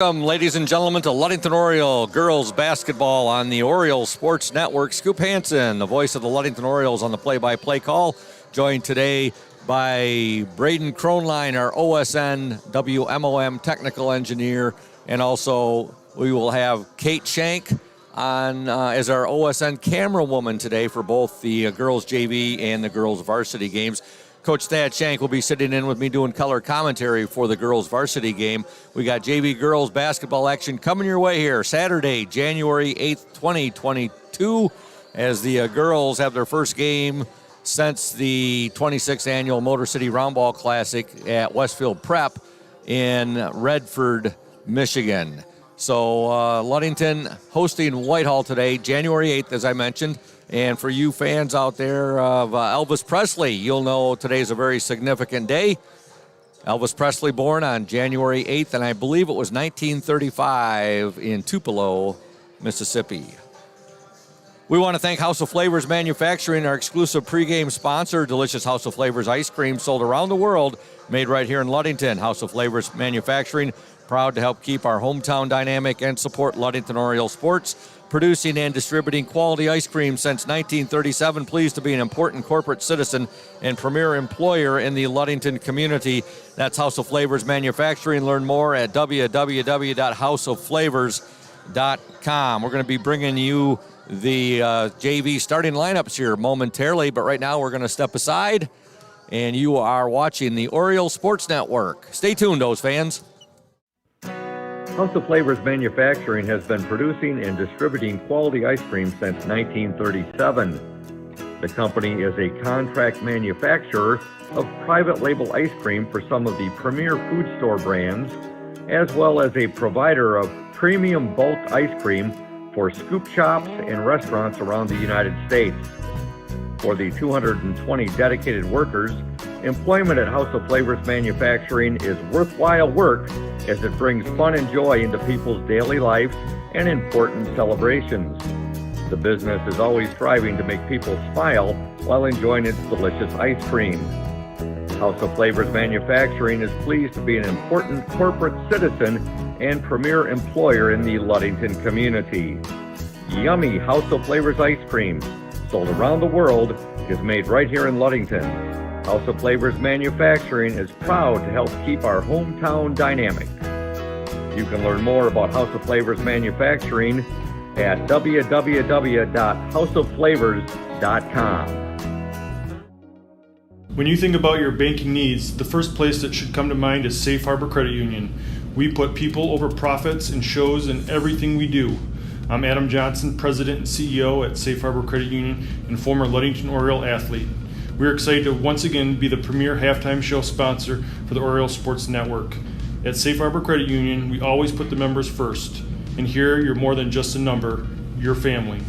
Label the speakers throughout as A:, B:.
A: Welcome, ladies and gentlemen, to Ludington Oriole girls basketball on the Oriole Sports Network. Scoop Hansen, the voice of the Ludington Orioles, on the play-by-play call, joined today by Braden Kronline, our OSN WMOM technical engineer, and also we will have Kate Shank on as our OSN camera woman today for both the girls JV and the girls varsity games. Coach Thad Shank will be sitting in with me doing color commentary for the girls varsity game. We got JV girls basketball action coming your way here Saturday, January 8th, 2022, as the girls have their first game since the 26th annual Motor City Roundball Classic at Westfield Prep in Redford, Michigan. So Ludington hosting Whitehall today, January 8th, as I mentioned. And for you fans out there of Elvis Presley, you'll know today's a very significant day. Elvis Presley born on January 8th, and I believe it was 1935 in Tupelo, Mississippi. We want to thank House of Flavors Manufacturing, our exclusive pregame sponsor. Delicious House of Flavors ice cream sold around the world, made right here in Ludington. House of Flavors Manufacturing, proud to help keep our hometown dynamic and support Ludington Oriole sports. Producing and distributing quality ice cream since 1937. Pleased to be an important corporate citizen and premier employer in the Ludington community. That's House of Flavors Manufacturing. Learn more at www.houseofflavors.com. We're going to be bringing you the JV starting lineups here momentarily, but right now we're going to step aside, and you are watching the Oriole Sports Network. Stay tuned, those fans.
B: House of Flavors Manufacturing has been producing and distributing quality ice cream since 1937. The company is a contract manufacturer of private label ice cream for some of the premier food store brands, as well as a provider of premium bulk ice cream for scoop shops and restaurants around the United States. For the 220 dedicated workers, employment at House of Flavors Manufacturing is worthwhile work as it brings fun and joy into people's daily lives and important celebrations. The business is always striving to make people smile while enjoying its delicious ice cream. House of Flavors Manufacturing is pleased to be an important corporate citizen and premier employer in the Ludington community. Yummy House of Flavors ice cream, sold around the world, is made right here in Ludington. House of Flavors Manufacturing is proud to help keep our hometown dynamic. You can learn more about House of Flavors Manufacturing at www.houseofflavors.com.
C: When you think about your banking needs, the first place that should come to mind is Safe Harbor Credit Union. We put people over profits and shows in everything we do. I'm Adam Johnson, President and CEO at Safe Harbor Credit Union and former Ludington Oriole athlete. We're excited to once again be the premier halftime show sponsor for the Oriole Sports Network. At Safe Harbor Credit Union, we always put the members first. And here, you're more than just a number, you're family.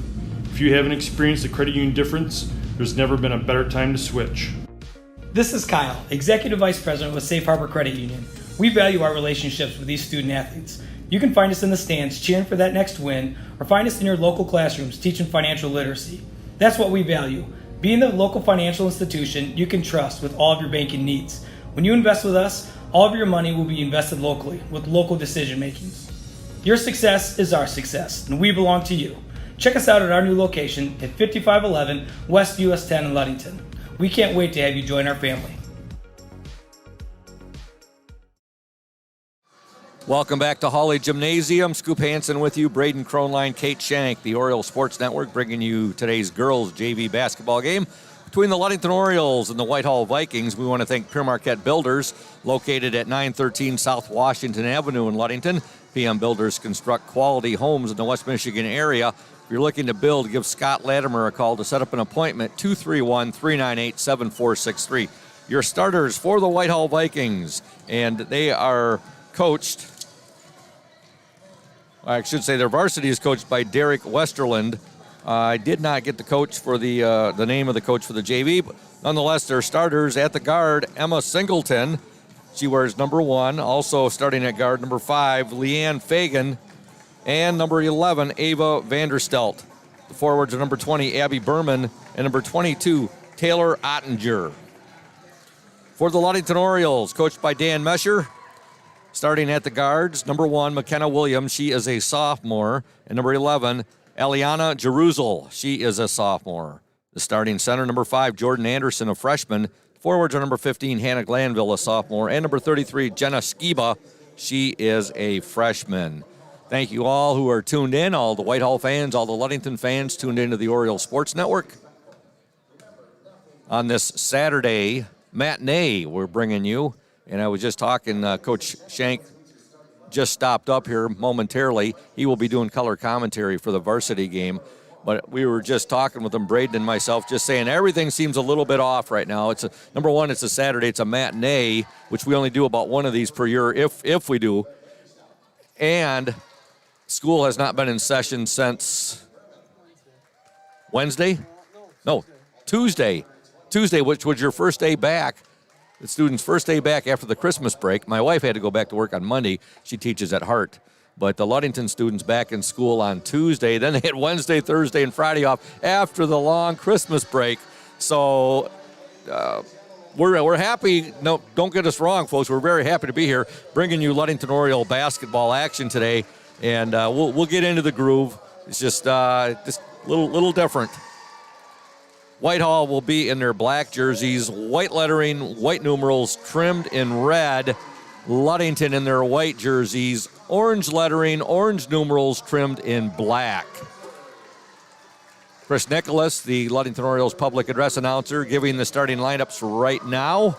C: If you haven't experienced the credit union difference, there's never been a better time to switch.
D: This is Kyle, Executive Vice President with Safe Harbor Credit Union. We value our relationships with these student athletes. You can find us in the stands cheering for that next win, or find us in your local classrooms teaching financial literacy. That's what we value. Being the local financial institution you can trust with all of your banking needs. When you invest with us, all of your money will be invested locally with local decision making. Your success is our success, and we belong to you. Check us out at our new location at 5511 West US 10 in Ludington. We can't wait to have you join our family.
A: Welcome back to Hawley Gymnasium. Scoop Hansen with you, Braden Kronline, Kate Shank, the Oriole Sports Network, bringing you today's girls JV basketball game between the Ludington Orioles and the Whitehall Vikings. We want to thank Pure Marquette Builders, located at 913 South Washington Avenue in Ludington. PM Builders construct quality homes in the West Michigan area. If you're looking to build, give Scott Latimer a call to set up an appointment, 231-398-7463. Your starters for the Whitehall Vikings, and they are coached, I should say their varsity is coached by Derek Westerland. I did not get the coach for the name of the coach for the JV, but nonetheless, their starters at the guard, Emma Singleton. She wears number 1. Also starting at guard, number 5, Leanne Fagan, and number 11, Ava Vanderstelt. The forwards are number 20, Abby Berman, and number 22, Taylor Ottinger. For the Ludington Orioles, coached by Dan Mesher, Starting at the guards, number 1, McKenna Williams. She is a sophomore. And number 11, Eliana Jeruzel. She is a sophomore. The starting center, number 5, Jordan Anderson, a freshman. Forwards are number 15, Hannah Glanville, a sophomore. And number 33, Jenna Skiba. She is a freshman. Thank you all who are tuned in, all the Whitehall fans, all the Ludington fans tuned into the Orioles Sports Network. On this Saturday matinee, we're bringing you. And I was just talking, Coach Shank just stopped up here momentarily. He will be doing color commentary for the varsity game. But we were just talking with him, Braden and myself, just saying everything seems a little bit off right now. Number 1, it's a Saturday. It's a matinee, which we only do about one of these per year, if we do. And school has not been in session since Wednesday? No, Tuesday. Tuesday, which was your first day back. The students' first day back after the Christmas break. My wife had to go back to work on Monday. She teaches at Hart. But the Ludington students back in school on Tuesday. Then they had Wednesday, Thursday, and Friday off after the long Christmas break. So we're happy. No, don't get us wrong, folks. We're very happy to be here bringing you Ludington Oriole basketball action today. And we'll get into the groove. It's just a little different. Whitehall will be in their black jerseys, white lettering, white numerals trimmed in red. Ludington in their white jerseys, orange lettering, orange numerals trimmed in black. Chris Nicholas, the Ludington Orioles public address announcer, giving the starting lineups right now.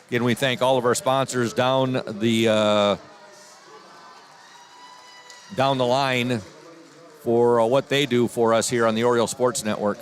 A: Again, we thank all of our sponsors down the line for what they do for us here on the Oriole Sports Network.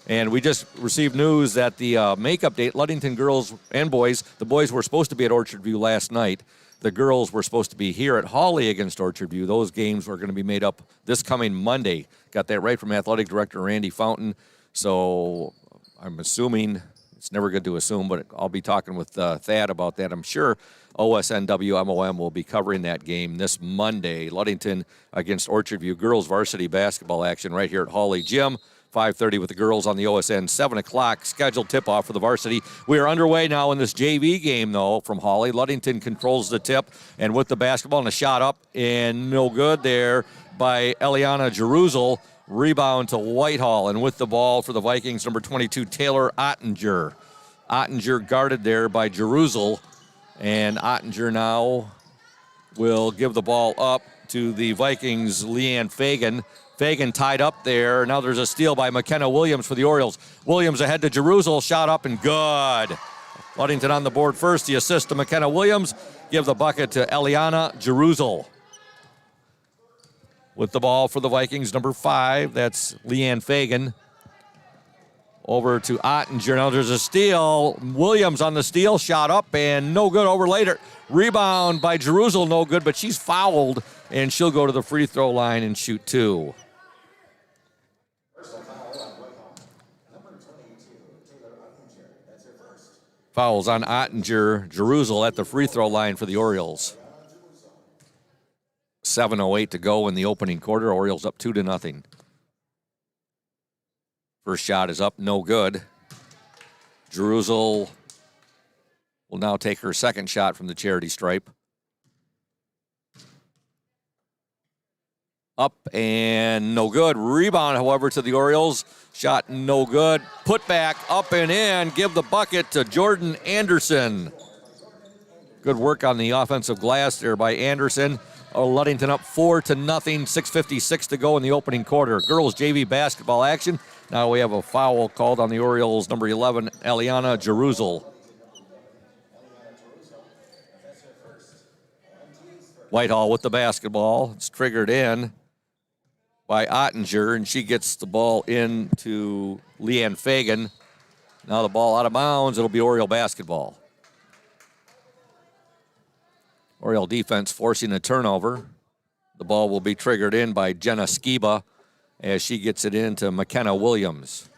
A: And we just received news that the makeup date, Ludington girls and boys, the boys were supposed to be at Orchard View last night. The girls were supposed to be here at Hawley against Orchard View. Those games were going to be made up this coming Monday. Got that right from Athletic Director Randy Fountain. So I'm assuming, it's never good to assume, but I'll be talking with Thad about that. I'm sure OSN WMOM will be covering that game this Monday. Ludington against Orchard View. Girls varsity basketball action right here at Hawley Gym. 5:30 with the girls on the OSN. 7 o'clock scheduled tip-off for the varsity. We are underway now in this JV game, though, from Hawley. Ludington controls the tip, and with the basketball and a shot up, and no good there by Eliana Jeruzel. Rebound to Whitehall, and with the ball for the Vikings, number 22, Taylor Ottinger. Ottinger guarded there by Jeruzel, and Ottinger now will give the ball up to the Vikings' Leanne Fagan. Fagan tied up there. Now there's a steal by McKenna Williams for the Orioles. Williams ahead to Jeruzel, shot up and good. Ludington on the board first. The assist to McKenna Williams. Give the bucket to Eliana Jeruzel. With the ball for the Vikings, number 5, that's Leanne Fagan. Over to Ottinger. Now there's a steal. Williams on the steal, shot up and no good over later. Rebound by Jeruzel, no good, but she's fouled and she'll go to the free throw line and shoot 2. Fouls on Ottinger. Jeruzel at the free throw line for the Orioles. 7:08 to go in the opening quarter. Orioles up 2-0. First shot is up, no good. Jeruzel will now take her second shot from the charity stripe. Up and no good. Rebound, however, to the Orioles. Shot no good. Put back, up and in. Give the bucket to Jordan Anderson. Good work on the offensive glass there by Anderson. Ludington up 4-0. 6:56 to go in the opening quarter. Girls JV basketball action. Now we have a foul called on the Orioles, number 11, Eliana Jeruzel. Whitehall with the basketball. It's triggered in by Ottinger, and she gets the ball into Leanne Fagan. Now the ball out of bounds. It'll be Oriole basketball. Oriole defense forcing a turnover. The ball will be triggered in by Jenna Skiba as she gets it into McKenna Williams.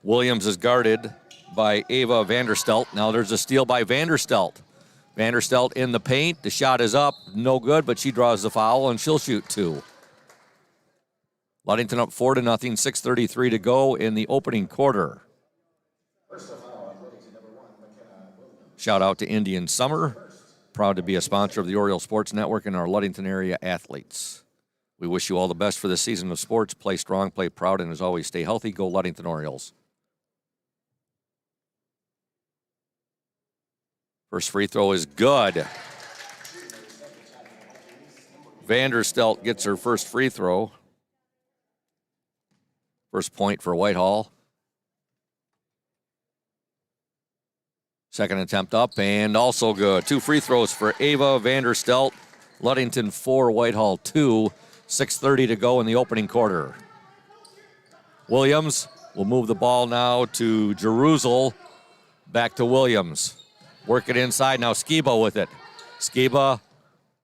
A: Williams is guarded by Ava Vanderstelt. Now there's a steal by Vanderstelt. Vanderstelt in the paint. The shot is up. No good, but she draws the foul, and she'll shoot 2. Ludington up 4-0. 6:33 to go in the opening quarter. Shout out to Indian Summer. Proud to be a sponsor of the Orioles Sports Network and our Ludington area athletes. We wish you all the best for this season of sports. Play strong, play proud, and as always, stay healthy. Go Ludington Orioles. First free throw is good. Vanderstelt gets her first free throw. First point for Whitehall. Second attempt up and also good. 2 free throws for Ava Vanderstelt. Ludington 4, Whitehall 2. 6:30 to go in the opening quarter. Williams will move the ball now to Jerusalem. Back to Williams. Work it inside. Now Skiba with it. Skiba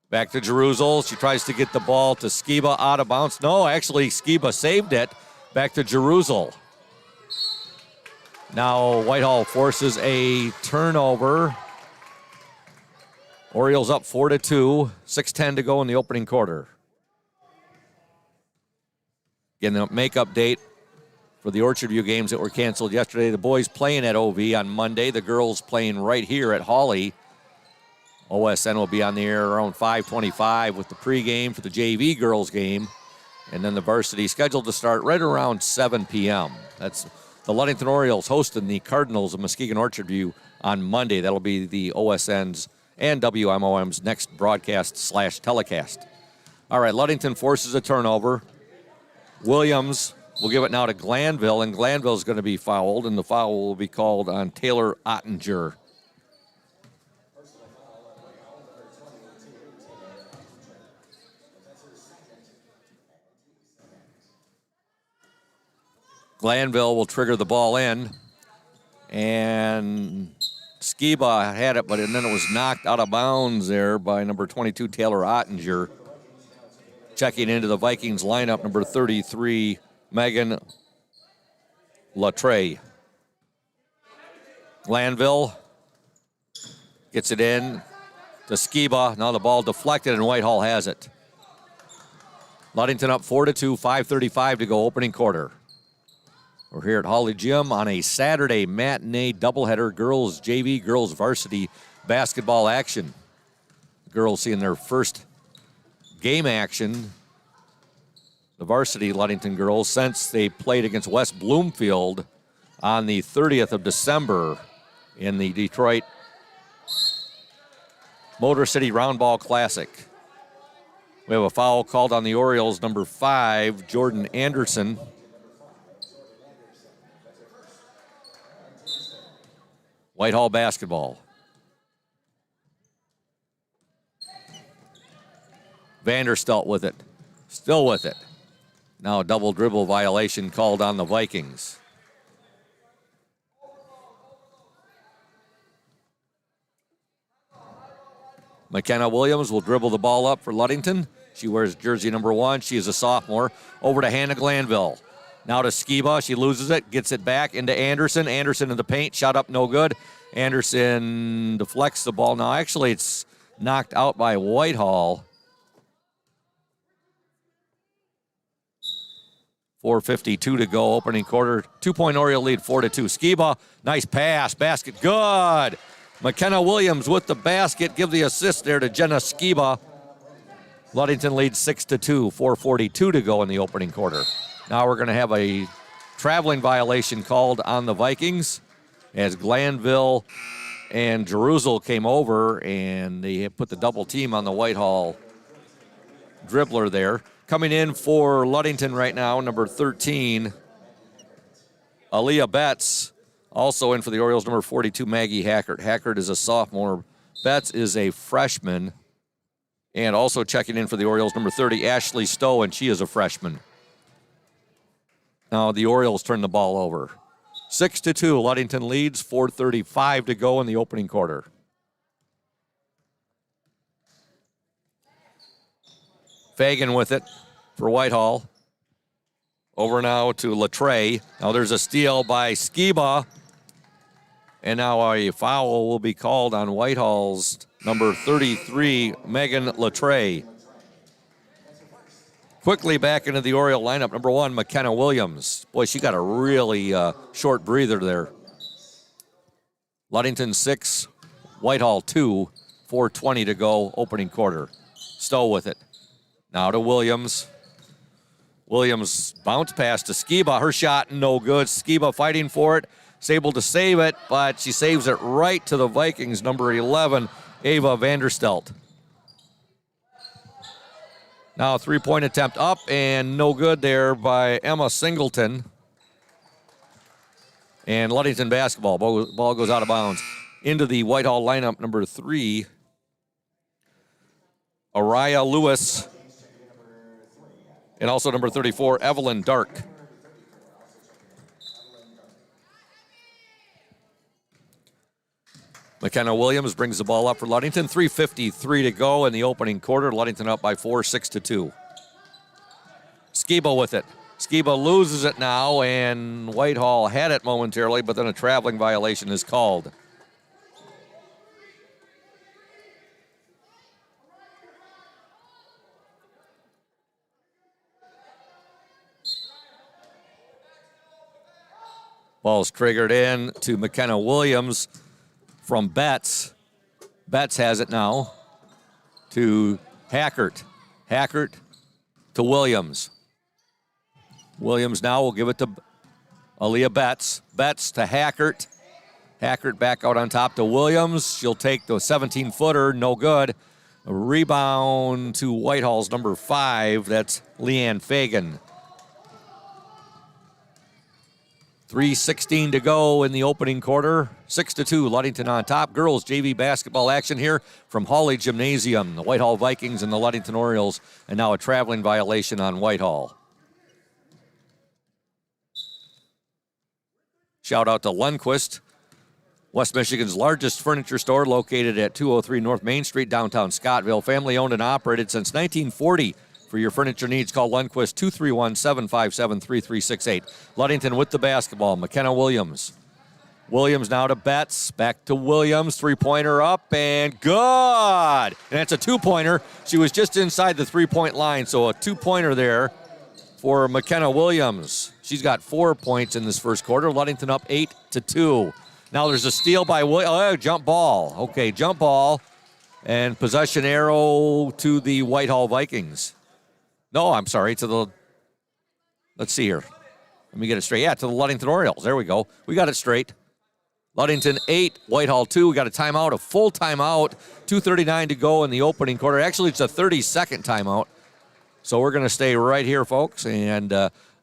A: back to Jerusalem. She tries to get the ball to Skiba out of bounds. No, actually Skiba saved it. Back to Jerusalem. Now Whitehall forces a turnover. Orioles up 4-2. 6:10 to go in the opening quarter. Again, the makeup date for the Orchard View games that were canceled yesterday. The boys playing at OV on Monday. The girls playing right here at Hawley. OSN will be on the air around 5:25 with the pregame for the JV girls game. And then the varsity scheduled to start right around 7 p.m. That's the Ludington Orioles hosting the Cardinals of Muskegon Orchard View on Monday. That'll be the OSN's and WMOM's next broadcast/telecast. All right, Ludington forces a turnover. Williams will give it now to Glanville, and Glanville's going to be fouled, and the foul will be called on Taylor Ottinger. Glanville will trigger the ball in, and Skiba had it, but then it was knocked out of bounds there by number 22, Taylor Ottinger. Checking into the Vikings lineup, number 33, Megan Latre. Glanville gets it in to Skiba. Now the ball deflected, and Whitehall has it. Ludington up 4-2, 5:35 to go, opening quarter. We're here at Hawley Gym on a Saturday matinee doubleheader, girls JV, girls varsity basketball action. The girls seeing their first game action, the varsity Ludington girls, since they played against West Bloomfield on the 30th of December in the Detroit Motor City Roundball Classic. We have a foul called on the Orioles, number 5, Jordan Anderson. Whitehall basketball. Vanderstelt with it. Still with it. Now a double dribble violation called on the Vikings. McKenna Williams will dribble the ball up for Ludington. She wears jersey number 1. She is a sophomore. Over to Hannah Glanville. Now to Skiba. She loses it. Gets it back into Anderson. Anderson in the paint. Shot up, no good. Anderson deflects the ball. Now, actually, it's knocked out by Whitehall. 4:52 to go, opening quarter. 2-point Oriole lead, 4-2. Skiba, nice pass. Basket, good. McKenna Williams with the basket. Give the assist there to Jenna Skiba. Ludington leads 6-2. 4:42 to go in the opening quarter. Now we're going to have a traveling violation called on the Vikings as Glanville and Jerusalem came over and they put the double team on the Whitehall dribbler there. Coming in for Ludington right now, number 13, Aaliyah Betts. Also in for the Orioles, number 42, Maggie Hackert. Hackert is a sophomore. Betts is a freshman. And also checking in for the Orioles, number 30, Ashley Stowe, and she is a freshman. Now the Orioles turn the ball over. 6-2, Ludington leads, 4:35 to go in the opening quarter. Fagan with it for Whitehall. Over now to Latre. Now there's a steal by Skiba. And now a foul will be called on Whitehall's number 33, Megan Latre. Quickly back into the Oriole lineup. Number 1, McKenna Williams. Boy, she got a really short breather there. Ludington 6, Whitehall 2, 4:20 to go, opening quarter. Stowe with it. Now to Williams. Williams bounce pass to Skiba. Her shot no good. Skiba fighting for it. Is able to save it, but she saves it right to the Vikings, number 11, Ava Vanderstelt. Now a three-point attempt up and no good there by Emma Singleton. And Ludington basketball. Ball goes out of bounds. Into the Whitehall lineup, number 3, Araya Lewis. And also number 34, Evelyn Dark. McKenna Williams brings the ball up for Ludington. 3:53 to go in the opening quarter. Ludington up by 4, 6-2. Skiba with it. Skiba loses it now, and Whitehall had it momentarily, but then a traveling violation is called. Ball's triggered in to McKenna Williams from Betts. Betts has it now to Hackert. Hackert to Williams. Williams now will give it to Aaliyah Betts. Betts to Hackert. Hackert back out on top to Williams. She'll take the 17-footer, no good. A rebound to Whitehall's number 5. That's Leanne Fagan. 3:16 to go in the opening quarter. 6-2, Ludington on top. Girls JV basketball action here from Hawley Gymnasium. The Whitehall Vikings and the Ludington Orioles, and now a traveling violation on Whitehall. Shout out to Lundquist, West Michigan's largest furniture store located at 203 North Main Street, downtown Scottville. Family owned and operated since 1940. For your furniture needs, call Lundquist 231-757-3368. Ludington with the basketball. McKenna Williams. Williams now to Betts. Back to Williams. Three-pointer up and good. And that's a two-pointer. She was just inside the three-point line, so a two-pointer there for McKenna Williams. She's got 4 points in this first quarter. Ludington up 8-2. Now there's a steal by Williams. Oh, jump ball. Okay, jump ball. And possession arrow to the Whitehall Vikings. No, I'm sorry, to the, let's see here. Let me get it straight. Yeah, to the Ludington Orioles. There we go. We got it straight. Ludington 8, Whitehall 2. We got a timeout, a full timeout. 2:39 to go in the opening quarter. Actually, it's a 30-second timeout. So we're going to stay right here, folks, and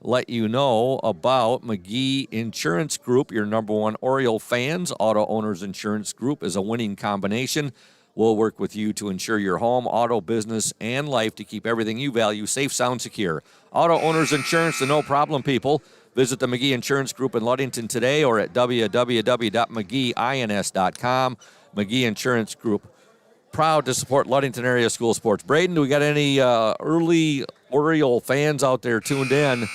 A: let you know about McGee Insurance Group, your number one Oriole fans. Auto Owners Insurance Group is a winning combination. We'll work with you to insure your home, auto, business, and life to keep everything you value safe, sound, secure. Auto Owners Insurance, the no-problem people. Visit the McGee Insurance Group in Ludington today or at www.mcgeeins.com. McGee Insurance Group, proud to support Ludington area school sports. Braden, do we got any early Oriole fans out there tuned in?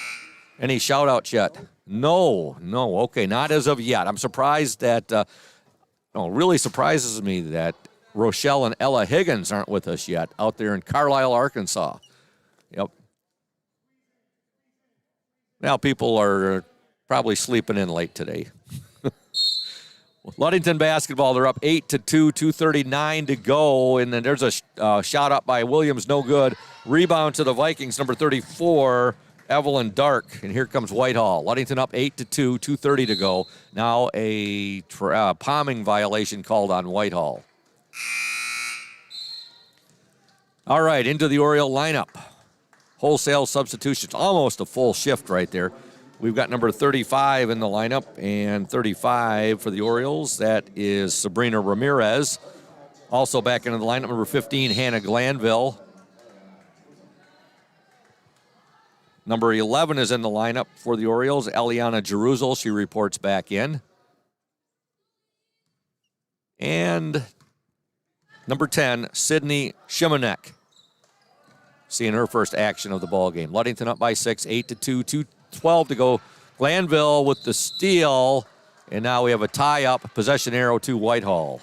A: Any shout-outs yet? No. Okay, not as of yet. I'm surprised that, really surprises me that Rochelle and Ella Higgins aren't with us yet out there in Carlisle, Arkansas. Yep. Now people are probably sleeping in late today. Ludington basketball, they're up 8-2, 2:39 to go. And then there's a shot up by Williams, no good. Rebound to the Vikings, number 34, Evelyn Dark. And here comes Whitehall. Ludington up 8-2, 2:30 to go. Now a palming violation called on Whitehall. All right, into the Oriole lineup. Wholesale substitutions, almost a full shift right there. We've got number 35 in the lineup, and 35 for the Orioles. That is Sabrina Ramirez. Also back into the lineup, number 15, Hannah Glanville. Number 11 is in the lineup for the Orioles, Eliana Jeruzel. She reports back in. And number 10, Sydney Shimanek. Seeing her first action of the ball game. Ludington up by 6, 8-2, 2:12 to go. Glanville with the steal, and now we have a tie-up, possession arrow to Whitehall.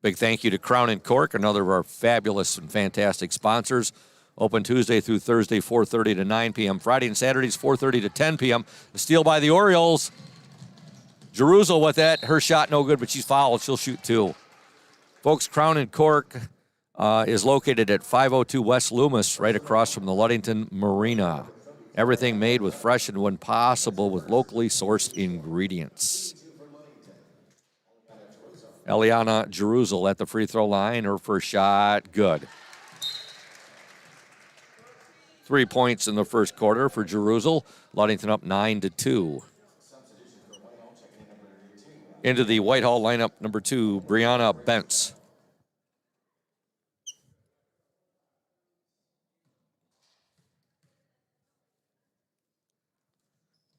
A: Big thank you to Crown and Cork, another of our fabulous and fantastic sponsors. Open Tuesday through Thursday, 4:30 to 9 p.m. Friday and Saturdays, 4:30 to 10 p.m. A steal by the Orioles. Jerusalem with that. Her shot no good, but she's fouled. She'll shoot 2. Folks, Crown and Cork is located at 502 West Loomis, right across from the Ludington Marina. Everything made with fresh and, when possible, with locally sourced ingredients. Eliana Jerusalem at the free throw line. Her first shot, good. 3 points in the first quarter for Jerusalem. Ludington up 9-2. Into the Whitehall lineup, number 2, Brianna Bentz.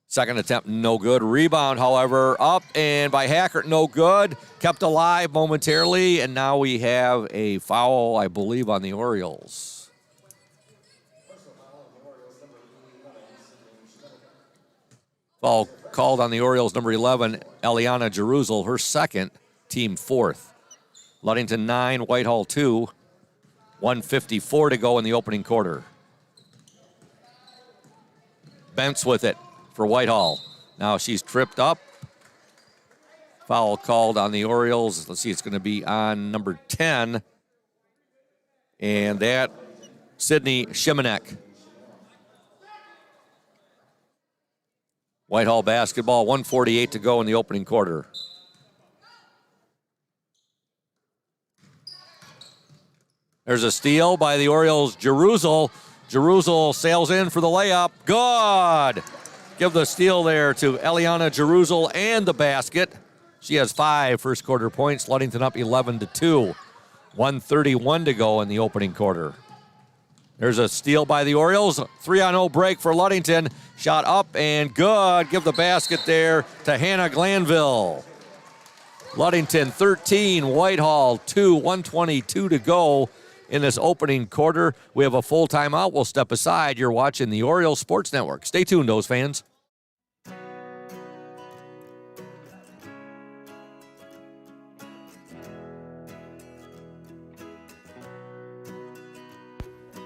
A: Second attempt, no good. Rebound, however, up and by Hackert, no good. Kept alive momentarily, and now we have a foul, I believe, on the Orioles. Foul called on the Orioles, number 11, Eliana Jerusalem, her second, team 4th. Ludington 9, Whitehall 2. 1:54 to go in the opening quarter. Bentz with it for Whitehall. Now she's tripped up. Foul called on the Orioles. Let's see, it's going to be on number 10. And that, Sydney Shimanek. Whitehall basketball, 1:48 to go in the opening quarter. There's a steal by the Orioles, Jerusalem. Jerusalem sails in for the layup. Good! Give the steal there to Eliana Jerusalem and the basket. She has 5 first quarter points. Ludington up 11-2. 1:31 to go in the opening quarter. There's a steal by the Orioles. 3-on-0 break for Ludington. Shot up and good. Give the basket there to Hannah Glanville. Ludington 13, Whitehall 2, 1:22 to go in this opening quarter. We have a full timeout. We'll step aside. You're watching the Orioles Sports Network. Stay tuned, those fans.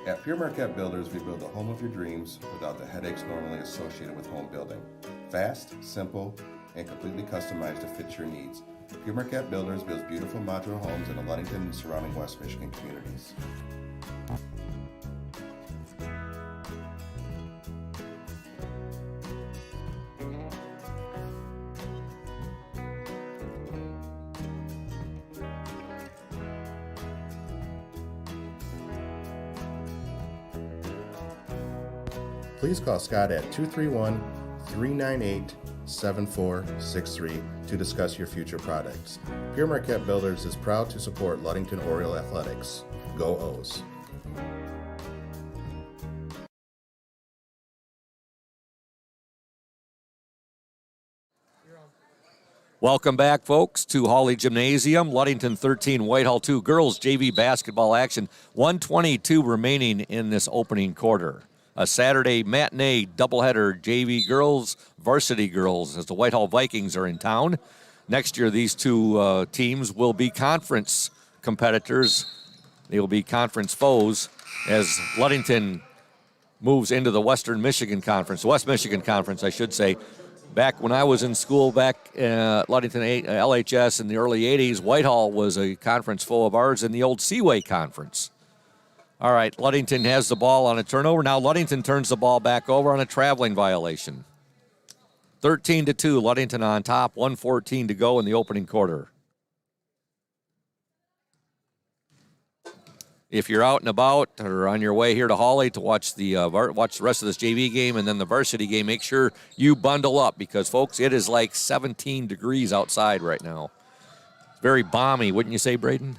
E: At Pure Marquette Builders, we build the home of your dreams without the headaches normally associated with home building. Fast, simple, and completely customized to fit your needs. Pure Marquette Builders builds beautiful modular homes in the Ludington and surrounding West Michigan communities. Please call Scott at 231-398-7463 to discuss your future projects. Pure Marquette Builders is proud to support Ludington Oriole Athletics. Go O's!
A: Welcome back, folks, to Hawley Gymnasium. Ludington 13, Whitehall 2. Girls JV basketball action. 1:22 remaining in this opening quarter. A Saturday matinee doubleheader, JV girls, varsity girls, as the Whitehall Vikings are in town. Next year, these two teams will be conference competitors. They will be conference foes as Ludington moves into the Western Michigan Conference, West Michigan Conference, I should say. Back when I was in school, back at Ludington LHS in the early 80s, Whitehall was a conference foe of ours in the old Seaway Conference. All right, Ludington has the ball on a turnover. Now Ludington turns the ball back over on a traveling violation. 13-2, Ludington on top, 1:14 to go in the opening quarter. If you're out and about or on your way here to Hawley to watch the rest of this JV game and then the varsity game, make sure you bundle up because, folks, it is like 17 degrees outside right now. It's very balmy, wouldn't you say, Braden?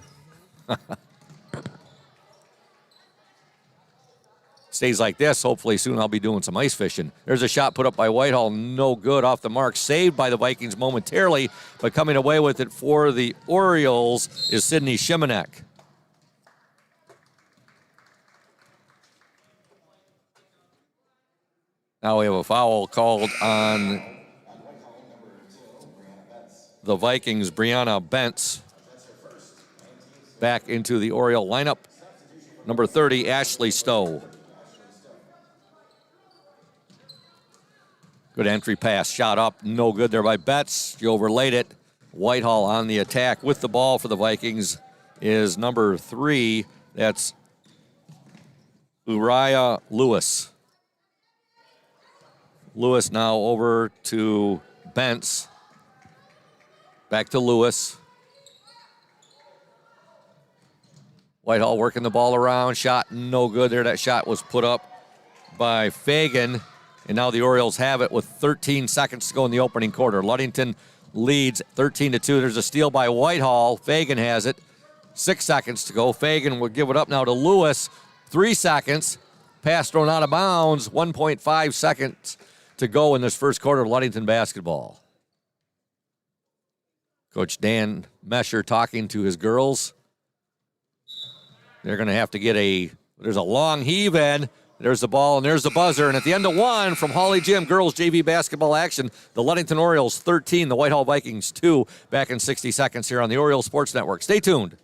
A: Stays like this, hopefully soon I'll be doing some ice fishing. There's a shot put up by Whitehall, no good, off the mark, saved by the Vikings momentarily, but coming away with it for the Orioles is Sydney Shimanek. Now we have a foul called on the Vikings, Brianna Bentz, back into the Oriole lineup. number 30, Ashley Stowe. Good entry pass, shot up, no good there by Betts. She overlaid it. Whitehall on the attack with the ball for the Vikings is number 3. That's Uriah Lewis. Lewis now over to Bentz. Back to Lewis. Whitehall working the ball around. Shot no good there. That shot was put up by Fagan. And now the Orioles have it with 13 seconds to go in the opening quarter. Ludington leads 13-2. There's a steal by Whitehall. Fagan has it. 6 seconds to go. Fagan will give it up now to Lewis. 3 seconds. Pass thrown out of bounds. 1.5 seconds to go in this first quarter of Ludington basketball. Coach Dan Mesher talking to his girls. They're going to have to get there's a long heave in. There's the ball, and there's the buzzer. And at the end of one from Holly Gym girls JV basketball action, the Ludington Orioles 13, the Whitehall Vikings 2. Back in 60 seconds here on the Orioles Sports Network. Stay tuned.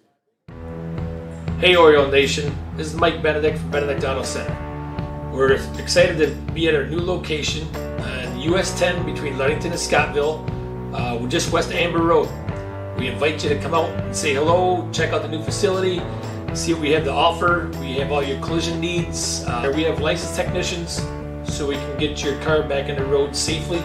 F: Hey Oriole Nation, this is Mike Benedict from Benedict Auto Center. We're excited to be at our new location on US 10 between Ludington and Scottville. We're just west of Amber Road. We invite you to come out and say hello, check out the new facility, see what we have to offer. We have all your collision needs. We have licensed technicians so we can get your car back on the road safely.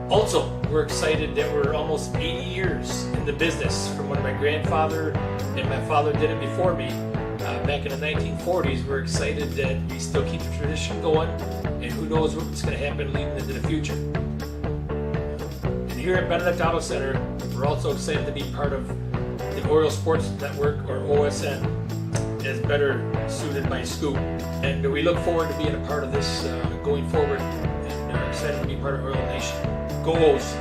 F: Also, we're excited that we're almost 80 years in the business from when my grandfather and my father did it before me. Back in the 1940s, we're excited that we still keep the tradition going, and who knows what's going to happen leading into the future. And here at Benedict Auto Center, we're also excited to be part of the Oriole Sports Network, or OSN, as better suited by Scoop. And we look forward to being a part of this going forward, and are excited to be part of Oriole Nation. Go O's!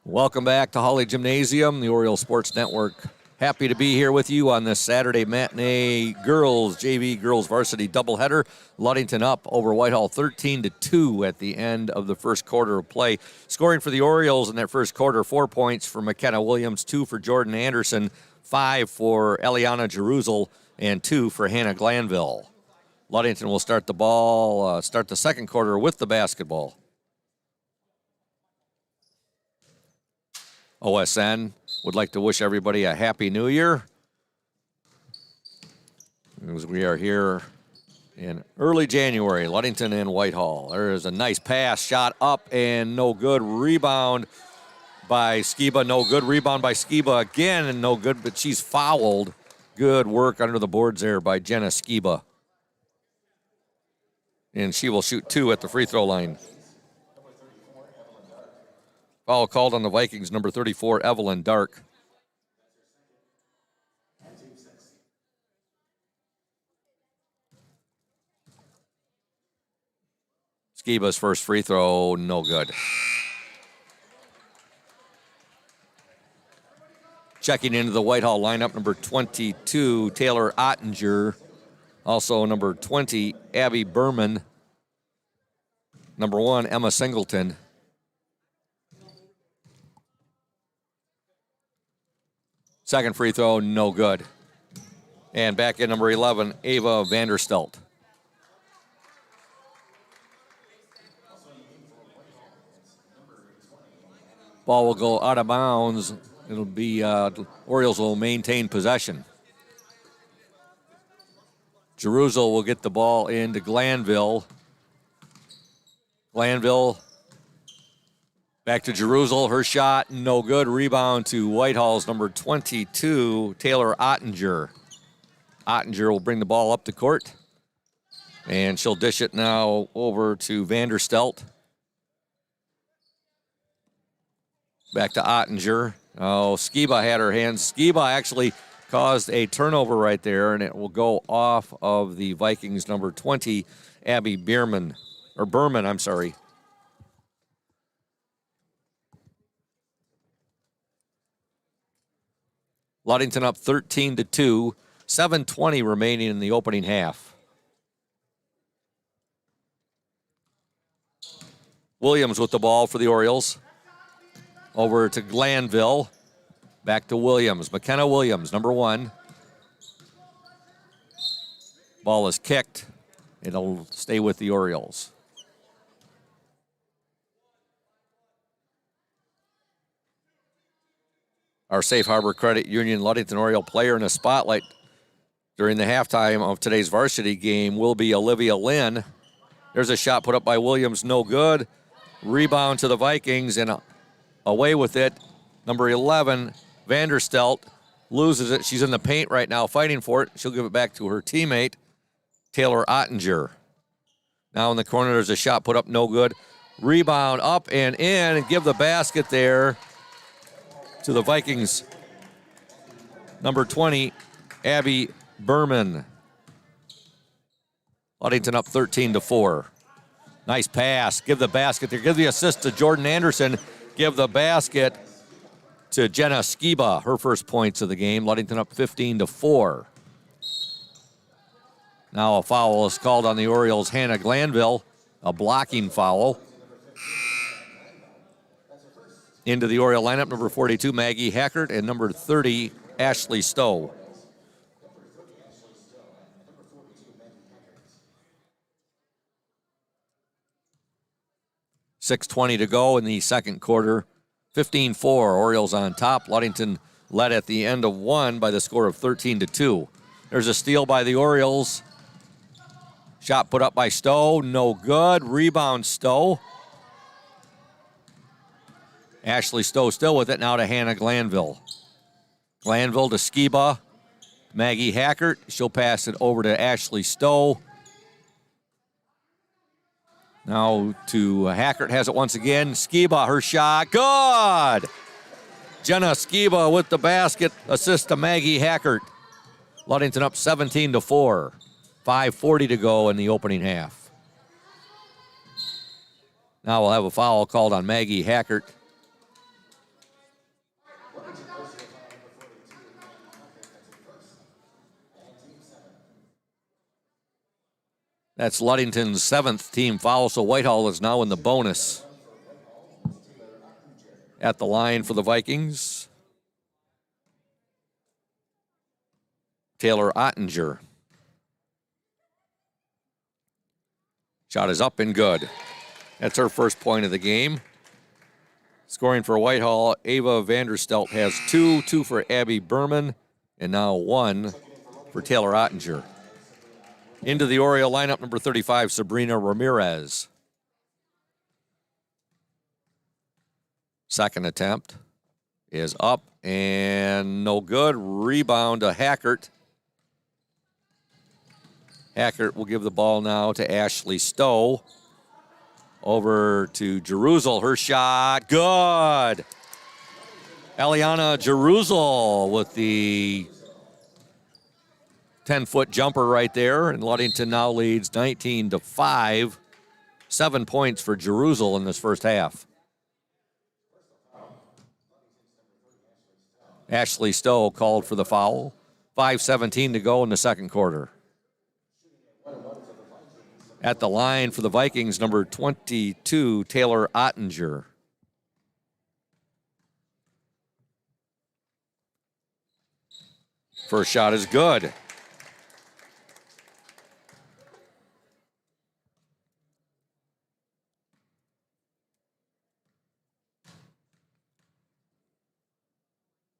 A: Welcome back to Holly Gymnasium, the Oriole Sports Network. Happy to be here with you on this Saturday matinee JV girls varsity doubleheader. Ludington up over Whitehall 13-2 at the end of the first quarter of play. Scoring for the Orioles in that first quarter, 4 points for McKenna Williams, 2 for Jordan Anderson, 5 for Eliana Jeruzel, and 2 for Hannah Glanville. Ludington will start the second quarter with the basketball. OSN would like to wish everybody a happy new year as we are here in early January. Ludington and Whitehall. There is a nice pass, shot up and no good. Rebound by Skiba, no good. Rebound by Skiba again and no good, but she's fouled. Good work under the boards there by Jenna Skiba. And she will shoot 2 at the free throw line. Foul called on the Vikings, number 34, Evelyn Dark. Skiba's first free throw, no good. Checking into the Whitehall lineup, number 22, Taylor Ottinger. Also number 20, Abby Berman. Number 1, Emma Singleton. Second free throw, no good. And back in number 11, Ava Vanderstelt. Ball will go out of bounds. It'll be, Orioles will maintain possession. Jeruzel will get the ball into Glanville. Glanville back to Jeruzel. Her shot, no good. Rebound to Whitehall's number 22, Taylor Ottinger. Ottinger will bring the ball up the court. And she'll dish it now over to Vanderstelt. Back to Ottinger. Oh, Skiba had her hands. Skiba actually caused a turnover right there, and it will go off of the Vikings number 20, Abby Berman. Ludington up 13-2, 7:20 remaining in the opening half. Williams with the ball for the Orioles. Over to Glanville. Back to Williams. McKenna Williams, number 1. Ball is kicked. It'll stay with the Orioles. Our Safe Harbor Credit Union Ludington Oriole player in the spotlight during the halftime of today's varsity game will be Olivia Lynn. There's a shot put up by Williams, no good. Rebound to the Vikings, and away with it. Number 11, Vanderstelt, loses it. She's in the paint right now, fighting for it. She'll give it back to her teammate, Taylor Ottinger. Now in the corner, there's a shot put up, no good. Rebound up and in, and give the basket there to the Vikings. Number 20, Abby Berman. Ludington up 13-4. Nice pass. Give the basket there. Give the assist to Jordan Anderson. Give the basket to Jenna Skiba, her first points of the game. Ludington up 15-4. Now a foul is called on the Orioles' Hannah Glanville, a blocking foul. Into the Oriole lineup, number 42, Maggie Hackert, and number 30, Ashley Stowe. .6:20 to go in the second quarter. 15-4, Orioles on top. Ludington led at the end of one by the score of 13-2. There's a steal by the Orioles. Shot put up by Stowe, no good. Rebound Stowe. Ashley Stowe still with it, now to Hannah Glanville. Glanville to Skiba. Maggie Hackert, she'll pass it over to Ashley Stowe. Now to Hackert, has it once again. Skiba, her shot, good! Jenna Skiba with the basket, assist to Maggie Hackert. Ludington up 17-4. 5:40 to go in the opening half. Now we'll have a foul called on Maggie Hackert. That's Ludington's 7th team foul, so Whitehall is now in the bonus. At the line for the Vikings, Taylor Ottinger. Shot is up and good. That's her first point of the game. Scoring for Whitehall, Ava Vanderstelt has 2 for Abby Berman, and now 1 for Taylor Ottinger. Into the Oriole lineup, number 35, Sabrina Ramirez. Second attempt is up and no good. Rebound to Hackert. Hackert will give the ball now to Ashley Stowe. Over to Jeruzel, her shot, good. Eliana Jeruzel with the 10-foot jumper right there, and Ludington now leads 19-5. 7 points for Jeruzel in this first half. Ashley Stowe called for the foul. 5:17 to go in the second quarter. At the line for the Vikings, number 22, Taylor Ottinger. First shot is good.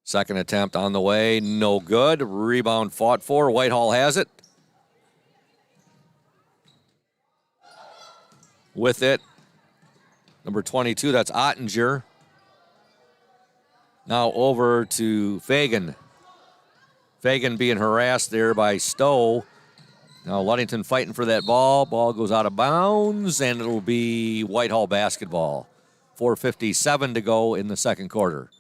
A: Second attempt on the way, no good. Rebound fought for. Whitehall has it. With it, number 22, that's Ottinger. Now over to Fagan. Fagan being harassed there by Stowe. Now Ludington fighting for that ball. Ball goes out of bounds, and it'll be Whitehall basketball. 4:57 to go in the second quarter.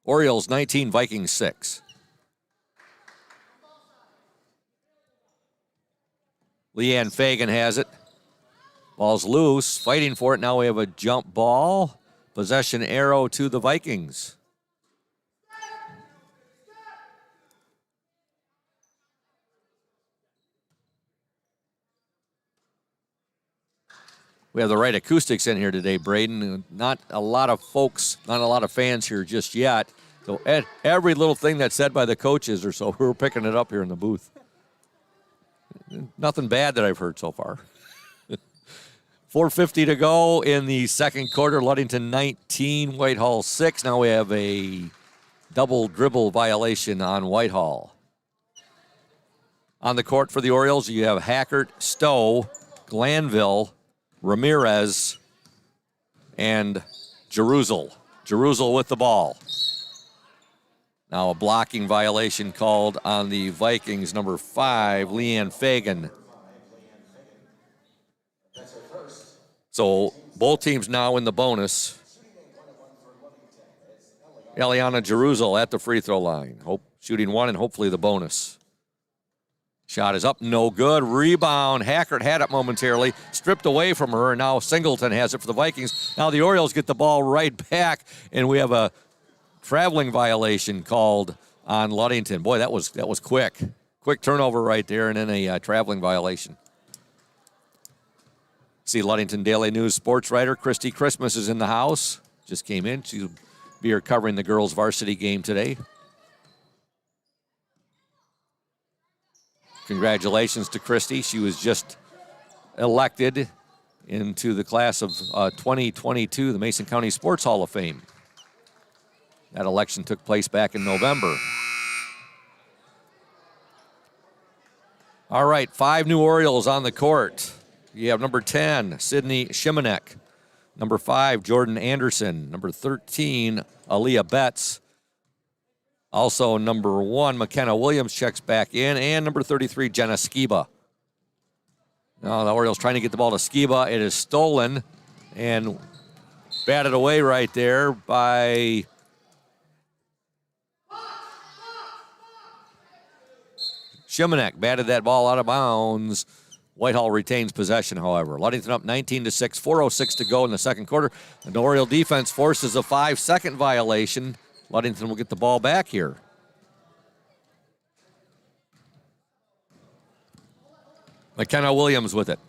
A: Orioles 19, Vikings 6. Leanne Fagan has it. Ball's loose, fighting for it. Now we have a jump ball. Possession arrow to the Vikings. We have the right acoustics in here today, Braden. Not a lot of folks, not a lot of fans here just yet. So every little thing that's said by the coaches or so, we're picking it up here in the booth. Nothing bad that I've heard so far. 4:50 to go in the second quarter. Ludington 19, Whitehall 6. Now we have a double dribble violation on Whitehall. On the court for the Orioles, you have Hackert, Stowe, Glanville, Ramirez, and Jeruzel. Jeruzel with the ball. Now a blocking violation called on the Vikings, number 5, Leanne Fagan. So both teams now in the bonus. Eliana Jeruzel at the free throw line. Shooting one and hopefully the bonus. Shot is up, no good. Rebound. Hackert had it momentarily. Stripped away from her, and now Singleton has it for the Vikings. Now the Orioles get the ball right back, and we have a traveling violation called on Ludington. Boy, that was quick. Quick turnover right there, and then a traveling violation. See Ludington Daily News sports writer Christy Christmas is in the house. Just came in. She'll be here covering the girls' varsity game today. Congratulations to Christy. She was just elected into the class of 2022, the Mason County Sports Hall of Fame. That election took place back in November. All right, 5 new Orioles on the court. You have number 10, Sydney Shimanek. Number 5, Jordan Anderson. Number 13, Aaliyah Betts. Also, number 1, McKenna Williams checks back in. And number 33, Jenna Skiba. Now the Orioles trying to get the ball to Skiba. It is stolen and batted away right there by Shimanek. Batted that ball out of bounds. Whitehall retains possession, however. Ludington up 19-6, 4:06 to go in the second quarter. The Oriole defense forces a 5-second violation. Ludington will get the ball back here. McKenna Williams with it.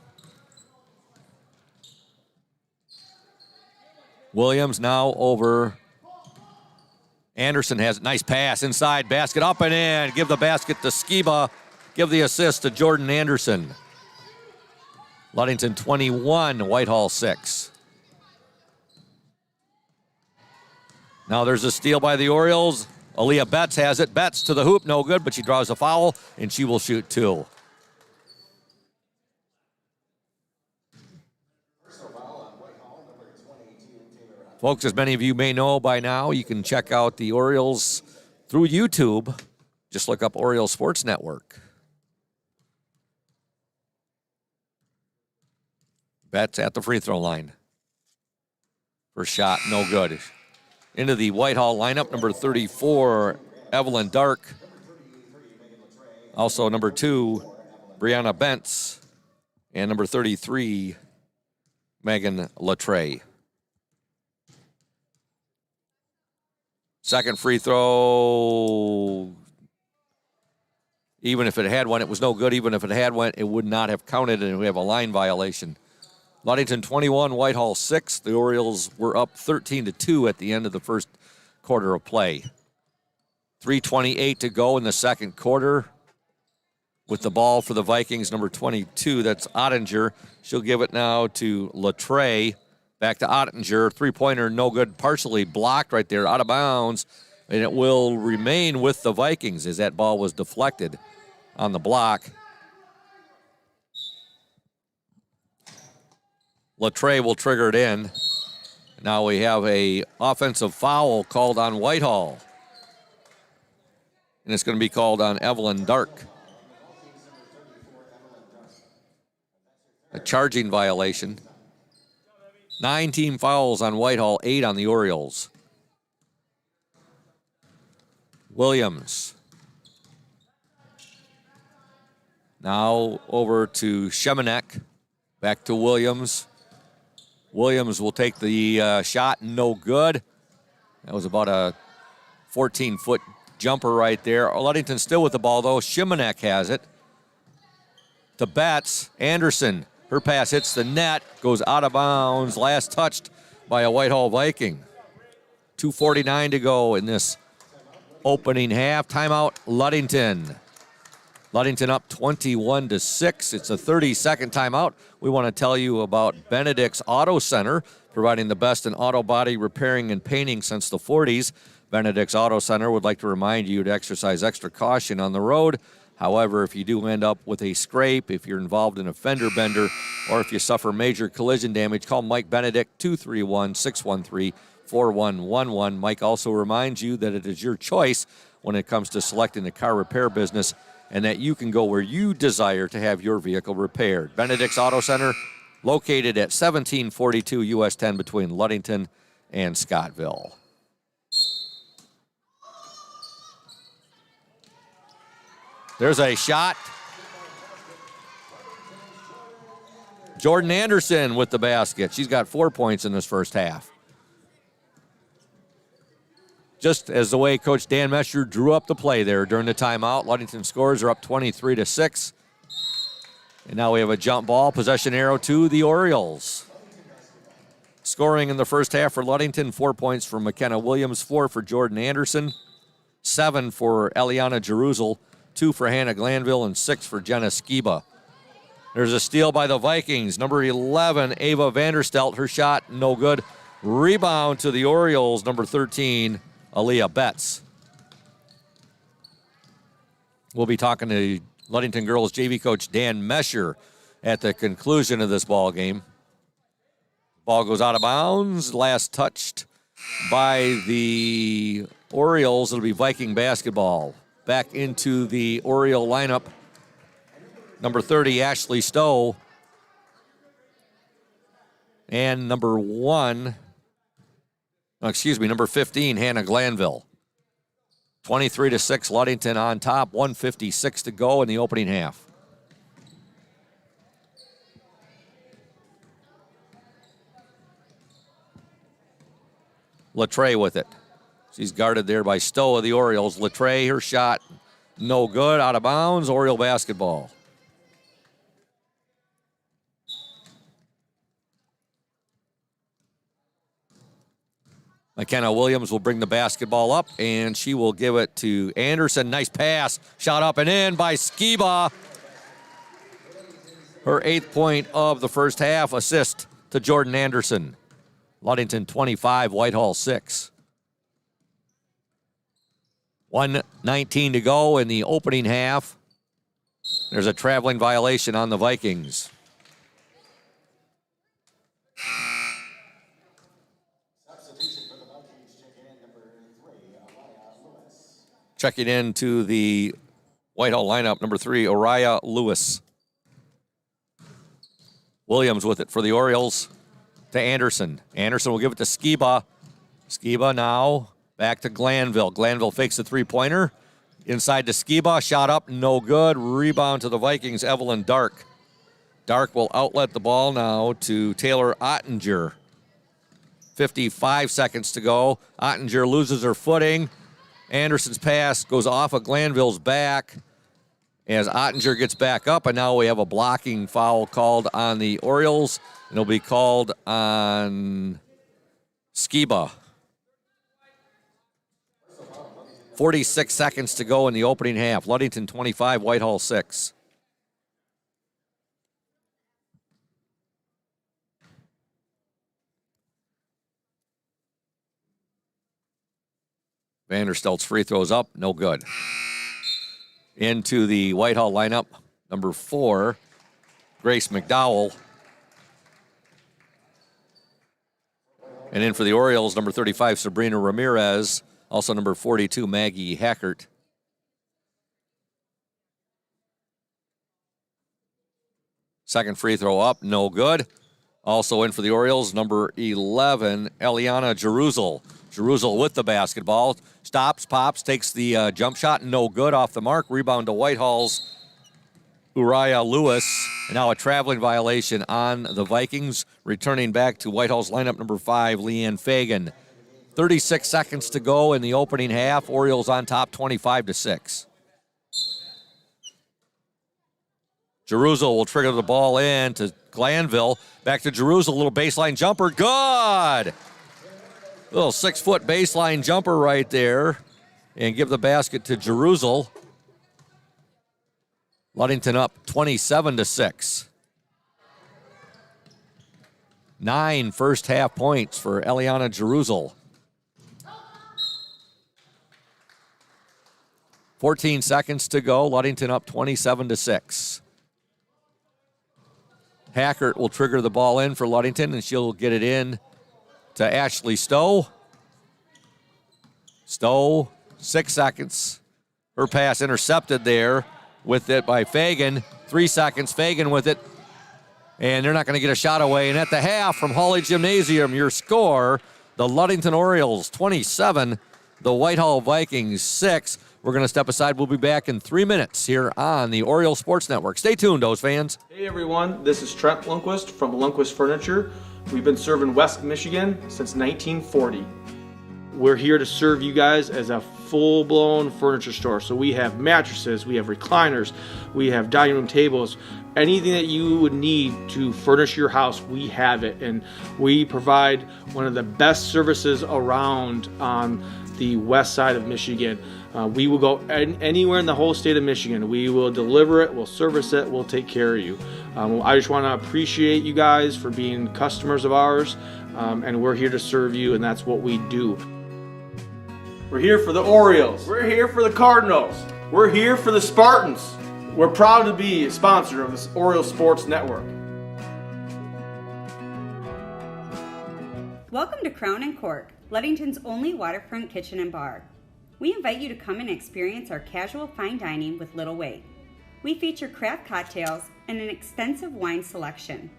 A: Williams now over. Anderson has a nice pass inside, basket up and in. Give the basket to Skiba. Give the assist to Jordan Anderson. Ludington 21, Whitehall 6. Now there's a steal by the Orioles. Aaliyah Betts has it. Betts to the hoop, no good, but she draws a foul, and she will shoot 2. Folks, as many of you may know by now, you can check out the Orioles through YouTube. Just look up Orioles Sports Network. Betts at the free throw line. First shot, no good. Into the Whitehall lineup, number 34, Evelyn Dark. Also number 2, Brianna Bentz. And number 33, Megan Latre. Second free throw, even if it had one, it was no good. Even if it had one, it would not have counted, and we have a line violation. Ludington 21, Whitehall 6. The Orioles were up 13-2 at the end of the first quarter of play. 3:28 to go in the second quarter. With the ball for the Vikings, number 22, that's Ottinger. She'll give it now to Latre. Back to Ottinger. Three-pointer, no good. Partially blocked right there, out of bounds. And it will remain with the Vikings as that ball was deflected on the block. Latre will trigger it in. Now we have a offensive foul called on Whitehall. And it's going to be called on Evelyn Dark. A charging violation. 9 team fouls on Whitehall, 8 on the Orioles. Williams. Now over to Shemanek. Back to Williams. Williams will take the shot, no good. That was about a 14-foot jumper right there. Ludington still with the ball, though. Shemanek has it. To Betts. Anderson. Her pass hits the net, goes out of bounds. Last touched by a Whitehall Viking. 2:49 to go in this opening half. Timeout, Ludington. Ludington up 21-6. It's a 30-second timeout. We want to tell you about Benedict's Auto Center, providing the best in auto body repairing and painting since the 40s. Benedict's Auto Center would like to remind you to exercise extra caution on the road. However, if you do end up with a scrape, if you're involved in a fender bender, or if you suffer major collision damage, call Mike Benedict, 231-613-4111. Mike also reminds you that it is your choice when it comes to selecting the car repair business, and that you can go where you desire to have your vehicle repaired. Benedict's Auto Center, located at 1742 US 10 between Ludington and Scottville. There's a shot. Jordan Anderson with the basket. She's got 4 points in this first half. Just as the way Coach Dan Mescher drew up the play there during the timeout, Ludington scores are up 23-6. And now we have a jump ball, possession arrow to the Orioles. Scoring in the first half for Ludington, 4 points for McKenna Williams, 4 for Jordan Anderson, 7 for Eliana Jeruzel, 2 for Hannah Glanville, and 6 for Jenna Skiba. There's a steal by the Vikings. Number 11, Ava Vanderstelt, her shot no good. Rebound to the Orioles, number 13, Aaliyah Betts. We'll be talking to Ludington girls JV coach Dan Mescher at the conclusion of this ball game. Ball goes out of bounds. Last touched by the Orioles. It'll be Viking basketball. Back into the Oriole lineup. Number 30, Ashley Stowe. And number 15, Hannah Glanville. 23-6, Ludington on top. 1:56 to go in the opening half. Latre with it. She's guarded there by Stowe of the Orioles. Latre, her shot no good, out of bounds. Oriole basketball. McKenna Williams will bring the basketball up, and she will give it to Anderson. Nice pass. Shot up and in by Skiba. Her 8th point of the first half. Assist to Jordan Anderson. Ludington 25, Whitehall 6. 1:19 to go in the opening half. There's a traveling violation on the Vikings. Checking into the Whitehall lineup, number 3, Oriah Lewis. Williams with it for the Orioles to Anderson. Anderson will give it to Skiba. Skiba now back to Glanville. Glanville fakes the three-pointer. Inside to Skiba. Shot up, no good. Rebound to the Vikings, Evelyn Dark. Dark will outlet the ball now to Taylor Ottinger. 55 seconds to go. Ottinger loses her footing. Anderson's pass goes off of Glanville's back as Ottinger gets back up, and now we have a blocking foul called on the Orioles, and it'll be called on Skiba. 46 seconds to go in the opening half. Ludington 25, Whitehall 6. Vanderstelt's free throws up, no good. Into the Whitehall lineup, number 4, Grace McDowell. And in for the Orioles, number 35, Sabrina Ramirez. Also number 42, Maggie Hackert. Second free throw up, no good. Also in for the Orioles, number 11, Eliana Jeruzel. Jeruzel with the basketball. Stops, pops, takes the jump shot, no good, off the mark. Rebound to Whitehall's Uriah Lewis. And now a traveling violation on the Vikings. Returning back to Whitehall's lineup, number 5, Leanne Fagan. 36 seconds to go in the opening half. Orioles on top, 25-6. Jeruzel will trigger the ball in to Glanville. Back to Jeruzel, a little baseline jumper. Good! Little 6-foot baseline jumper right there. And give the basket to Jeruzel. Ludington up 27-6. 9 first half points for Eliana Jeruzel. 14 seconds to go. Ludington up 27-6. Hackert will trigger the ball in for Ludington, and she'll get it in to Ashley Stowe. Stowe, 6 seconds. Her pass intercepted there with it by Fagan. 3 seconds, Fagan with it. And they're not going to get a shot away. And at the half from Hawley Gymnasium, your score, the Ludington Orioles 27, the Whitehall Vikings 6. We're going to step aside. We'll be back in 3 minutes here on the Oriole Sports Network. Stay tuned, those fans.
G: Hey everyone, this is Trent Lundquist from Lundquist Furniture. We've been serving West Michigan since 1940. We're here to serve you guys as a full-blown furniture store. So we have mattresses, we have recliners, we have dining room tables. Anything that you would need to furnish your house, we have it. And we provide one of the best services around on the west side of Michigan. We will go anywhere in the whole state of Michigan. We will deliver it, we'll service it, we'll take care of you. I just want to appreciate you guys for being customers of ours, and we're here to serve you, and that's what we do. We're here for the Orioles. We're here for the Cardinals. We're here for the Spartans. We're proud to be a sponsor of this Oriole Sports Network.
H: Welcome to Crown & Cork, Ludington's only waterfront kitchen and bar. We invite you to come and experience our casual fine dining with little wait. We feature craft cocktails and an extensive wine selection.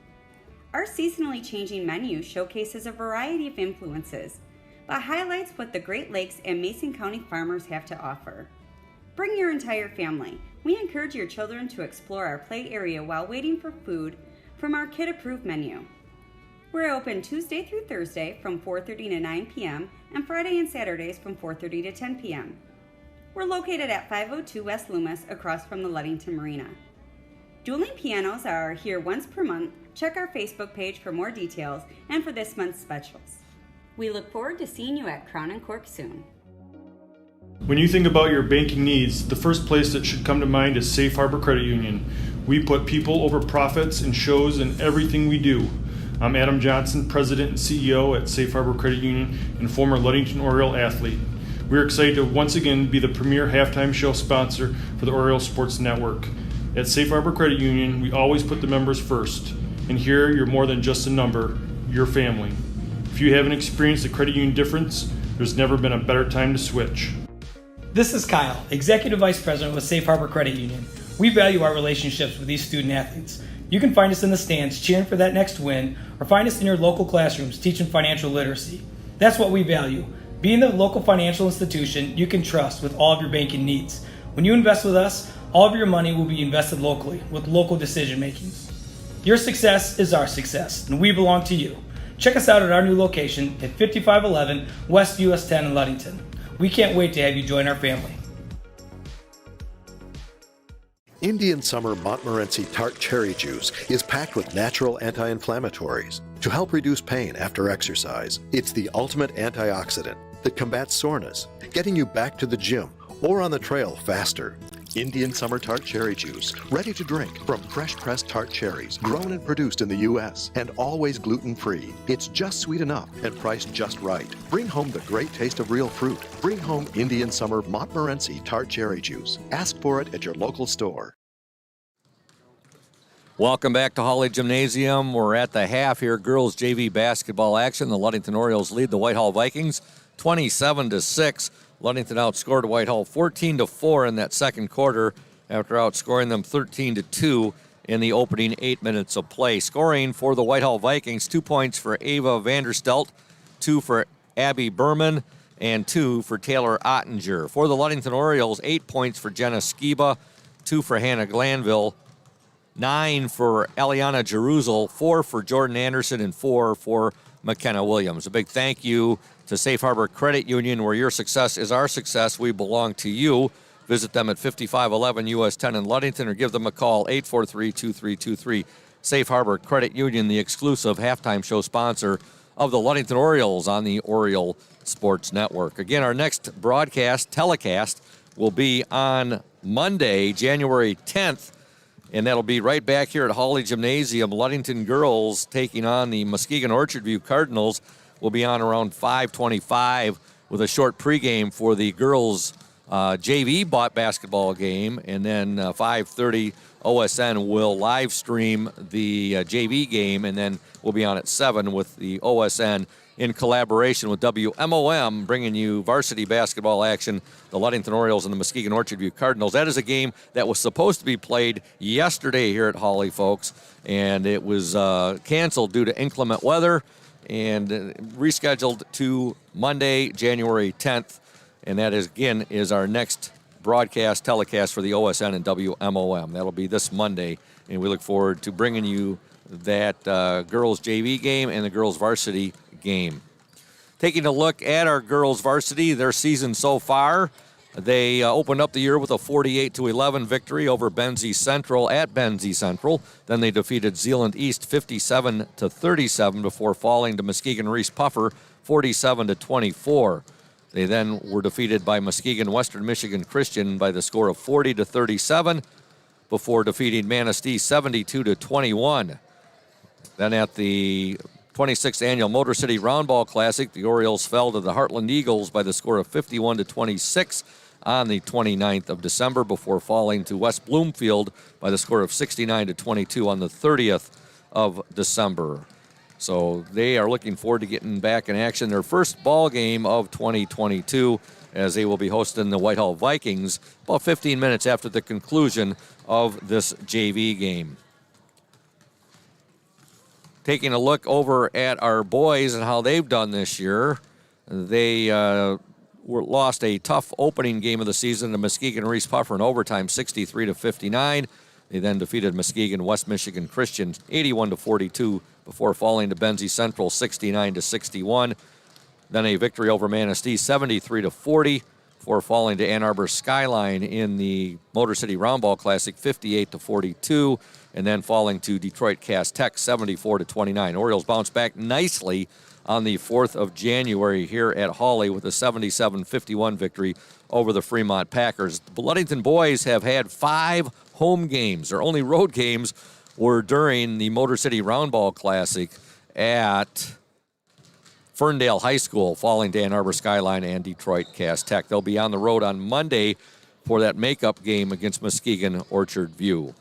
H: Our seasonally changing menu showcases a variety of influences, but highlights what the Great Lakes and Mason County farmers have to offer. Bring your entire family. We encourage your children to explore our play area while waiting for food from our kid-approved menu. We're open Tuesday through Thursday from 4:30 to 9 p.m. and Friday and Saturdays from 4:30 to 10 p.m. We're located at 502 West Loomis across from the Ludington Marina. Dueling pianos are here once per month. Check our Facebook page for more details and for this month's specials. We look forward to seeing you at Crown & Cork soon.
C: When you think about your banking needs, the first place that should come to mind is Safe Harbor Credit Union. We put people over profits and shows in everything we do. I'm Adam Johnson, President and CEO at Safe Harbor Credit Union and former Ludington Oriole athlete. We're excited to once again be the premier halftime show sponsor for the Oriole Sports Network. At Safe Harbor Credit Union, we always put the members first. And here, you're more than just a number, you're family. If you haven't experienced the credit union difference, there's never been a better time to switch.
D: This is Kyle, Executive Vice President with Safe Harbor Credit Union. We value our relationships with these student athletes. You can find us in the stands cheering for that next win, or find us in your local classrooms teaching financial literacy. That's what we value. Being the local financial institution you can trust with all of your banking needs. When you invest with us, all of your money will be invested locally with local decision making. Your success is our success, and we belong to you. Check us out at our new location at 5511 West US 10 in Ludington. We can't wait to have you join our family.
I: Indian Summer Montmorency Tart Cherry Juice is packed with natural anti-inflammatories to help reduce pain after exercise. It's the ultimate antioxidant that combats soreness, getting you back to the gym or on the trail faster. Indian Summer Tart Cherry Juice, ready to drink from fresh pressed tart cherries, grown and produced in the U.S. and always gluten-free. It's just sweet enough and priced just right. Bring home the great taste of real fruit. Bring home Indian Summer Montmorency Tart Cherry Juice. Ask for it at your local store.
A: Welcome back to Hawley Gymnasium. We're at the half here. Girls JV basketball action. The Ludington Orioles lead the Whitehall Vikings 27-6. Ludington outscored Whitehall 14-4 in that second quarter after outscoring them 13-2 in the opening 8 minutes of play. Scoring for the Whitehall Vikings, 2 points for Ava Vanderstelt, 2 for Abby Berman, and 2 for Taylor Ottinger. For the Ludington Orioles, 8 points for Jenna Skiba, 2 for Hannah Glanville, 9 for Eliana Jeruzel, 4 for Jordan Anderson, and 4 for McKenna Williams. A big thank you to Safe Harbor Credit Union, where your success is our success. We belong to you. Visit them at 5511 US 10 in Ludington or give them a call, 843-2323. Safe Harbor Credit Union, the exclusive halftime show sponsor of the Ludington Orioles on the Oriole Sports Network. Again, our next telecast, will be on Monday, January 10th And that'll be right back here at Hawley Gymnasium. Ludington girls taking on the Muskegon Orchard View Cardinals. Will be on around 5:25 with a short pregame for the girls' JV basketball game. And then 5:30, OSN will live stream the JV game. And then we'll be on at 7 with the OSN in collaboration with WMOM, bringing you varsity basketball action, the Ludington Orioles and the Muskegon Orchard View Cardinals. That is a game that was supposed to be played yesterday here at Hawley, folks, and it was canceled due to inclement weather and rescheduled to Monday, January 10th, and that is, again, is our next broadcast, telecast for the OSN and WMOM. That'll be this Monday, and we look forward to bringing you that girls JV game and the girls varsity game. Taking a look at our girls varsity, their season so far, they opened up the year with a 48-11 victory over Benzie Central at Benzie Central. Then they defeated Zeeland East 57-37 before falling to Muskegon Reese Puffer 47-24. They then were defeated by Muskegon Western Michigan Christian by the score of 40-37 before defeating Manistee 72-21. Then at the 26th Annual Motor City Roundball Classic, the Orioles fell to the Heartland Eagles by the score of 51-26 on the 29th of December before falling to West Bloomfield by the score of 69-22 on the 30th of December. So they are looking forward to getting back in action. Their first ball game of 2022, as they will be hosting the Whitehall Vikings about 15 minutes after the conclusion of this JV game. Taking a look over at our boys and how they've done this year, they lost a tough opening game of the season to Muskegon Reese Puffer in overtime, 63-59. They then defeated Muskegon West Michigan Christian 81-42 before falling to Benzie Central 69-61. Then a victory over Manistee 73-40 before falling to Ann Arbor Skyline in the Motor City Roundball Classic 58-42. And then falling to Detroit Cass Tech 74-29. Orioles bounced back nicely on the 4th of January here at Hawley with a 77-51 victory over the Fremont Packers. The Ludington boys have had 5 home games. Their only road games were during the Motor City Roundball Classic at Ferndale High School, falling to Ann Arbor Skyline and Detroit Cass Tech. They'll be on the road on Monday for that makeup game against Muskegon Orchard View.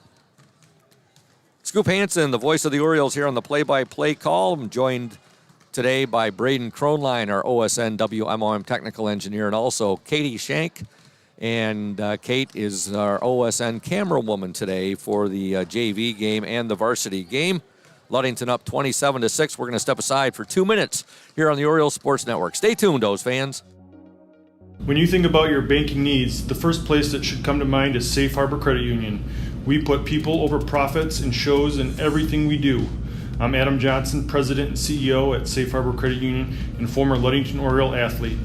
A: Scoop Hansen, the voice of the Orioles, here on the play-by-play call. I'm joined today by Braden Kronline, our OSN WMOM technical engineer, and also Katie Shank. And Kate is our OSN camera woman today for the JV game and the varsity game. Ludington up 27-6. We're going to step aside for 2 minutes here on the Orioles Sports Network. Stay tuned, O's fans.
C: When you think about your banking needs, the first place that should come to mind is Safe Harbor Credit Union. We put people over profits and shows in everything we do. I'm Adam Johnson, President and CEO at Safe Harbor Credit Union and former Ludington Oriole athlete.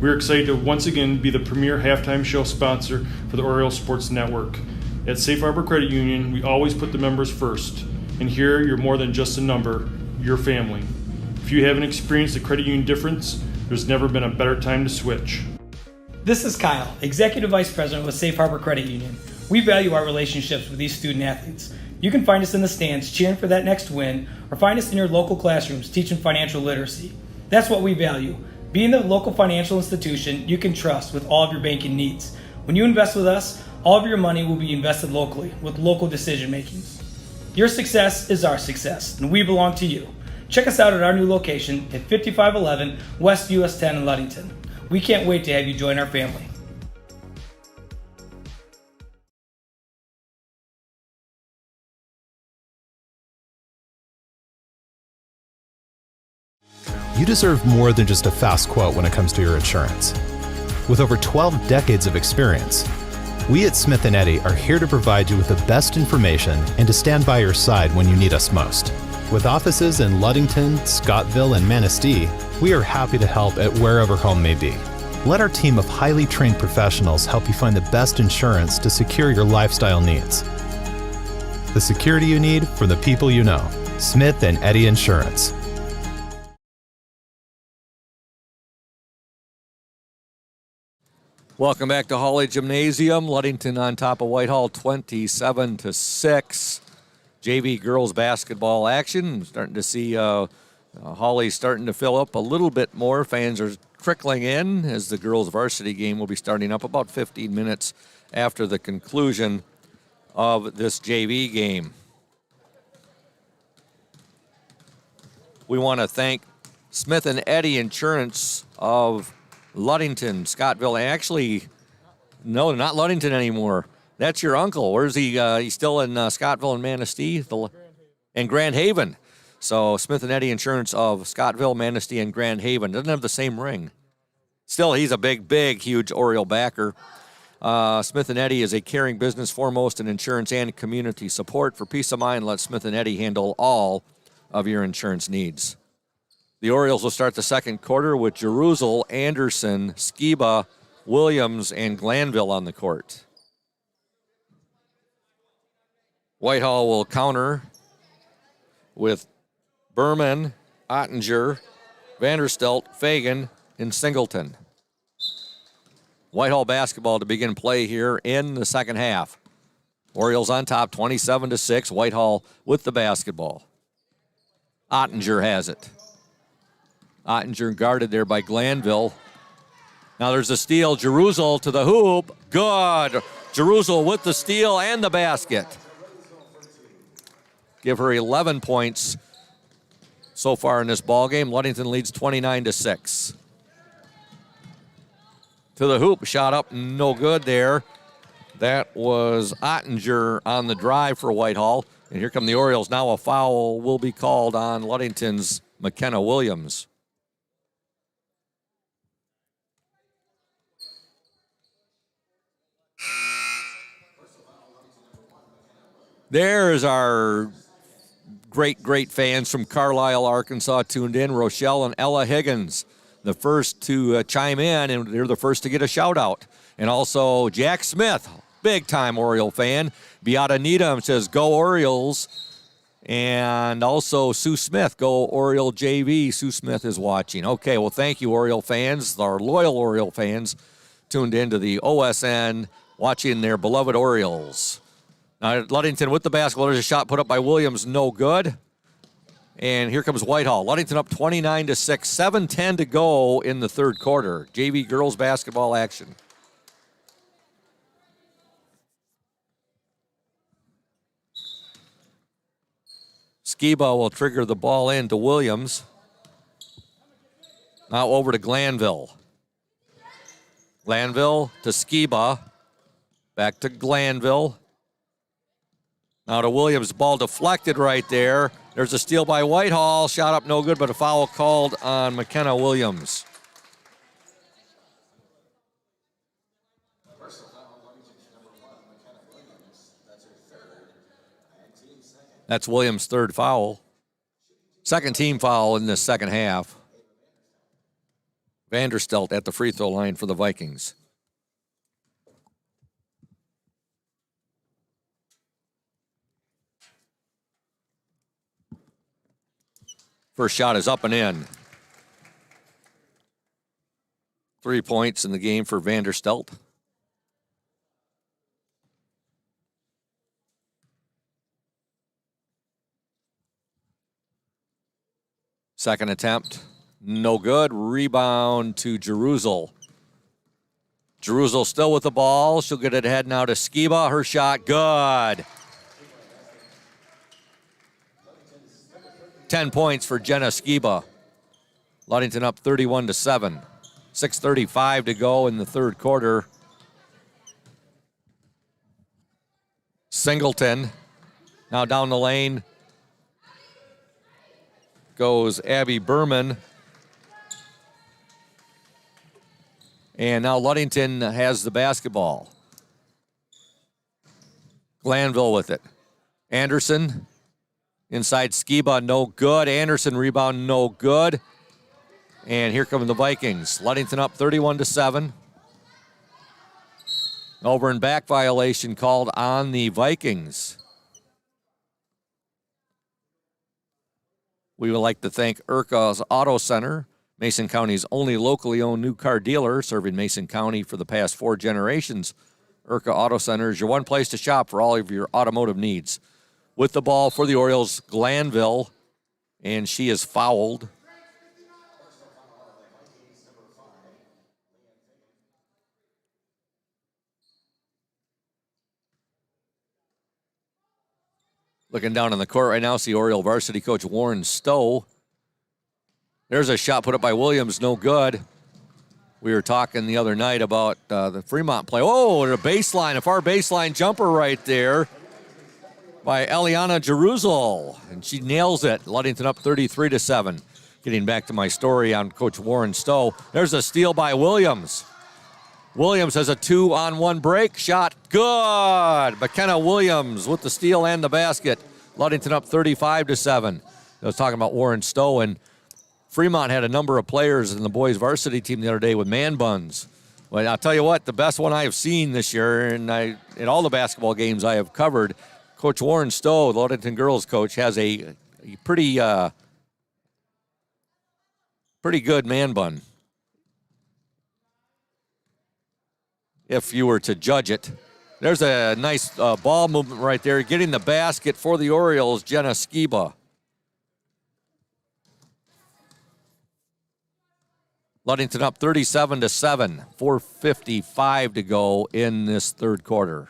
C: We're excited to once again be the premier halftime show sponsor for the Orioles Sports Network. At Safe Harbor Credit Union, we always put the members first. And here, you're more than just a number, you're family. If you haven't experienced the credit union difference, there's never been a better time to switch.
D: This is Kyle, Executive Vice President with Safe Harbor Credit Union. We value our relationships with these student athletes. You can find us in the stands cheering for that next win, or find us in your local classrooms teaching financial literacy. That's what we value. Being the local financial institution you can trust with all of your banking needs. When you invest with us, all of your money will be invested locally with local decision making. Your success is our success, and we belong to you. Check us out at our new location at 5511 West US 10 in Ludington. We can't wait to have you join our family.
J: You deserve more than just a fast quote when it comes to your insurance. With over 12 decades of experience, we at Smith & Eddy are here to provide you with the best information and to stand by your side when you need us most. With offices in Ludington, Scottville, and Manistee, we are happy to help at wherever home may be. Let our team of highly trained professionals help you find the best insurance to secure your lifestyle needs. The security you need from the people you know. Smith & Eddy Insurance.
A: Welcome back to Hawley Gymnasium. Ludington on top of Whitehall, 27-6. JV girls basketball action. Starting to see Hawley starting to fill up a little bit more. Fans are trickling in as the girls varsity game will be starting up about 15 minutes after the conclusion of this JV game. We want to thank Smith and Eddy Insurance of Ludington, Scottville. Actually, no, not Ludington anymore. That's your uncle. Where's he? He's still in Scottville and Manistee and Grand Haven. So Smith and Eddy Insurance of Scottville, Manistee, and Grand Haven. Doesn't have the same ring. Still, he's a big, huge Oriole backer. Smith and Eddy is a caring business foremost in insurance and community support. For peace of mind, let Smith and Eddy handle all of your insurance needs. The Orioles will start the second quarter with Jerusalem, Anderson, Skiba, Williams, and Glanville on the court. Whitehall will counter with Berman, Ottinger, Vanderstelt, Fagan, and Singleton. Whitehall basketball to begin play here in the second half. Orioles on top, 27-6. Whitehall with the basketball. Ottinger has it. Ottinger guarded there by Glanville. Now there's a steal. Jerusalem to the hoop. Good. Jerusalem with the steal and the basket. Give her 11 points so far in this ball game. Ludington leads 29-6. To the hoop, shot up, no good there. That was Ottinger on the drive for Whitehall. And here come the Orioles. Now a foul will be called on Ludington's McKenna Williams. There's our great fans from Carlisle, Arkansas tuned in. Rochelle and Ella Higgins, the first to chime in, and they're the first to get a shout out. And also Jack Smith, big time Oriole fan. Beata Needham says, go Orioles. And also Sue Smith, go Oriole JV. Sue Smith is watching. Okay, well, thank you, Oriole fans, our loyal Oriole fans tuned in to the OSN watching their beloved Orioles. Now, Ludington with the basketball. There's a shot put up by Williams, no good. And here comes Whitehall. Ludington up 29-6, 7:10 to go in the third quarter. JV girls basketball action. Skiba will trigger the ball in to Williams. Now over to Glanville. Glanville to Skiba. Back to Glanville. Now to Williams, ball deflected right there. There's a steal by Whitehall. Shot up no good, but a foul called on McKenna Williams. That's Williams' third foul. Second team foul in this second half. Vanderstelt at the free throw line for the Vikings. First shot is up and in. 3 points in the game for Vanderstelt. Second attempt, no good. Rebound to Jerusalem. Jerusalem still with the ball. She'll get it ahead now to Skiba. Her shot, good. 10 points for Jenna Skiba. Ludington up 31-7. 6:35 to go in the third quarter. Singleton now down the lane goes Abby Berman. And now Ludington has the basketball. Glanville with it. Anderson inside Skiba, no good. Anderson rebound, no good. And here come the Vikings. Ludington up 31-7. Over and back violation called on the Vikings. We would like to thank Urca's Auto Center, Mason County's only locally owned new car dealer, serving Mason County for the past 4 generations. Urca Auto Center is your one place to shop for all of your automotive needs. With the ball for the Orioles, Glanville, and she is fouled. Looking down on the court right now, see Oriole varsity coach Warren Stowe. There's a shot put up by Williams, no good. We were talking the other night about the Fremont play. Oh, and a baseline, a far baseline jumper right there by Eliana Jeruzal, and she nails it. Ludington up 33-7. Getting back to my story on Coach Warren Stowe. There's a steal by Williams. Williams has a 2-on-1 break shot. Good. McKenna Williams with the steal and the basket. Ludington up 35-7. I was talking about Warren Stowe, and Fremont had a number of players in the boys varsity team the other day with man buns. Well, I'll tell you what, the best one I have seen this year, and in all the basketball games I have covered, Coach Warren Stowe, the Ludington girls coach, has a pretty good man bun, if you were to judge it. There's a nice ball movement right there. Getting the basket for the Orioles, Jenna Skiba. Ludington up 37-7, 4:55 to go in this third quarter.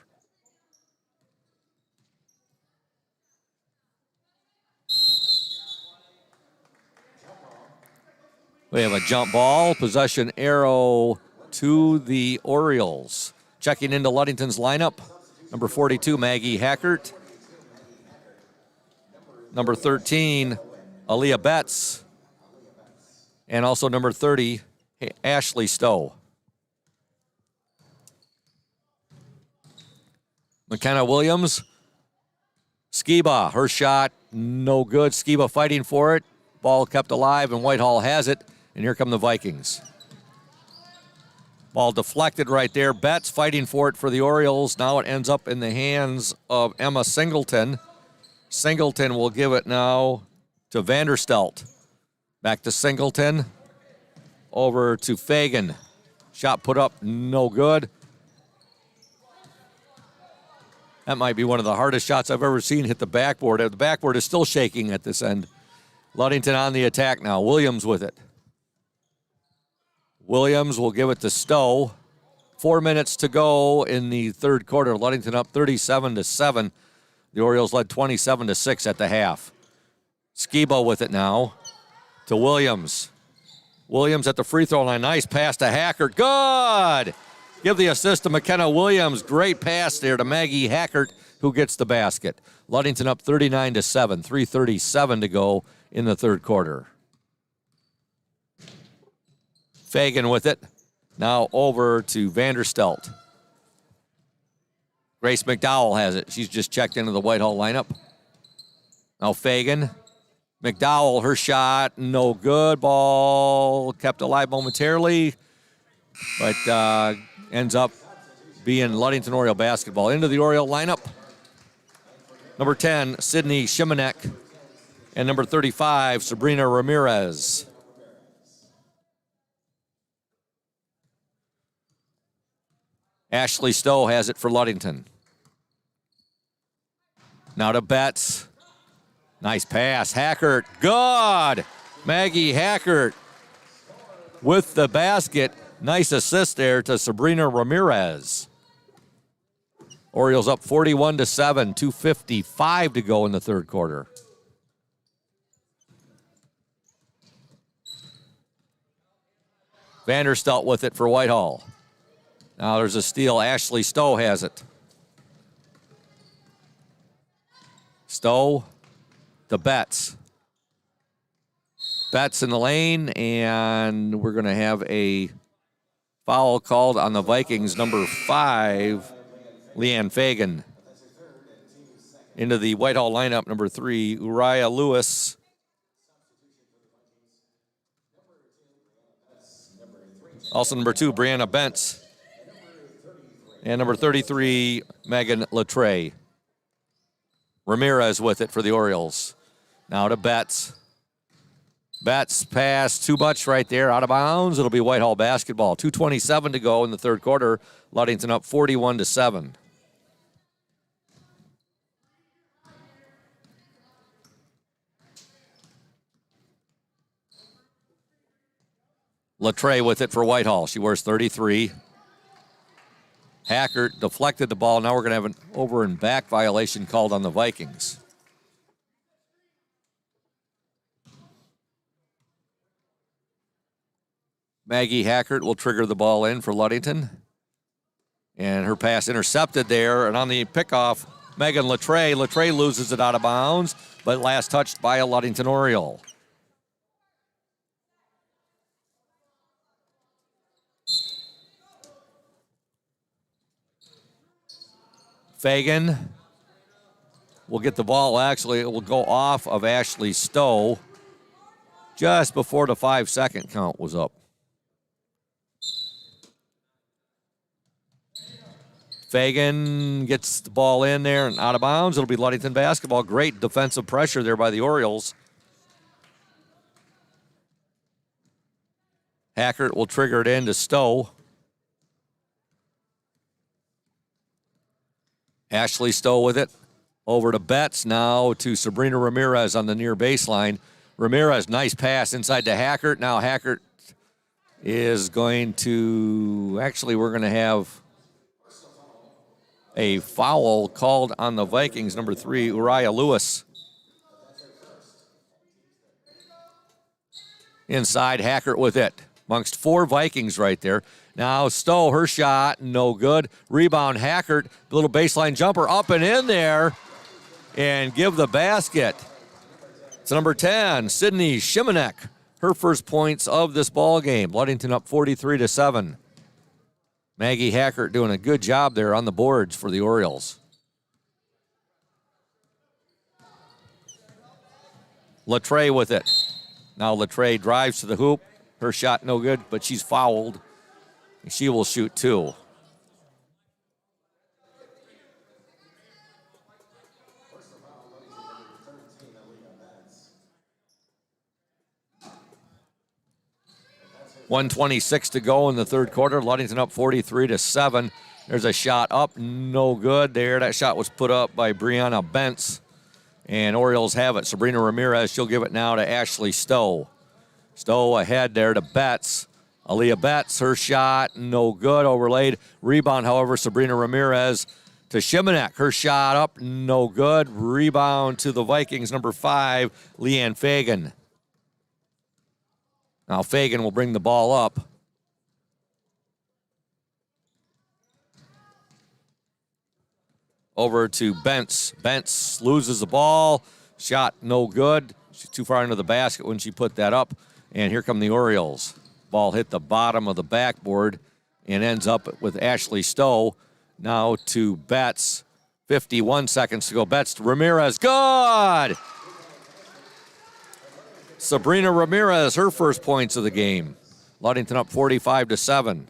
A: We have a jump ball, possession arrow to the Orioles. Checking into Ludington's lineup, number 42, Maggie Hackert. Number 13, Aaliyah Betts. And also number 30, Ashley Stowe. McKenna Williams. Skiba, her shot, no good. Skiba fighting for it. Ball kept alive, and Whitehall has it. And here come the Vikings. Ball deflected right there. Betts fighting for it for the Orioles. Now it ends up in the hands of Emma Singleton. Singleton will give it now to Vanderstelt. Back to Singleton. Over to Fagan. Shot put up, no good. That might be one of the hardest shots I've ever seen hit the backboard. The backboard is still shaking at this end. Ludington on the attack now. Williams with it. Williams will give it to Stowe. 4 minutes to go in the third quarter. Ludington up 37-7. The Orioles led 27-6 at the half. Skiba with it now to Williams. Williams at the free throw line. Nice pass to Hackert. Good! Give the assist to McKenna Williams. Great pass there to Maggie Hackert, who gets the basket. Ludington up 39-7. 3:37 to go in the third quarter. Fagan with it. Now over to Vanderstelt. Grace McDowell has it. She's just checked into the Whitehall lineup. Now Fagan. McDowell, her shot, no good. Ball kept alive momentarily, but ends up being Ludington Oriole basketball. Into the Oriole lineup. Number 10, Sydney Shimanek. And number 35, Sabrina Ramirez. Ashley Stowe has it for Ludington. Now to Betts. Nice pass. Hackert. Good. Maggie Hackert with the basket. Nice assist there to Sabrina Ramirez. Orioles up 41-7. 2:55 to go in the third quarter. Vanderstelt with it for Whitehall. Now there's a steal. Ashley Stowe has it. Stowe to Betts. Betts in the lane, and we're going to have a foul called on the Vikings. Number 5, Leanne Fagan. Into the Whitehall lineup, number 3, Uriah Lewis. Also number 2, Brianna Bentz. And number 33, Megan Latre. Ramirez with it for the Orioles. Now to Betts. Betts pass too much right there, out of bounds. It'll be Whitehall basketball. 2:27 to go in the third quarter. Ludington up 41-7. Latre with it for Whitehall. She wears 33. Hackert deflected the ball. Now we're going to have an over and back violation called on the Vikings. Maggie Hackert will trigger the ball in for Ludington. And her pass intercepted there. And on the pickoff, Megan Latre. Latre loses it out of bounds, but last touched by a Ludington Oriole. Fagan will get the ball. Actually, it will go off of Ashley Stowe just before the 5-second count was up. Fagan gets the ball in there and out of bounds. It'll be Ludington basketball. Great defensive pressure there by the Orioles. Hackert will trigger it in to Stowe. Ashley Stowe with it. Over to Betts, now to Sabrina Ramirez on the near baseline. Ramirez, nice pass inside to Hackert. Now Hackert is going to, actually we're going to have a foul called on the Vikings, number 3, Uriah Lewis. Inside, Hackert with it. Amongst 4 Vikings right there. Now Stowe, her shot, no good. Rebound, Hackert, little baseline jumper up and in there. And give the basket. It's number 10, Sydney Shimanek. Her first points of this ball game. Ludington up 43-7. Maggie Hackert doing a good job there on the boards for the Orioles. Latre with it. Now Latre drives to the hoop. Her shot no good, but she's fouled. She will shoot 2. .126 to go in the third quarter. Ludington up 43-7. There's a shot up, no good there. That shot was put up by Brianna Bentz. And Orioles have it. Sabrina Ramirez, she'll give it now to Ashley Stowe. Stowe ahead there to Betts. Aaliyah Betts, her shot, no good, overlaid. Rebound, however, Sabrina Ramirez to Shimanek. Her shot up, no good. Rebound to the Vikings, number 5, Leanne Fagan. Now Fagan will bring the ball up. Over to Bentz. Bentz loses the ball. Shot no good. She's too far into the basket when she put that up. And here come the Orioles. Ball hit the bottom of the backboard and ends up with Ashley Stowe. Now to Betts. 51 seconds to go. Betts to Ramirez. Good! Sabrina Ramirez, her first points of the game. Ludington up 45-7.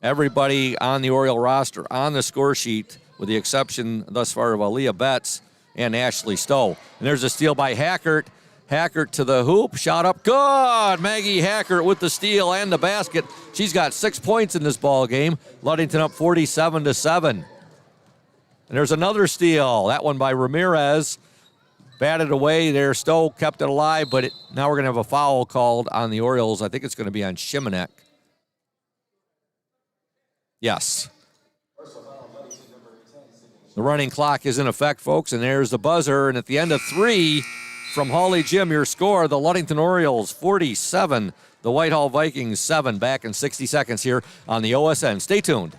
A: Everybody on the Oriole roster on the score sheet, with the exception thus far of Aaliyah Betts and Ashley Stowe. And there's a steal by Hackert. Hackert to the hoop, shot up, good! Maggie Hackert with the steal and the basket. She's got 6 points in this ball game. Ludington up 47-7. And there's another steal. That one by Ramirez. Batted away there. Stowe kept it alive, but now we're going to have a foul called on the Orioles. I think it's going to be on Shimanek. Yes. The running clock is in effect, folks, and there's the buzzer. And at the end of 3 from Hawley Gym, your score, the Ludington Orioles 47, the Whitehall Vikings 7. Back in 60 seconds here on the OSN. Stay tuned.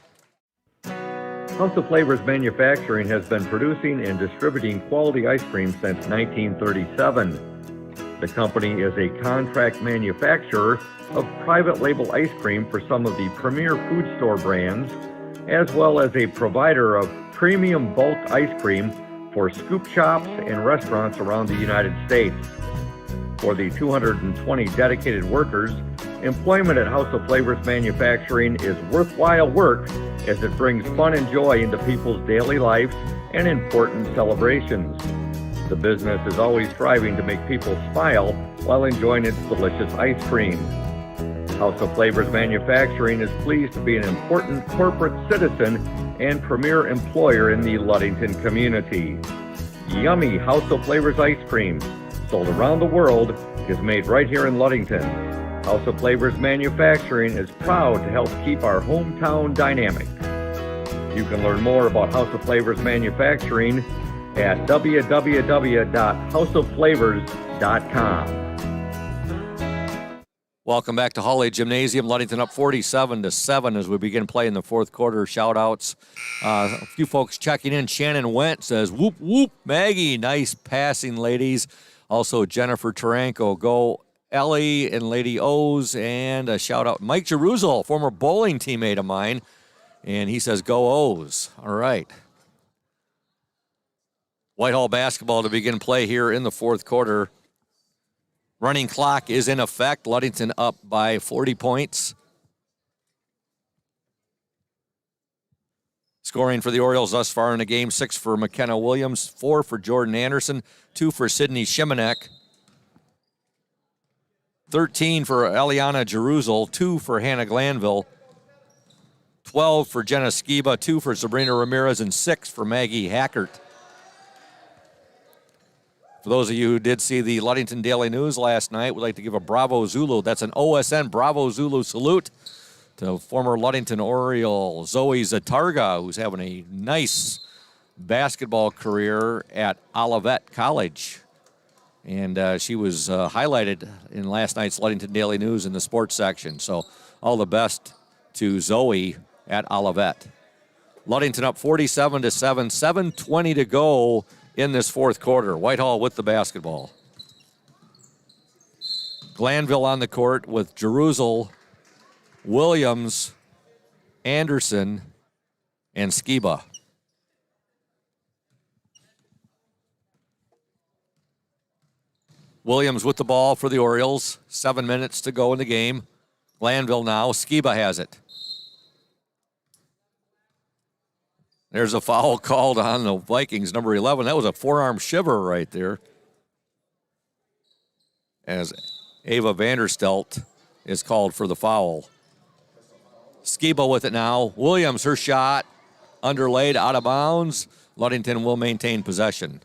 B: House of Flavors Manufacturing has been producing and distributing quality ice cream since 1937. The company is a contract manufacturer of private label ice cream for some of the premier food store brands, as well as a provider of premium bulk ice cream for scoop shops and restaurants around the United States. For the 220 dedicated workers, employment at House of Flavors Manufacturing is worthwhile work as it brings fun and joy into people's daily lives and important celebrations. The business is always striving to make people smile while enjoying its delicious ice cream. House of Flavors Manufacturing is pleased to be an important corporate citizen and premier employer in the Ludington community. Yummy House of Flavors ice cream, sold around the world, is made right here in Ludington. House of Flavors Manufacturing is proud to help keep our hometown dynamic. You can learn more about House of Flavors Manufacturing at www.houseofflavors.com.
A: Welcome back to Hawley Gymnasium. Ludington up 47-7 as we begin play in the fourth quarter. Shout-outs. A few folks checking in. Shannon Went says, whoop, whoop, Maggie. Nice passing, ladies. Also, Jennifer Taranko. Go Ellie and Lady O's. And a shout-out. Mike Jeruzal, former bowling teammate of mine. And he says, go O's. All right. Whitehall basketball to begin play here in the fourth quarter. Running clock is in effect. Ludington up by 40 points. Scoring for the Orioles thus far in the game, 6 for McKenna Williams, 4 for Jordan Anderson, 2 for Sydney Shimanek, 13 for Eliana Jeruzal, 2 for Hannah Glanville, 12 for Jenna Skiba, 2 for Sabrina Ramirez, and 6 for Maggie Hackert. For those of you who did see the Ludington Daily News last night, we'd like to give a Bravo Zulu. That's an OSN Bravo Zulu salute to former Ludington Oriole Zoe Zatarga, who's having a nice basketball career at Olivet College. And she was highlighted in last night's Ludington Daily News in the sports section. So all the best to Zoe at Olivet. Ludington up 47-7, 7:20 to go in this fourth quarter. Whitehall with the basketball. Glanville on the court with Jeruzal, Williams, Anderson, and Skiba. Williams with the ball for the Orioles. 7 minutes to go in the game. Glanville now. Skiba has it. There's a foul called on the Vikings, number 11. That was a forearm shiver right there. As Ava Vanderstelt is called for the foul. Skiba with it now. Williams, her shot, underlaid, out of bounds. Ludington will maintain possession.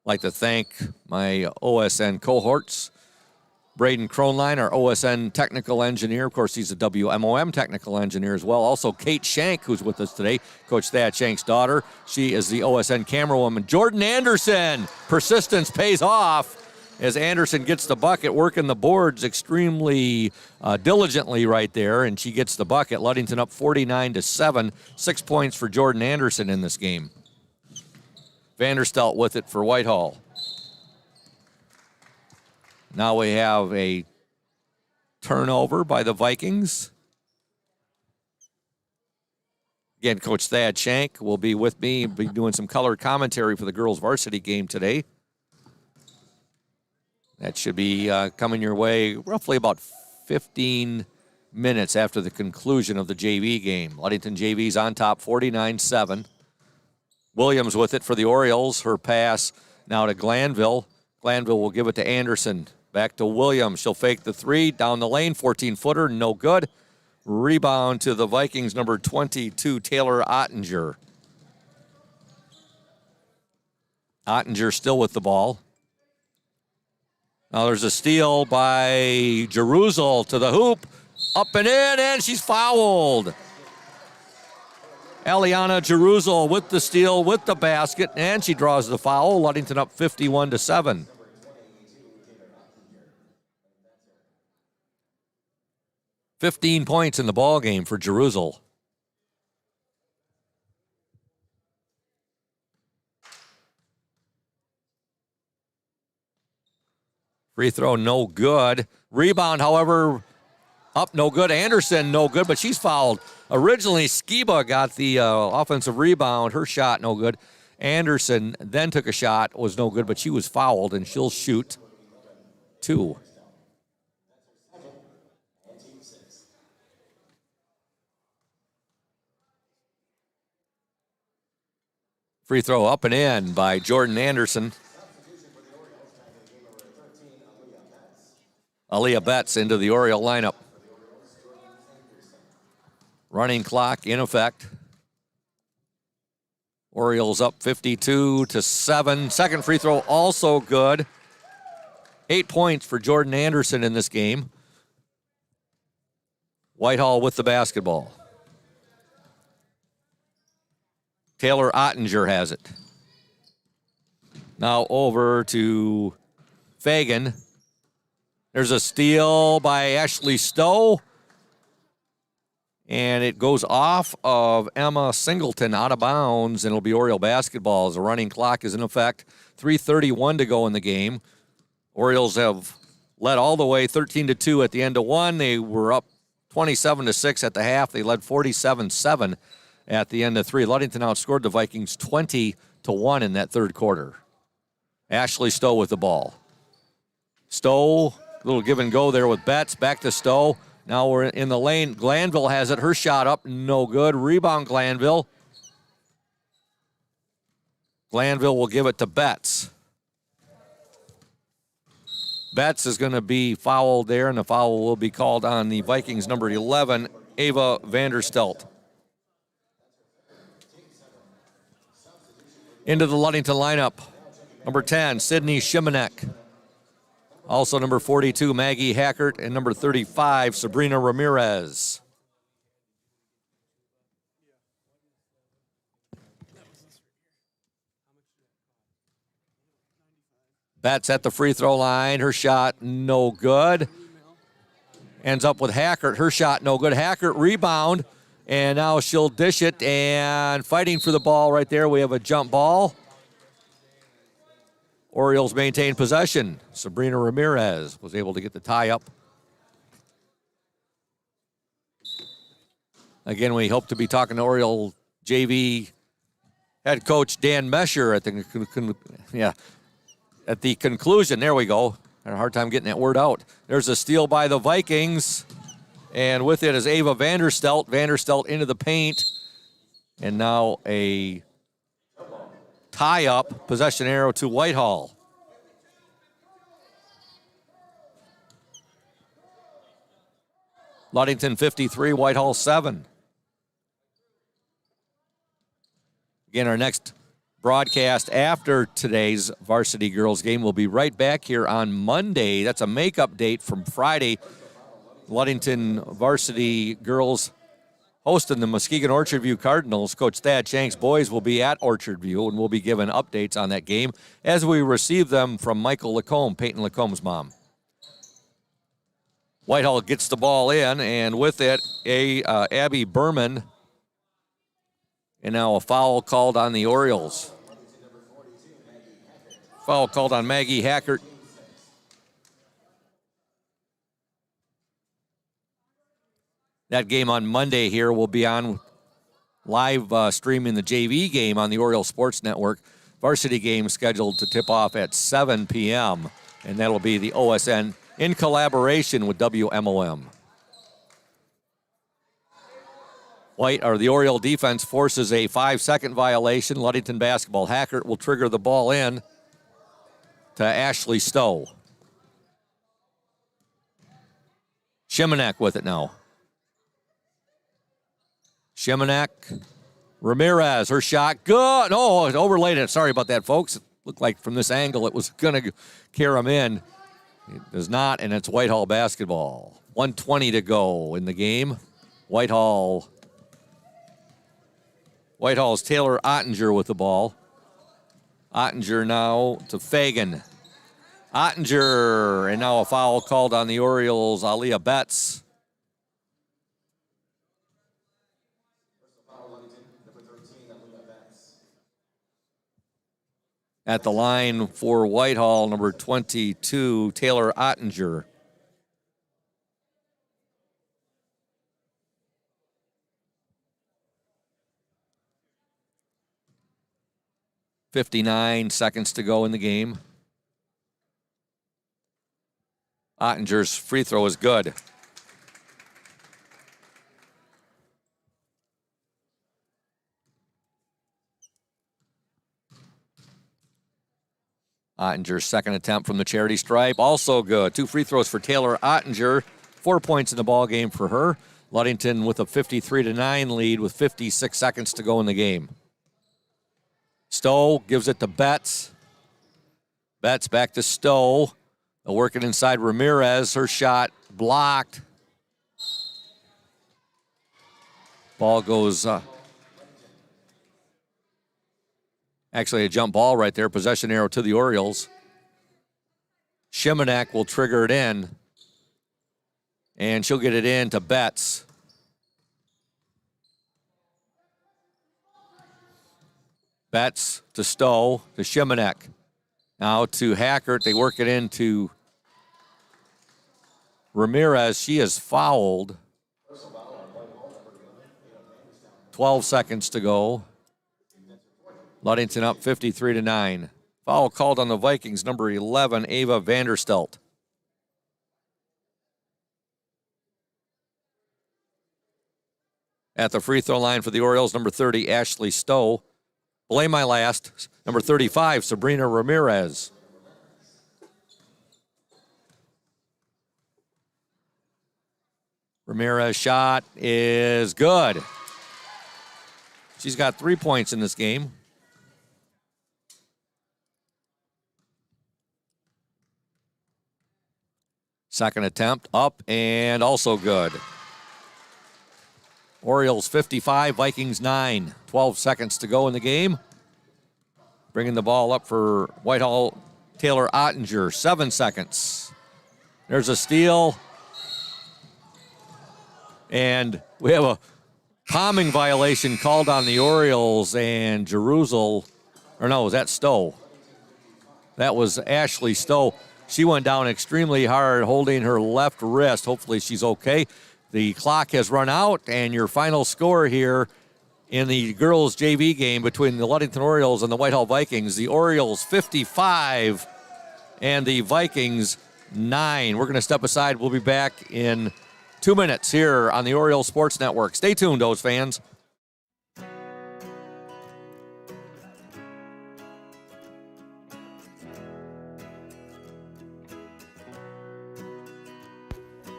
A: I'd like to thank my OSN cohorts. Braden Kronline, our OSN technical engineer. Of course, he's a WMOM technical engineer as well. Also, Kate Shank, who's with us today, Coach Thad Shank's daughter. She is the OSN camerawoman. Jordan Anderson, persistence pays off as Anderson gets the bucket, working the boards extremely diligently right there, and she gets the bucket. Ludington up 49-7, 6 points for Jordan Anderson in this game. Vanderstelt with it for Whitehall. Now we have a turnover by the Vikings. Again, Coach Thad Shank will be with me, be doing some color commentary for the girls' varsity game today. That should be coming your way roughly about 15 minutes after the conclusion of the JV game. Ludington JV's on top 49-7. Williams with it for the Orioles. Her pass now to Glanville. Glanville will give it to Anderson. Back to Williams. She'll fake the three. Down the lane. 14-footer. No good. Rebound to the Vikings, number 22, Taylor Ottinger. Ottinger still with the ball. Now there's a steal by Jeruzal to the hoop. Up and in, and she's fouled. Eliana Jeruzal with the steal, with the basket, and she draws the foul. Ludington up 51-7. $15 points in the ball game for Jeruzal. Free throw, no good. Rebound, however, up, no good. Anderson, no good, but she's fouled. Originally, Skiba got the offensive rebound. Her shot, no good. Anderson then took a shot, was no good, but she was fouled, and she'll shoot two. Free throw up and in by Jordan Anderson. Aaliyah Betts into the Oriole lineup. Running clock in effect. Orioles up 52-7. Second free throw also good. 8 points for Jordan Anderson in this game. Whitehall with the basketball. Taylor Ottinger has it. Now over to Fagan. There's a steal by Ashley Stowe. And it goes off of Emma Singleton out of bounds, and it'll be Oriole basketball as the running clock is in effect. 3:31 to go in the game. Orioles have led all the way 13-2 at the end of one. They were up 27-6 at the half. They led 47-7 at the end of three. Ludington outscored the Vikings 20-1 in that third quarter. Ashley Stowe with the ball. Stowe, little give and go there with Betts. Back to Stowe. Now we're in the lane. Glanville has it. Her shot up. No good. Rebound Glanville. Glanville will give it to Betts. Betts is going to be fouled there, and the foul will be called on the Vikings number 11, Ava Vanderstelt. Into the Ludington lineup. Number 10, Sydney Shimanek. Also number 42, Maggie Hackert, and number 35, Sabrina Ramirez. Betts at the free throw line. Her shot no good. Ends up with Hackert. Her shot no good. Hackert rebound, and now she'll dish it, and fighting for the ball right there. We have a jump ball. Orioles maintain possession. Sabrina Ramirez was able to get the tie up. Again, we hope to be talking to Oriole JV head coach Dan Mesher at the conclusion. There we go. Had a hard time getting that word out. There's a steal by the Vikings, and with it is Ava Vanderstelt. Vanderstelt into the paint, and now a tie-up, possession arrow to Whitehall. Ludington 53, Whitehall 7. Again, our next broadcast after today's varsity girls game will be right back here on Monday. That's a makeup date from Friday. Ludington varsity girls hosting the Muskegon Orchard View Cardinals. Coach Thad Shank's boys will be at Orchard View, and we'll be giving updates on that game as we receive them from Michael Lacombe, Peyton Lacombe's mom. Whitehall gets the ball in, and with it, Abby Berman. And now a foul called on the Orioles. Foul called on Maggie Hackert. That game on Monday here will be on live streaming the JV game on the Oriole Sports Network. Varsity game scheduled to tip off at 7 p.m. And that'll be the OSN in collaboration with WMOM. The Oriole defense forces a 5-second violation. Ludington basketball. Hackert will trigger the ball in to Ashley Stowe. Shimanek with it now. Shimanek. Ramirez, her shot. Good. Oh, it overlaid it. Sorry about that, folks. It looked like from this angle it was going to carry him in. It does not, and it's Whitehall basketball. 1:20 to go in the game. Whitehall's Taylor Ottinger with the ball. Ottinger now to Fagan. Ottinger, and now a foul called on the Orioles, Aaliyah Betts. At the line for Whitehall, number 22, Taylor Ottinger. .59 seconds to go in the game. Ottinger's free throw is good. Ottinger's second attempt from the charity stripe, also good. 2 free throws for Taylor Ottinger, 4 points in the ball game for her. Ludington with a 53-9 lead with 56 seconds to go in the game. Stowe gives it to Betts. Betts back to Stowe. They'll work it inside Ramirez. Her shot blocked. Ball goes, actually a jump ball right there. Possession arrow to the Orioles. Shimanek will trigger it in. And she'll get it in to Betts. Betts to Stowe to Shimanek. Now to Hackert. They work it into Ramirez. She is fouled. 12 seconds to go. Ludington up 53-9. Foul called on the Vikings, number 11, Ava Vanderstelt. At the free throw line for the Orioles, number 30, Ashley Stowe. Belay my last, number 35, Sabrina Ramirez. Ramirez shot is good. She's got 3 points in this game. Second attempt, up and also good. Orioles 55, Vikings 9. 12 seconds to go in the game. Bringing the ball up for Whitehall, Taylor Ottinger, 7 seconds. There's a steal. And we have a palming violation called on the Orioles, and Jerusalem, or no, was that Stowe? That was Ashley Stowe. She went down extremely hard, holding her left wrist. Hopefully she's okay. The clock has run out, and your final score here in the girls' JV game between the Ludington Orioles and the Whitehall Vikings, the Orioles 55 and the Vikings 9. We're going to step aside. We'll be back in 2 minutes here on the Orioles Sports Network. Stay tuned, those fans.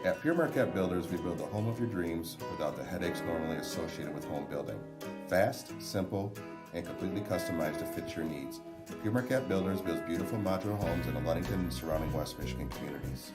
E: At Pure Marquette Builders, we build the home of your dreams without the headaches normally associated with home building. Fast, simple, and completely customized to fit your needs. Pure Marquette Builders builds beautiful modular homes in the Ludington and surrounding West Michigan communities.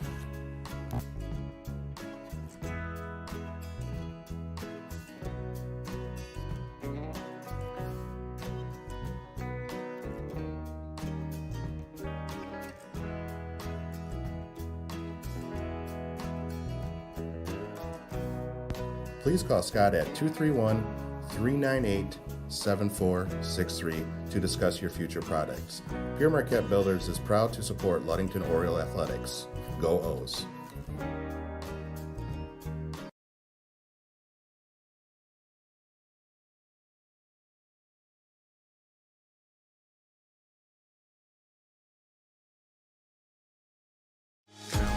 E: Please call Scott at 231-398-7463 to discuss your future products. Pure Marquette Builders is proud to support Ludington Oriole Athletics. Go O's!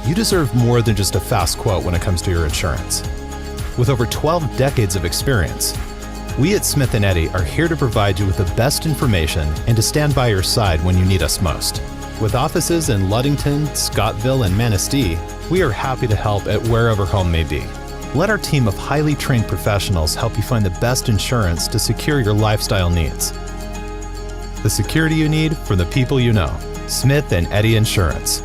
J: You deserve more than just a fast quote when it comes to your insurance. With over 12 decades of experience, we at Smith & Eddy are here to provide you with the best information and to stand by your side when you need us most. With offices in Ludington, Scottville, and Manistee, we are happy to help at wherever home may be. Let our team of highly trained professionals help you find the best insurance to secure your lifestyle needs. The security you need from the people you know. Smith & Eddy Insurance.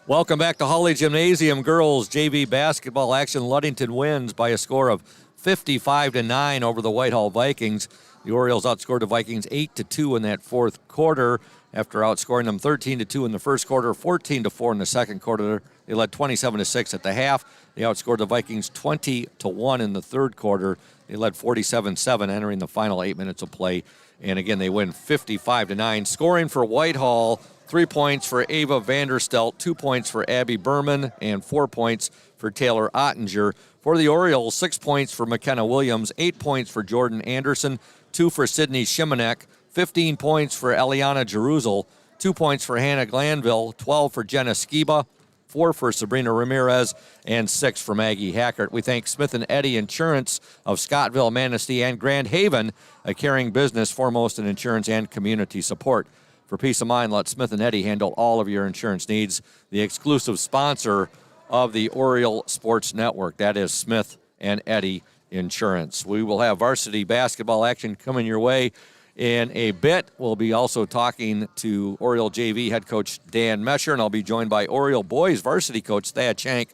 A: Welcome back to Holly Gymnasium. Girls JV basketball action. Ludington wins by a score of 55-9 over the Whitehall Vikings. The Orioles outscored the Vikings 8-2 in that fourth quarter after outscoring them 13-2 in the first quarter, 14-4 in the second quarter. They led 27-6 at the half. They outscored the Vikings 20-1 in the third quarter. They led 47-7 entering the final 8 minutes of play. And again, they win 55-9. Scoring for Whitehall, 3 points for Ava Vanderstelt, 2 points for Abby Berman, and 4 points for Taylor Ottinger. For the Orioles, 6 points for McKenna Williams, 8 points for Jordan Anderson, 2 for Sydney Shimanek, 15 points for Eliana Jerusalem, 2 points for Hannah Glanville, 12 for Jenna Skiba, 4 for Sabrina Ramirez, and 6 for Maggie Hackert. We thank Smith & Eddy Insurance of Scottville, Manistee, and Grand Haven, a caring business foremost in insurance and community support. For peace of mind, let Smith & Eddy handle all of your insurance needs. The exclusive sponsor of the Oriole Sports Network, that is Smith & Eddy Insurance. We will have varsity basketball action coming your way in a bit. We'll be also talking to Oriole JV head coach Dan Mescher, and I'll be joined by Oriole boys varsity coach Thad Shank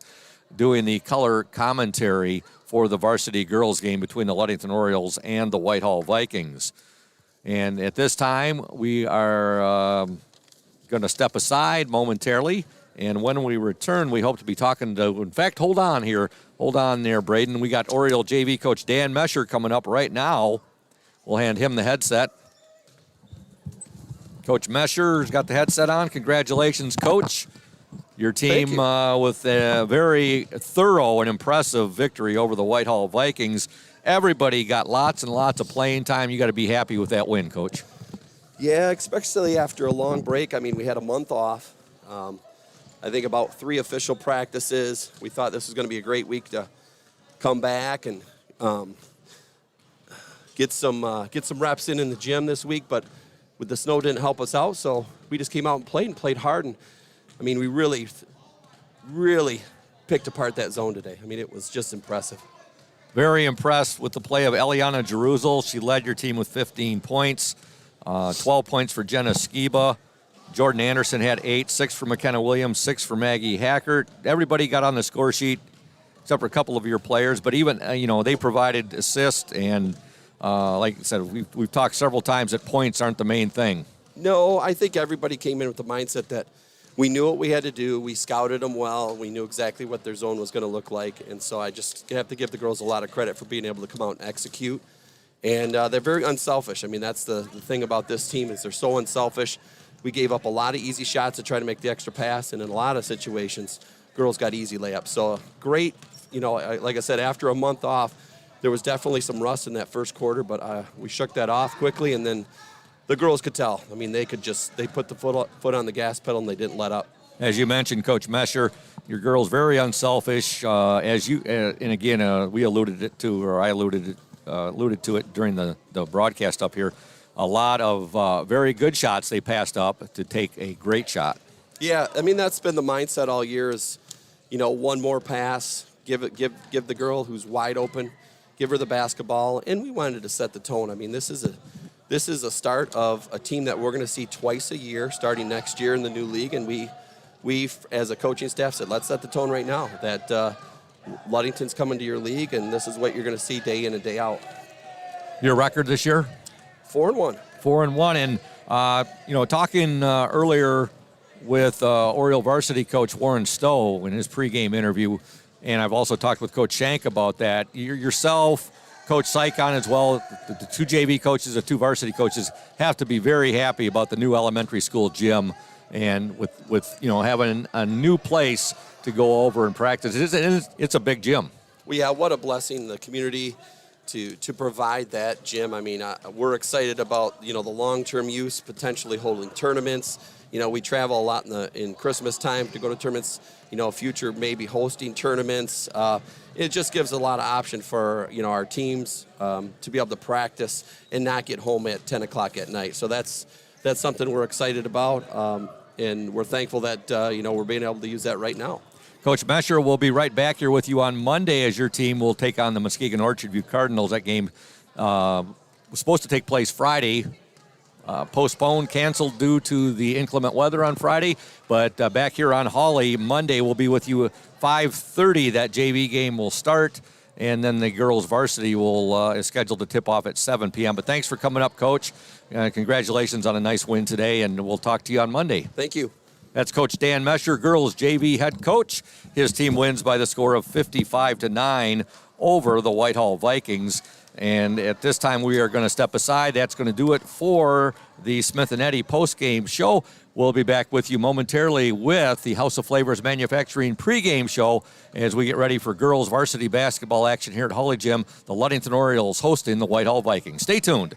A: doing the color commentary for the varsity girls game between the Ludington Orioles and the Whitehall Vikings. And at this time, we are going to step aside momentarily. And when we return, we hope to be talking to, in fact, hold on there, Braden. We got Oriole JV coach Dan Mescher coming up right now. We'll hand him the headset. Coach Mescher's got the headset on. Congratulations, Coach. Your team with a very thorough and impressive victory over the Whitehall Vikings. Everybody got lots and lots of playing time. You got to be happy with that win, Coach.
K: Yeah, especially after a long break. I mean, we had a month off. I think about 3 official practices. We thought this was going to be a great week to come back and get some reps in the gym this week. But with the snow didn't help us out, so we just came out and played hard. And I mean, we really picked apart that zone today. I mean, it was just impressive.
A: Very impressed with the play of Eliana Jeruzel. She led your team with 15 points, 12 points for Jenna Skiba. Jordan Anderson had 8, 6 for McKenna Williams, 6 for Maggie Hackert. Everybody got on the score sheet except for a couple of your players, but even, they provided assists, and like I said, we've talked several times that points aren't the main thing.
K: No, I think everybody came in with the mindset that we knew what we had to do. We scouted them well. We knew exactly what their zone was going to look like. And so I just have to give the girls a lot of credit for being able to come out and execute. And they're very unselfish. I mean, that's the thing about this team is they're so unselfish. We gave up a lot of easy shots to try to make the extra pass. And in a lot of situations, girls got easy layups. So great, like I said, after a month off, there was definitely some rust in that first quarter, but we shook that off quickly, and then the girls could tell. I mean, they put the foot on the gas pedal, and they didn't let up.
A: As you mentioned, Coach Mescher, your girls very unselfish. And again, we alluded to it during the broadcast up here. A lot of very good shots they passed up to take a great shot.
K: Yeah, I mean, that's been the mindset all year is, one more pass, give the girl who's wide open, give her the basketball, and we wanted to set the tone. I mean, this is a start of a team that we're going to see twice a year starting next year in the new league, and we as a coaching staff said, let's set the tone right now that Ludington's coming to your league, and this is what you're going to see day in and day out.
A: Your record this year?
K: 4-1.
A: 4-1, and talking earlier with Oriole varsity coach Warren Stowe in his pregame interview, and I've also talked with Coach Shank about that. Yourself, Coach Sykon as well, the 2 JV coaches, the 2 varsity coaches have to be very happy about the new elementary school gym, and with having a new place to go over and practice. It's a big gym.
K: Well, yeah, what a blessing, the community to provide that gym. I mean, we're excited about the long-term use, potentially holding tournaments. We travel a lot in Christmas time to go to tournaments. Future maybe hosting tournaments. It just gives a lot of option for our teams to be able to practice and not get home at 10 o'clock at night. So that's something we're excited about, and we're thankful that we're being able to use that right now.
A: Coach Mescher will be right back here with you on Monday as your team will take on the Muskegon Orchard View Cardinals. That game was supposed to take place Friday. Postponed, canceled due to the inclement weather on Friday. But back here on Hawley, Monday we'll be with you at 5:30. That JV game will start, and then the girls varsity is scheduled to tip off at 7 p.m. But thanks for coming up, Coach. Congratulations on a nice win today, and we'll talk to you on Monday.
K: Thank you.
A: That's Coach Dan Mescher, girls JV head coach. His team wins by the score of 55-9 over the Whitehall Vikings. And at this time, we are going to step aside. That's going to do it for the Smith & Eddy postgame show. We'll be back with you momentarily with the House of Flavors Manufacturing pregame show as we get ready for girls varsity basketball action here at Hawley Gym. The Ludington Orioles hosting the Whitehall Vikings. Stay tuned.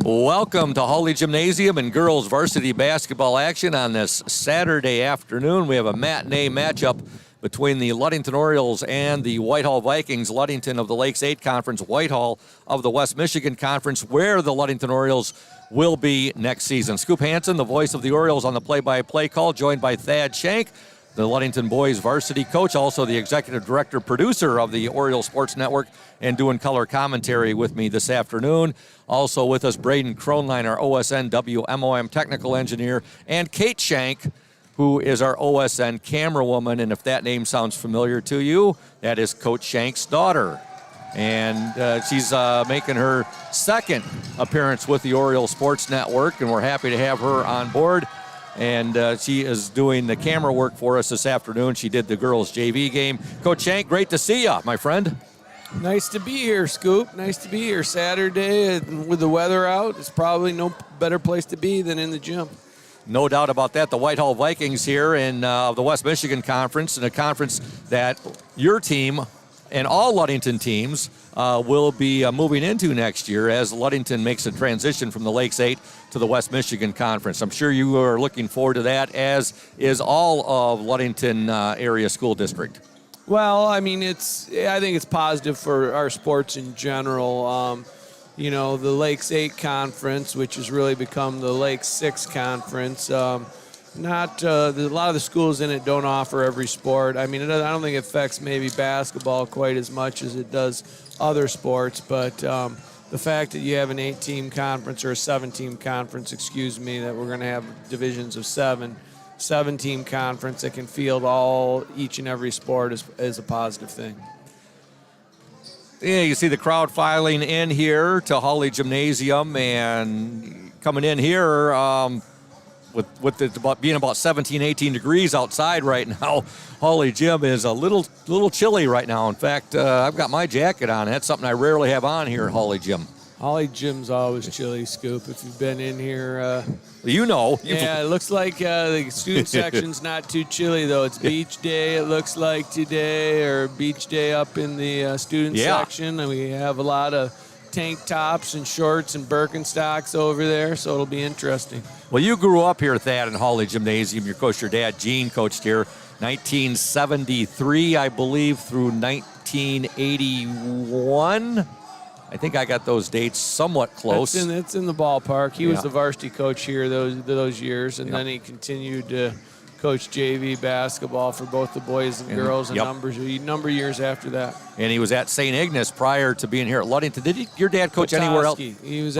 A: Welcome to Hawley Gymnasium and girls varsity basketball action on this Saturday afternoon. We have a matinee matchup between the Ludington Orioles and the Whitehall Vikings. Ludington of the Lakes 8 Conference, Whitehall of the West Michigan Conference, where the Ludington Orioles will be next season. Scoop Hansen, the voice of the Orioles on the play-by-play call, joined by Thad Shank, the Ludington boys varsity coach, also the executive director, producer of the Oriole Sports Network, and doing color commentary with me this afternoon. Also with us, Braden Kronline, our OSN WMOM technical engineer, and Kate Shank, who is our OSN camerawoman. And if that name sounds familiar to you, that is Coach Shank's daughter. And she's making her second appearance with the Oriole Sports Network, and we're happy to have her on board. And she is doing the camera work for us this afternoon. She did the girls' JV game. Coach Shank, great to see you, my friend.
L: Nice to be here, Scoop. Nice to be here. Saturday with the weather out, it's probably no better place to be than in the gym.
A: No doubt about that. The Whitehall Vikings here in the West Michigan Conference, in a conference that your team and all Ludington teams will be moving into next year as Ludington makes a transition from the Lakes 8 to the West Michigan Conference. I'm sure you are looking forward to that, as is all of Ludington area school district.
L: Well, I mean, I think it's positive for our sports in general. You know, the Lakes 8 Conference, which has really become the Lakes 6 Conference. A lot of the schools in it don't offer every sport. I mean, I don't think it affects maybe basketball quite as much as it does other sports, but the fact that you have an 8-team conference, or a 7-team conference, that we're going to have divisions of 7-team conference that can field each and every sport is a positive thing.
A: Yeah, you see the crowd filing in here to Hawley Gymnasium, and coming in here with it being about 17, 18 degrees outside right now. Hawley Gym is a little chilly right now. In fact, I've got my jacket on. That's something I rarely have on here at Hawley Gym.
L: Hawley Gym's always chilly, Scoop. If you've been in here,
A: you know.
L: Yeah, it looks like the student section's not too chilly, though. It's beach day, it looks like today, or beach day up in the student section. And we have a lot of tank tops and shorts and Birkenstocks over there, so it'll be interesting.
A: Well, you grew up here, Thad, in Hawley Gymnasium. Your coach, your dad, Gene, coached here 1973, I believe, through 1981. I think I got those dates somewhat close.
L: It's in the ballpark. He was the varsity coach here those years, and then he continued to coach JV basketball for both the boys and girls a number of years after that.
A: And he was at St. Ignace prior to being here at Ludington. Did your dad coach anywhere else?
L: He was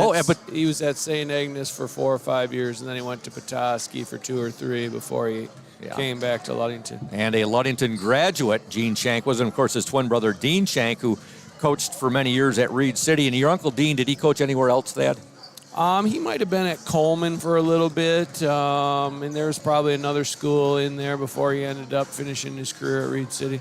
L: at St. Ignace for 4 or 5 years, and then he went to Petoskey for 2 or 3 before he came back to Ludington. And
A: a Ludington graduate, Gene Shank, was, and of course, his twin brother, Dean Shank, who coached for many years at Reed City. And your Uncle Dean, did he coach anywhere else, Thad?
L: He might have been at Coleman for a little bit, and there was probably another school in there before he ended up finishing his career at Reed City.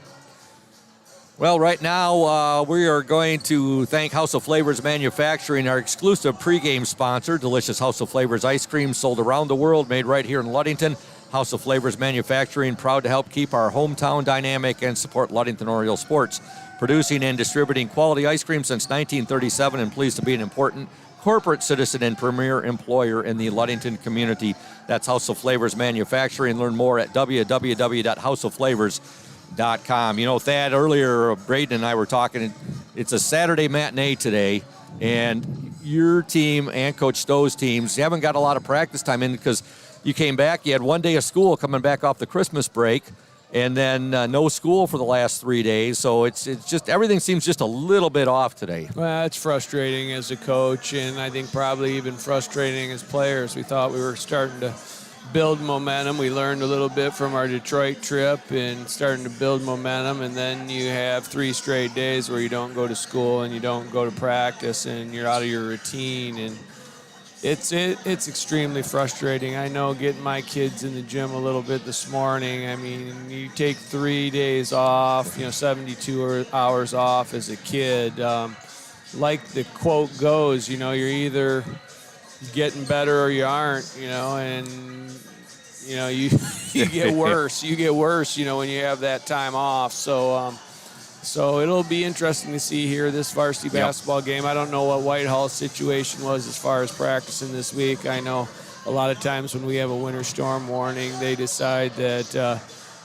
A: Well, right now we are going to thank House of Flavors Manufacturing, our exclusive pregame sponsor. Delicious House of Flavors ice cream sold around the world, made right here in Ludington. House of Flavors Manufacturing, proud to help keep our hometown dynamic and support Ludington Oriole sports. Producing and distributing quality ice cream since 1937, and pleased to be an important corporate citizen and premier employer in the Ludington community. That's House of Flavors Manufacturing. Learn more at www.houseofflavors.com. You know, Thad, earlier, Braden and I were talking. It's a Saturday matinee today, and your team and Coach Stowe's teams, you haven't got a lot of practice time in because you came back. You had 1 day of school coming back off the Christmas break, and then no school for the last 3 days. So it's just everything seems just a little bit off today.
L: Well, it's frustrating as a coach, and I think probably even frustrating as players. We thought we were starting to build momentum. We learned a little bit from our Detroit trip and starting to build momentum, and then you have 3 straight days where you don't go to school and you don't go to practice and you're out of your routine, and it's extremely frustrating. I know getting my kids in the gym a little bit this morning, I mean, you take 3 days off, 72 hours off as a kid. Like the quote goes, you're either getting better or you aren't, and you get worse. You get worse, when you have that time off. So So it'll be interesting to see here this varsity basketball game. I don't know what Whitehall's situation was as far as practicing this week. I know a lot of times when we have a winter storm warning, they decide that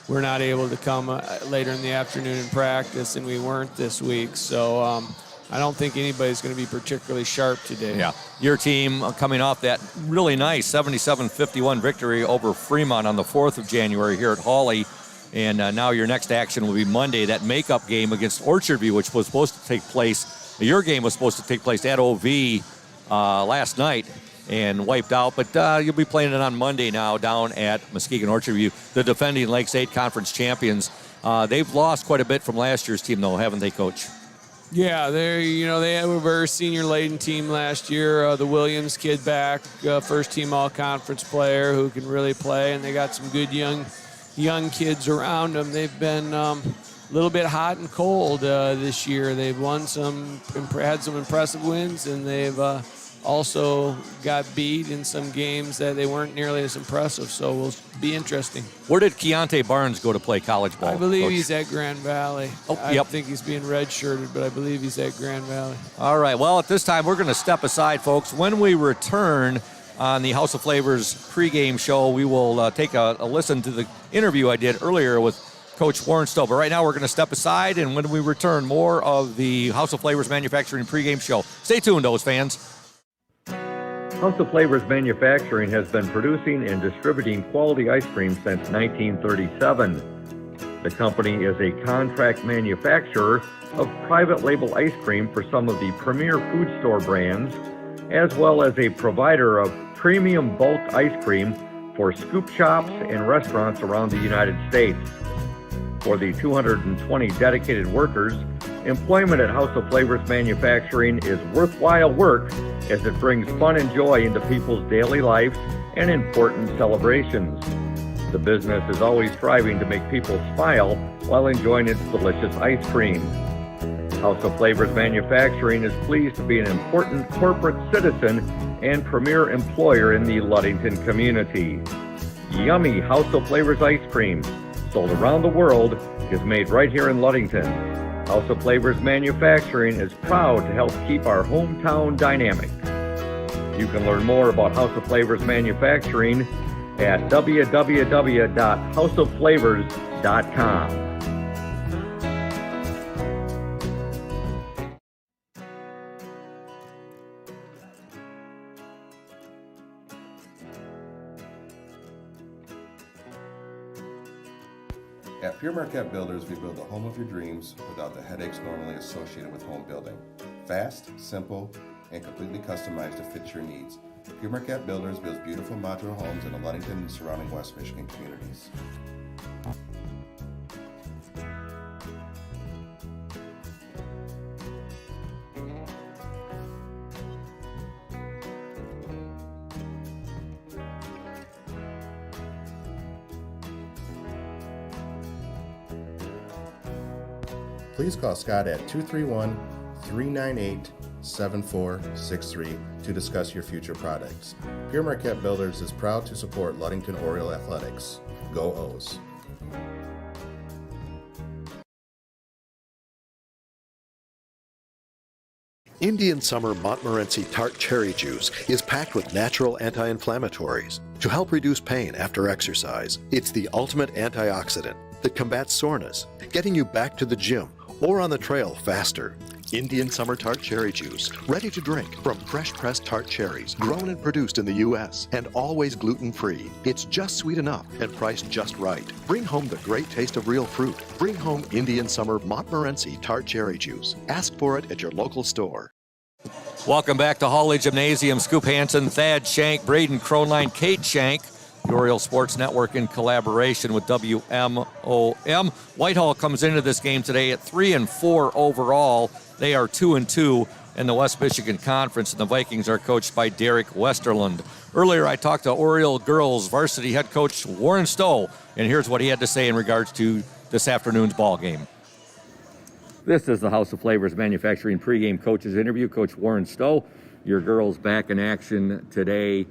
L: we're not able to come later in the afternoon and practice, and we weren't this week. So I don't think anybody's going to be particularly sharp today.
A: Yeah, your team coming off that really nice 77-51 victory over Fremont on the 4th of January here at Hawley. And now your next action will be Monday, that makeup game against Orchardview, which was supposed to take place. Your game was supposed to take place at OV last night and wiped out. But you'll be playing it on Monday now down at Muskegon Orchardview, the defending Lakes 8 Conference champions. They've lost quite a bit from last year's team, though, haven't they, Coach?
L: Yeah, they have a very senior laden team last year. The Williams kid back, first team all-conference player who can really play, and they got some good young kids around them. They've been a little bit hot and cold this year. They've had some impressive wins, and they've also got beat in some games that they weren't nearly as impressive. So we'll be interesting.
A: Where did Keontae Barnes go to play college ball?
L: I believe
A: Coach?
L: he's at Grand Valley. I think he's being redshirted, but I believe he's at Grand Valley.
A: All right. Well, at this time, we're going to step aside, folks. When we return on the House of Flavors pregame show, we will take a listen to the interview I did earlier with Coach Warren Stowe. But right now, we're going to step aside, and when we return, more of the House of Flavors Manufacturing pregame show. Stay tuned, those fans.
B: House of Flavors Manufacturing has been producing and distributing quality ice cream since 1937. The company is a contract manufacturer of private label ice cream for some of the premier food store brands, as well as a provider of premium bulk ice cream for scoop shops and restaurants around the United States. For the 220 dedicated workers, employment at House of Flavors Manufacturing is worthwhile work as it brings fun and joy into people's daily lives and important celebrations. The business is always striving to make people smile while enjoying its delicious ice cream. House of Flavors Manufacturing is pleased to be an important corporate citizen and premier employer in the Ludington community. Yummy House of Flavors ice cream, sold around the world, is made right here in Ludington. House of Flavors Manufacturing is proud to help keep our hometown dynamic. You can learn more about House of Flavors Manufacturing at www.houseofflavors.com.
E: At Pure Marquette Builders, we build the home of your dreams without the headaches normally associated with home building. Fast, simple, and completely customized to fit your needs. Pure Marquette Builders builds beautiful modular homes in the Ludington and surrounding West Michigan communities. Please call Scott at 231-398-7463 to discuss your future products. Pure Marquette Builders is proud to support Ludington Oriole Athletics. Go O's!
I: Indian Summer Montmorency Tart Cherry Juice is packed with natural anti-inflammatories to help reduce pain after exercise. It's the ultimate antioxidant that combats soreness, getting you back to the gym or on the trail faster. Indian Summer Tart Cherry Juice, ready to drink from fresh pressed tart cherries, grown and produced in the U.S. and always gluten-free. It's just sweet enough and priced just right. Bring home the great taste of real fruit. Bring home Indian Summer Montmorency Tart Cherry Juice. Ask for it at your local store.
A: Welcome back to Hawley Gymnasium. Scoop Hansen, Thad Shank, Braden Kronline, Kate Shank. The Oriole Sports Network in collaboration with WMOM. Whitehall comes into this game today at 3-4 overall. They are 2-2 in the West Michigan Conference, and the Vikings are coached by Derek Westerlund. Earlier, I talked to Oriole girls varsity head coach Warren Stowe, and here's what he had to say in regards to this afternoon's ball game. This is the House of Flavors Manufacturing pregame coaches interview. Coach Warren Stowe, your girls back in action today.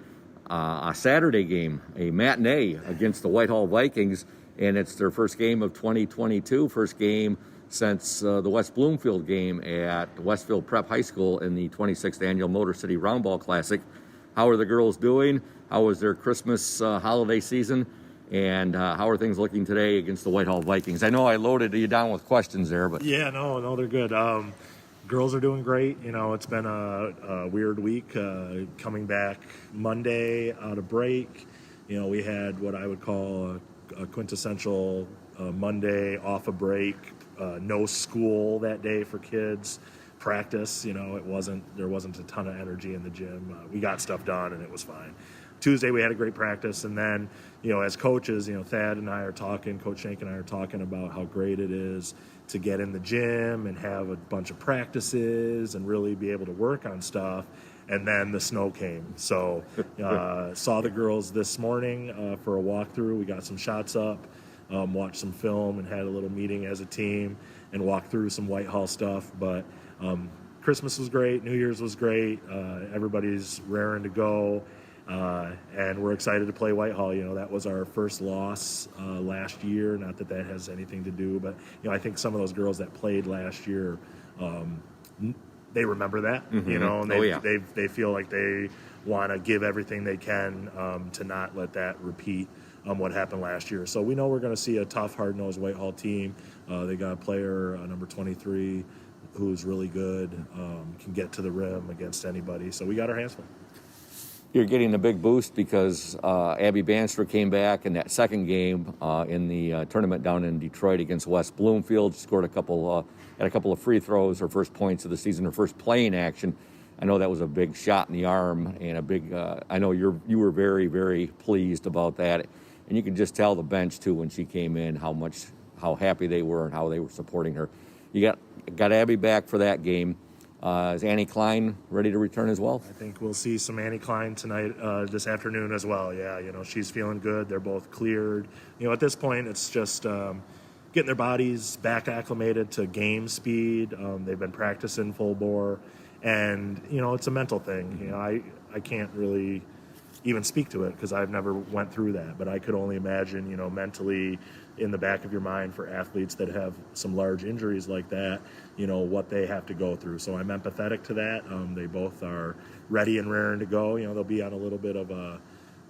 A: A Saturday game, a matinee against the Whitehall Vikings, and it's their first game of 2022, first game since the West Bloomfield game at Westfield Prep High School in the 26th Annual Motor City Roundball Classic. How are the girls doing? How was their Christmas holiday season? And how are things looking today against the Whitehall Vikings? I know I loaded you down with questions there, but...
M: Yeah, no, they're good. Girls are doing great. You know, it's been a weird week coming back Monday out of break. You know, we had what I would call a quintessential Monday off a break, no school that day for kids. Practice, you know, there wasn't a ton of energy in the gym. We got stuff done and it was fine. Tuesday we had a great practice, and then, you know, as coaches, you know, Thad and I are talking, Coach Shank and I are talking about how great it is to get in the gym and have a bunch of practices and really be able to work on stuff. And then the snow came. So saw the girls this morning for a walkthrough. We got some shots up, watched some film, and had a little meeting as a team and walked through some Whitehall stuff. But Christmas was great. New Year's was great. Everybody's raring to go. And we're excited to play Whitehall. You know, that was our first loss last year. Not that that has anything to do, but, you know, I think some of those girls that played last year, they remember that, you know, and they feel like they want to give everything they can to not let that repeat what happened last year. So we know we're going to see a tough, hard-nosed Whitehall team. They got a player, number 23, who's really good, can get to the rim against anybody. So we got our hands full.
A: You're getting a big boost because Abby Bannister came back in that second game in the tournament down in Detroit against West Bloomfield. She scored a couple of free throws, her first points of the season, her first playing action. I know that was a big shot in the arm and a big. I know you were very, very pleased about that, and you could just tell the bench too when she came in how happy they were and how they were supporting her. You got Abby back for that game. Is Annie Klein ready to return as well?
M: I think we'll see some Annie Klein tonight, this afternoon as well. Yeah, you know, she's feeling good. They're both cleared. You know, at this point, it's just getting their bodies back acclimated to game speed. They've been practicing full bore, and, you know, it's a mental thing. You know, I can't really even speak to it because I've never went through that, but I could only imagine, you know, mentally in the back of your mind for athletes that have some large injuries like that, you know, what they have to go through. So I'm empathetic to that. They both are ready and raring to go. You know, they'll be on a little bit of a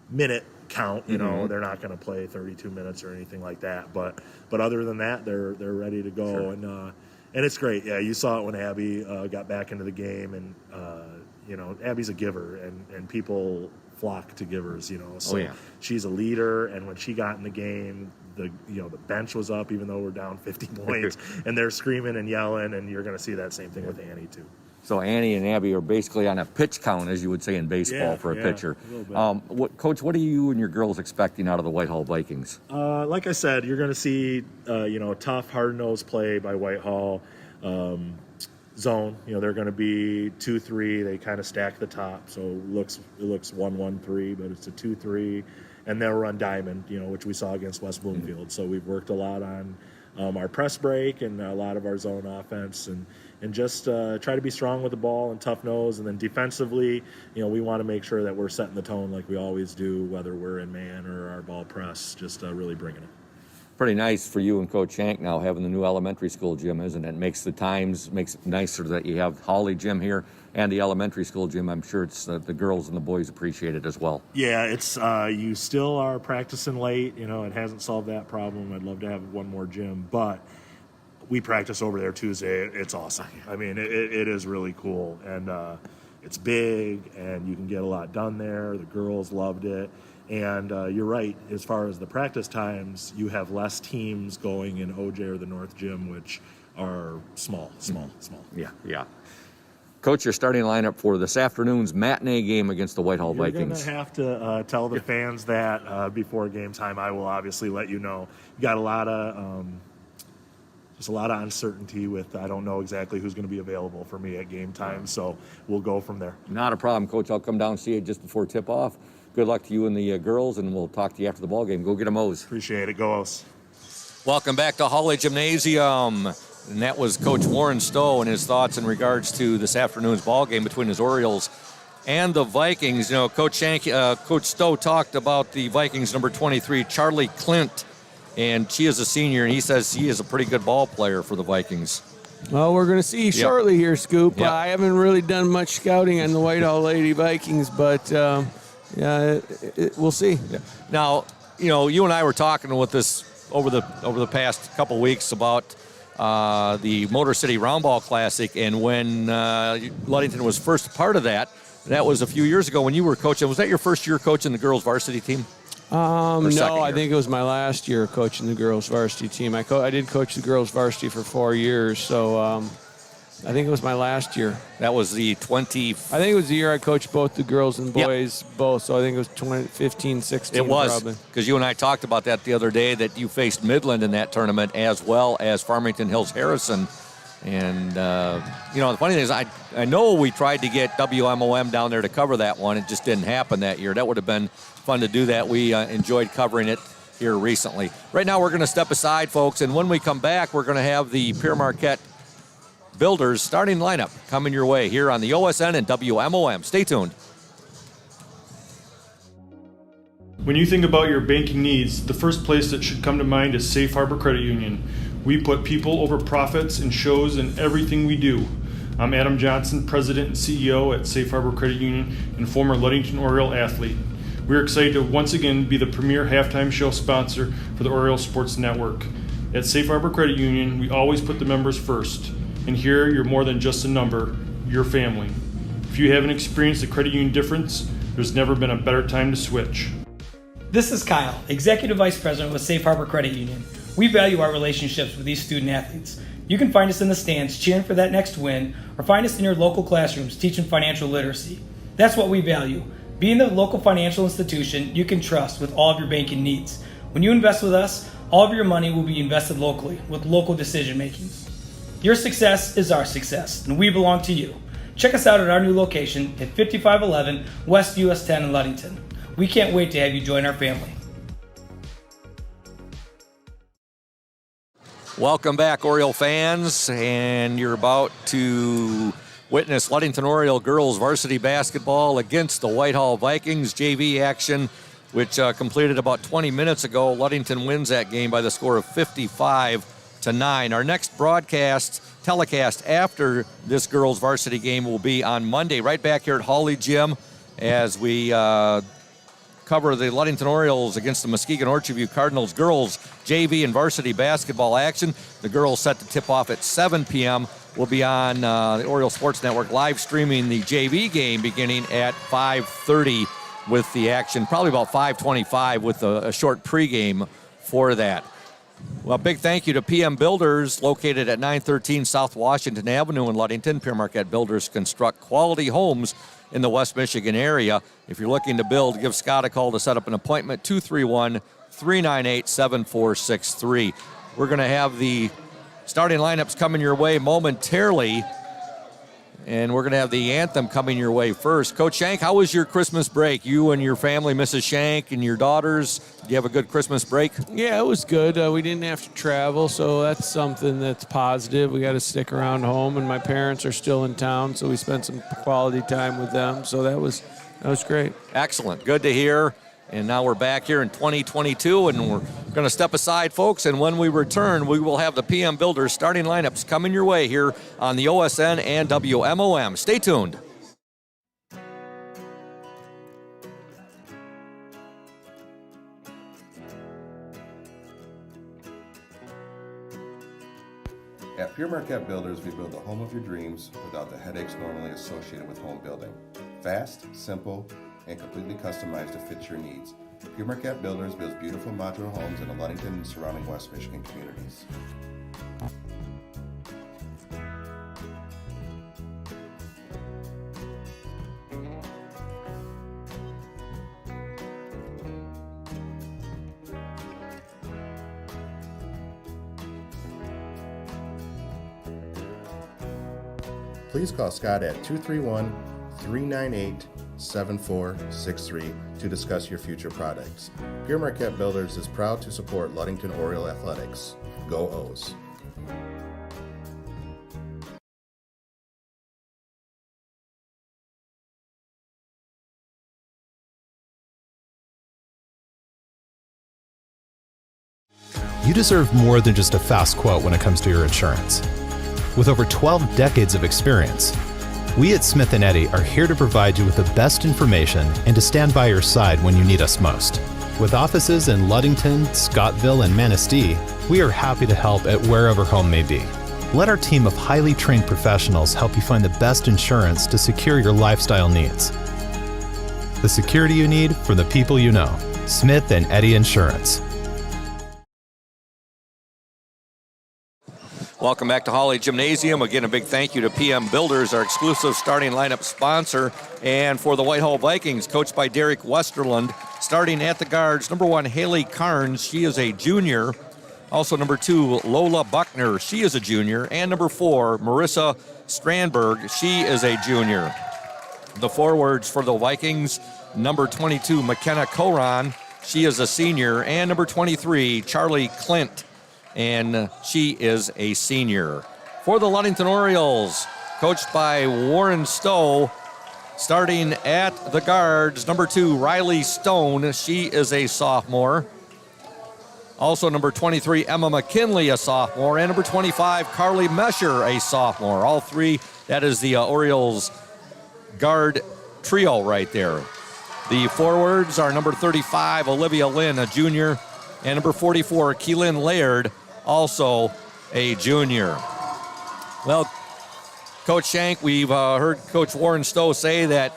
M: minute count, you know, they're not going to play 32 minutes or anything like that. But other than that, they're ready to go. Sure. And it's great. Yeah, you saw it when Abby got back into the game, and, you know, Abby's a giver, and people flock to givers, you know. So she's a leader, and when she got in the game, the bench was up even though we're down 50 points, and they're screaming and yelling, and you're going to see that same thing with Annie too.
A: So Annie and Abby are basically on a pitch count, as you would say in baseball, for a pitcher. Coach, what are you and your girls expecting out of the Whitehall Vikings?
M: Like I said, you're going to see tough, hard-nosed play by Whitehall. Zone, you know, they're going to be 2-3. They kind of stack the top, so it looks 1-1-3, but it's a 2-3, and they'll run diamond, you know, which we saw against West Bloomfield. So we've worked a lot on our press break and a lot of our zone offense, and just try to be strong with the ball and tough nose. And then defensively, you know, we want to make sure that we're setting the tone like we always do, whether we're in man or our ball press, just really bringing it.
A: Pretty nice for you and Coach Shank now having the new elementary school gym, isn't it? Makes it nicer that you have Holly Gym here and the elementary school gym. I'm sure it's the girls and the boys appreciate it as well.
M: Yeah, it's you still are practicing late. You know, it hasn't solved that problem. I'd love to have one more gym, but we practice over there Tuesday. It's awesome. I mean, it is really cool, and it's big, and you can get a lot done there. The girls loved it. And you're right, as far as the practice times, you have less teams going in OJ or the North Gym, which are small.
A: Yeah. Coach, your starting lineup for this afternoon's matinee game against the Whitehall Vikings.
M: You're going to have to tell the fans that before game time. I will obviously let you know. You got a lot of uncertainty with, I don't know exactly who's going to be available for me at game time, so we'll go from there.
A: Not a problem, Coach. I'll come down and see you just before tip-off. Good luck to you and the girls, and we'll talk to you after the ball game. Go get 'em O's.
M: Appreciate it. Go O's.
A: Welcome back to Holly Gymnasium. And that was Coach Warren Stowe and his thoughts in regards to this afternoon's ball game between his Orioles and the Vikings. You know, Coach Stowe talked about the Vikings number 23, Charlie Clint, and she is a senior, and he says he is a pretty good ball player for the Vikings.
L: Well, we're going to see shortly here, Scoop.
A: Yep.
L: I haven't really done much scouting on the Whitehall Lady Vikings, but we'll see.
A: Yeah. Now, you and I were talking with this over the past couple weeks about the Motor City Roundball Classic, and when Ludington was first part of that was a few years ago when you were coaching. Was that your first year coaching the girls' varsity team?
L: No, I think it was my last year coaching the girls' varsity team. I did coach the girls' varsity for 4 years, so I think it was my last year.
A: That was the I
L: think it was the year I coached both the girls and boys both, so I think it was 2015, 16
A: It was,
L: probably.
A: because you and I talked about that the other day, that you faced Midland in that tournament as well as Farmington Hills Harrison. And, the funny thing is I know we tried to get WMOM down there to cover that one. It just didn't happen that year. That would have been fun to do that. We enjoyed covering it here recently. Right now we're going to step aside, folks, and when we come back, we're going to have the Pierre Marquette Builders starting lineup coming your way here on the OSN and WMOM. Stay tuned.
C: When you think about your banking needs, the first place that should come to mind is Safe Harbor Credit Union. We put people over profits and shows in everything we do. I'm Adam Johnson, President and CEO at Safe Harbor Credit Union and former Ludington Oriole athlete. We're excited to once again be the premier halftime show sponsor for the Oriole Sports Network. At Safe Harbor Credit Union, we always put the members first. And here, you're more than just a number, you're family. If you haven't experienced the credit union difference, there's never been a better time to switch.
D: This is Kyle, Executive Vice President with Safe Harbor Credit Union. We value our relationships with these student athletes. You can find us in the stands cheering for that next win, or find us in your local classrooms teaching financial literacy. That's what we value, being the local financial institution you can trust with all of your banking needs. When you invest with us, all of your money will be invested locally with local decision making. Your success is our success, and we belong to you. Check us out at our new location at 5511 West US 10 in Ludington. We can't wait to have you join our family.
A: Welcome back, Oriole fans, and you're about to witness Ludington Oriole girls varsity basketball against the Whitehall Vikings JV action, which completed about 20 minutes ago. Ludington wins that game by the score of 55-9. Our next telecast after this girls varsity game will be on Monday, right back here at Hawley Gym, as we cover the Ludington Orioles against the Muskegon Orchardview Cardinals girls JV and varsity basketball action. The girls set to tip off at 7 p.m. We'll be on the Oriole Sports Network live streaming the JV game beginning at 5:30 with the action, probably about 5:25 with a short pregame for that. Well, big thank you to PM Builders, located at 913 South Washington Avenue in Ludington. Pierre Marquette Builders construct quality homes in the West Michigan area. If you're looking to build, give Scott a call to set up an appointment, 231-398-7463. We're going to have the starting lineups coming your way momentarily, and we're going to have the anthem coming your way first. Coach Shank, how was your Christmas break? You and your family, Mrs. Shank and your daughters, did you have a good Christmas break?
L: Yeah, it was good. We didn't have to travel, so that's something that's positive. We got to stick around home, and my parents are still in town, so we spent some quality time with them, so that was great.
A: Excellent. Good to hear. And now we're back here in 2022, and we're going to step aside, folks, and when we return, we will have the PM Builders starting lineups coming your way here on the OSN and WMOM. Stay tuned.
E: At Pierre Marquette Builders, we build the home of your dreams without the headaches normally associated with home building. Fast, simple, and completely customized to fit your needs. Pierre Marquette Builders builds beautiful modular homes in the Ludington and surrounding West Michigan communities. Please call Scott at 231-398-7463 to discuss your future projects. Pierre Marquette Builders is proud to support Ludington Oriole Athletics. Go O's!
J: You deserve more than just a fast quote when it comes to your insurance. With over 12 decades of experience, we at Smith & Eddy are here to provide you with the best information and to stand by your side when you need us most. With offices in Ludington, Scottville, and Manistee, we are happy to help at wherever home may be. Let our team of highly trained professionals help you find the best insurance to secure your lifestyle needs. The security you need from the people you know. Smith & Eddy Insurance.
A: Welcome back to Hawley Gymnasium. Again, a big thank you to PM Builders, our exclusive starting lineup sponsor. And for the Whitehall Vikings, coached by Derek Westerland, starting at the guards, number 1, Haley Carnes. She is a junior. Also number 2, Lola Buckner. She is a junior. And number 4, Marissa Strandberg. She is a junior. The forwards for the Vikings, number 22, McKenna Coron. She is a senior. And number 23, Charlie Clint. And she is a senior. For the Ludington Orioles, coached by Warren Stowe, starting at the guards, number 2, Riley Stone. She is a sophomore. Also number 23, Emma McKinley, a sophomore. And number 25, Carly Mesher, a sophomore. All three, that is the Orioles guard trio right there. The forwards are number 35, Olivia Lynn, a junior. And number 44, Keelan Laird, also a junior. Well, Coach Shank, we've heard Coach Warren Stowe say that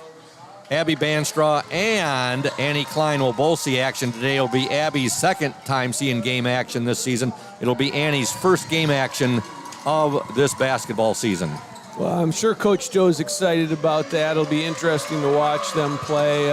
A: Abby Banstra and Annie Klein will both see action today. It'll be Abby's second time seeing game action this season. It'll be Annie's first game action of this basketball season.
L: Well, I'm sure Coach Joe's excited about that. It'll be interesting to watch them play.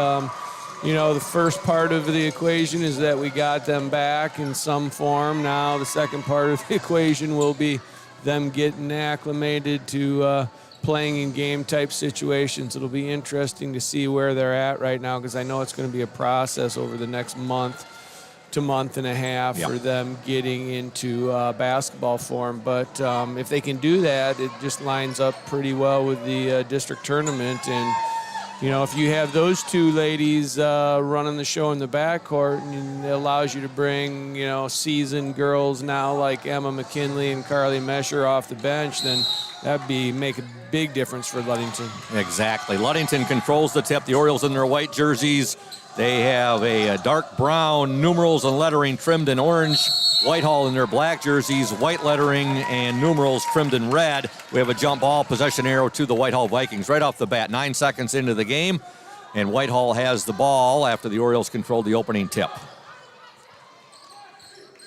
L: The first part of the equation is that we got them back in some form. Now the second part of the equation will be them getting acclimated to playing in game-type situations. It'll be interesting to see where they're at right now, because I know it's going to be a process over the next month to month and a half for them getting into basketball form. But if they can do that, it just lines up pretty well with the district tournament. And if you have those two ladies running the show in the backcourt, and it allows you to bring, seasoned girls now like Emma McKinley and Carly Mesher off the bench, then that'd make a big difference for Ludington.
A: Exactly. Ludington controls the tip. The Orioles in their white jerseys. They have a dark brown numerals and lettering trimmed in orange. Whitehall in their black jerseys, white lettering and numerals trimmed in red. We have a jump ball possession arrow to the Whitehall Vikings right off the bat. 9 seconds into the game, and Whitehall has the ball after the Orioles controlled the opening tip.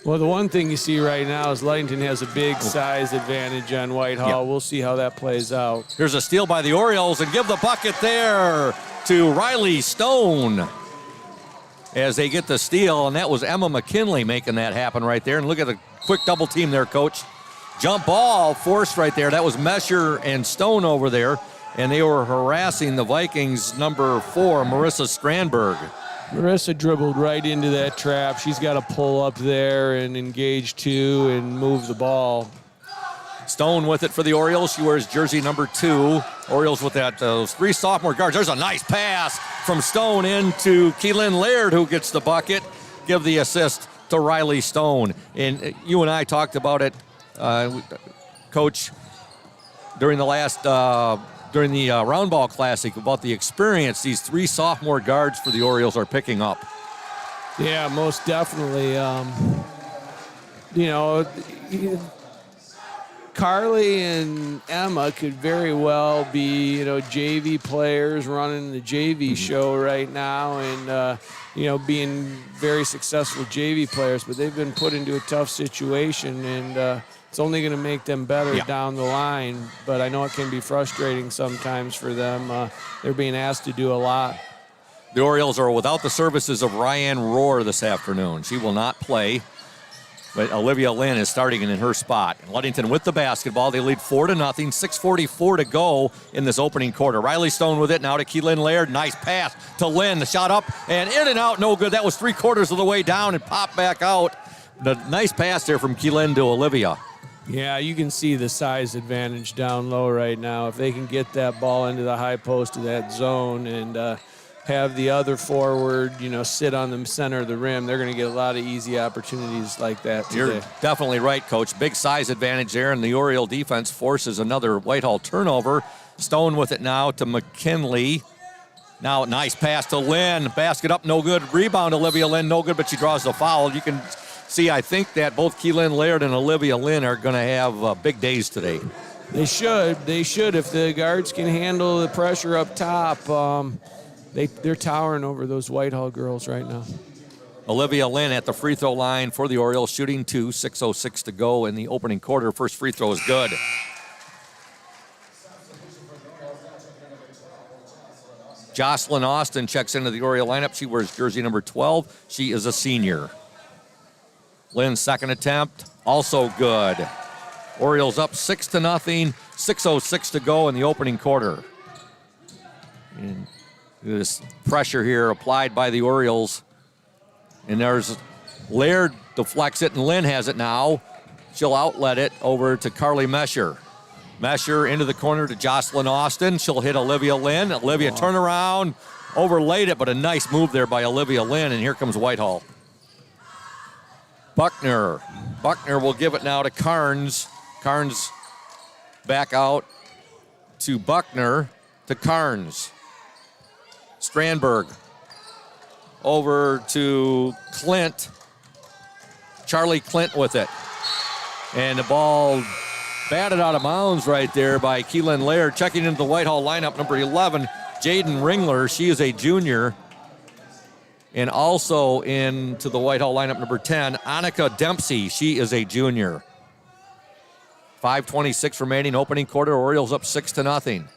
L: Well, the one thing you see right now is Ludington has a big size advantage on Whitehall. We'll see how that plays out.
A: Here's a steal by the Orioles, and give the bucket there to Riley Stone as they get the steal, and that was Emma McKinley making that happen right there. And look at the quick double team there, Coach. Jump ball forced right there. That was Mesher and Stone over there, and they were harassing the Vikings' number 4, Marissa Strandberg.
L: Marissa dribbled right into that trap. She's got to pull up there and engage two and move the ball.
A: Stone with it for the Orioles. She wears jersey number 2. Orioles with that those 3 sophomore guards. There's a nice pass from Stone into Keelan Laird, who gets the bucket. Give the assist to Riley Stone. And you and I talked about it, Coach, during the last during the Round Ball Classic, about the experience these 3 sophomore guards for the Orioles are picking up.
L: Yeah, most definitely. Carly and Emma could very well be, JV players running the JV show right now and, being very successful JV players, but they've been put into a tough situation, and it's only going to make them better down the line. But I know it can be frustrating sometimes for them. They're being asked to do a lot.
A: The Orioles are without the services of Ryan Rohr this afternoon. She will not play. But Olivia Lynn is starting in her spot. Ludington with the basketball. They lead 4-0. 6:44 to go in this opening quarter. Riley Stone with it now to Keelan Laird. Nice pass to Lynn. The shot up and in and out. No good. That was 3/4 of the way down and popped back out. The nice pass there from Keelan to Olivia.
L: Yeah, you can see the size advantage down low right now. If they can get that ball into the high post of that zone and have the other forward, sit on the center of the rim. They're going to get a lot of easy opportunities like that today.
A: You're definitely right, Coach. Big size advantage there, and the Oriole defense forces another Whitehall turnover. Stone with it now to McKinley. Now, nice pass to Lynn. Basket up, no good. Rebound, Olivia Lynn, no good, but she draws the foul. You can see, I think, that both Keelan Laird and Olivia Lynn are going to have big days today.
L: They should. If the guards can handle the pressure up top. They're towering over those Whitehall girls right now.
A: Olivia Lynn at the free throw line for the Orioles, shooting 2, 6:06 to go in the opening quarter. First free throw is good. Jocelyn Austin checks into the Oriole lineup. She wears jersey number 12. She is a senior. Lynn's second attempt, also good. Orioles up 6-0, 6:06 to go in the opening quarter. And this pressure here applied by the Orioles. And there's Laird deflects it, and Lynn has it now. She'll outlet it over to Carly Mesher. Mesher into the corner to Jocelyn Austin. She'll hit Olivia Lynn. Olivia turnaround, overlaid it, but a nice move there by Olivia Lynn, and here comes Whitehall. Buckner will give it now to Carnes. Carnes back out to Buckner to Carnes. Strandberg over to Clint. Charlie Clint with it. And the ball batted out of bounds right there by Keelan Laird. Checking into the Whitehall lineup, number 11, Jaden Ringler. She is a junior. And also into the Whitehall lineup, number 10, Annika Dempsey. She is a junior. 5:26 remaining, opening quarter. Orioles up 6-0.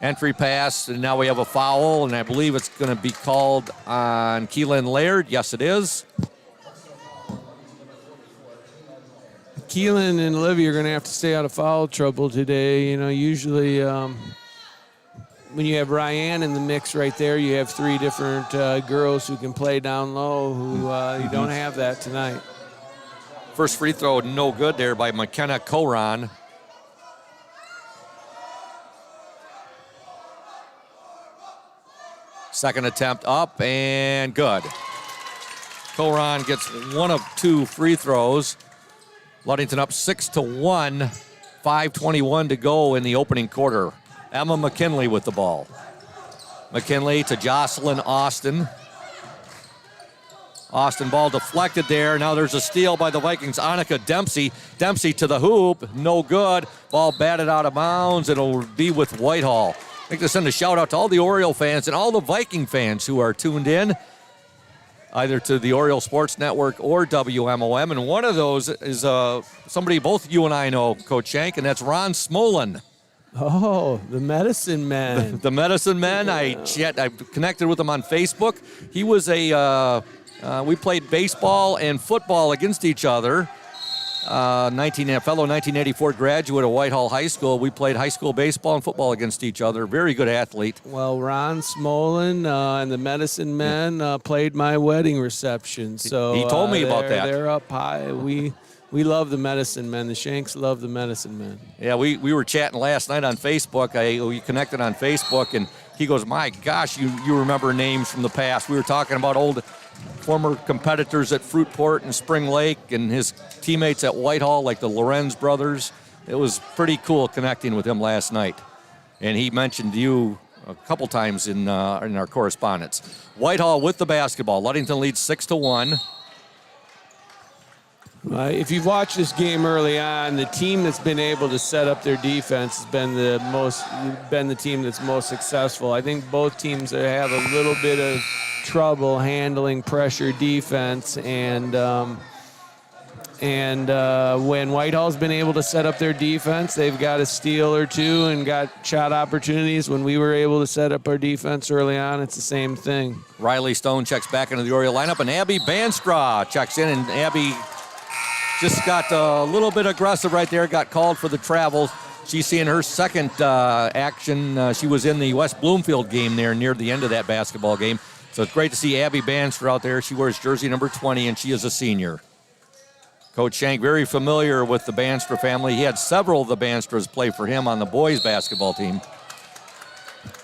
A: Entry pass, and now we have a foul, and I believe it's going to be called on Keelan Laird. Yes, it is.
L: Keelan and Olivia are going to have to stay out of foul trouble today. Usually when you have Ryan in the mix right there, you have 3 different girls who can play down low who you don't have that tonight.
A: First free throw, no good there by McKenna Coron. Second attempt up and good. Coron gets 1 of 2 free throws. Ludington up 6-1, 5:21 to go in the opening quarter. Emma McKinley with the ball. McKinley to Jocelyn Austin. Austin ball deflected there. Now there's a steal by the Vikings. Annika Dempsey. Dempsey to the hoop. No good. Ball batted out of bounds. It'll be with Whitehall. I'd like to send a shout out to all the Oriole fans and all the Viking fans who are tuned in, either to the Oriole Sports Network or WMOM. And one of those is somebody both you and I know, Coach Shank, and that's Ron Smolin.
L: Oh, the Medicine Man.
A: The Medicine Man. Yeah. I connected with him on Facebook. He was we played baseball and football against each other. Fellow 1984 graduate of Whitehall High School. We played high school baseball and football against each other. Very good athlete.
L: Well, Ron Smolin and the Medicine Men played my wedding reception. So
A: he told me about that.
L: They're up high. We love the Medicine Men. The Shanks love the Medicine Men.
A: Yeah, we were chatting last night on Facebook. We connected on Facebook, and he goes, my gosh, you remember names from the past. We were talking about old former competitors at Fruitport and Spring Lake and his teammates at Whitehall, like the Lorenz brothers. It was pretty cool connecting with him last night. And he mentioned you a couple times in our correspondence. Whitehall with the basketball. Ludington leads 6-1.
L: If you've watched this game early on, the team that's been able to set up their defense has been the team that's most successful. I think both teams have a little bit of trouble handling pressure defense, and when Whitehall's been able to set up their defense, they've got a steal or two and got shot opportunities. When we were able to set up our defense early on, it's the same thing.
A: Riley Stone checks back into the Oriole lineup, and Abby Banstra checks in, and Abby just got a little bit aggressive right there, got called for the travel. She's seeing her second action. She was in the West Bloomfield game there near the end of that basketball game. So it's great to see Abby Banstra out there. She wears jersey number 20, and she is a senior. Coach Shank, very familiar with the Banstra family. He had several of the Banstras play for him on the boys basketball team.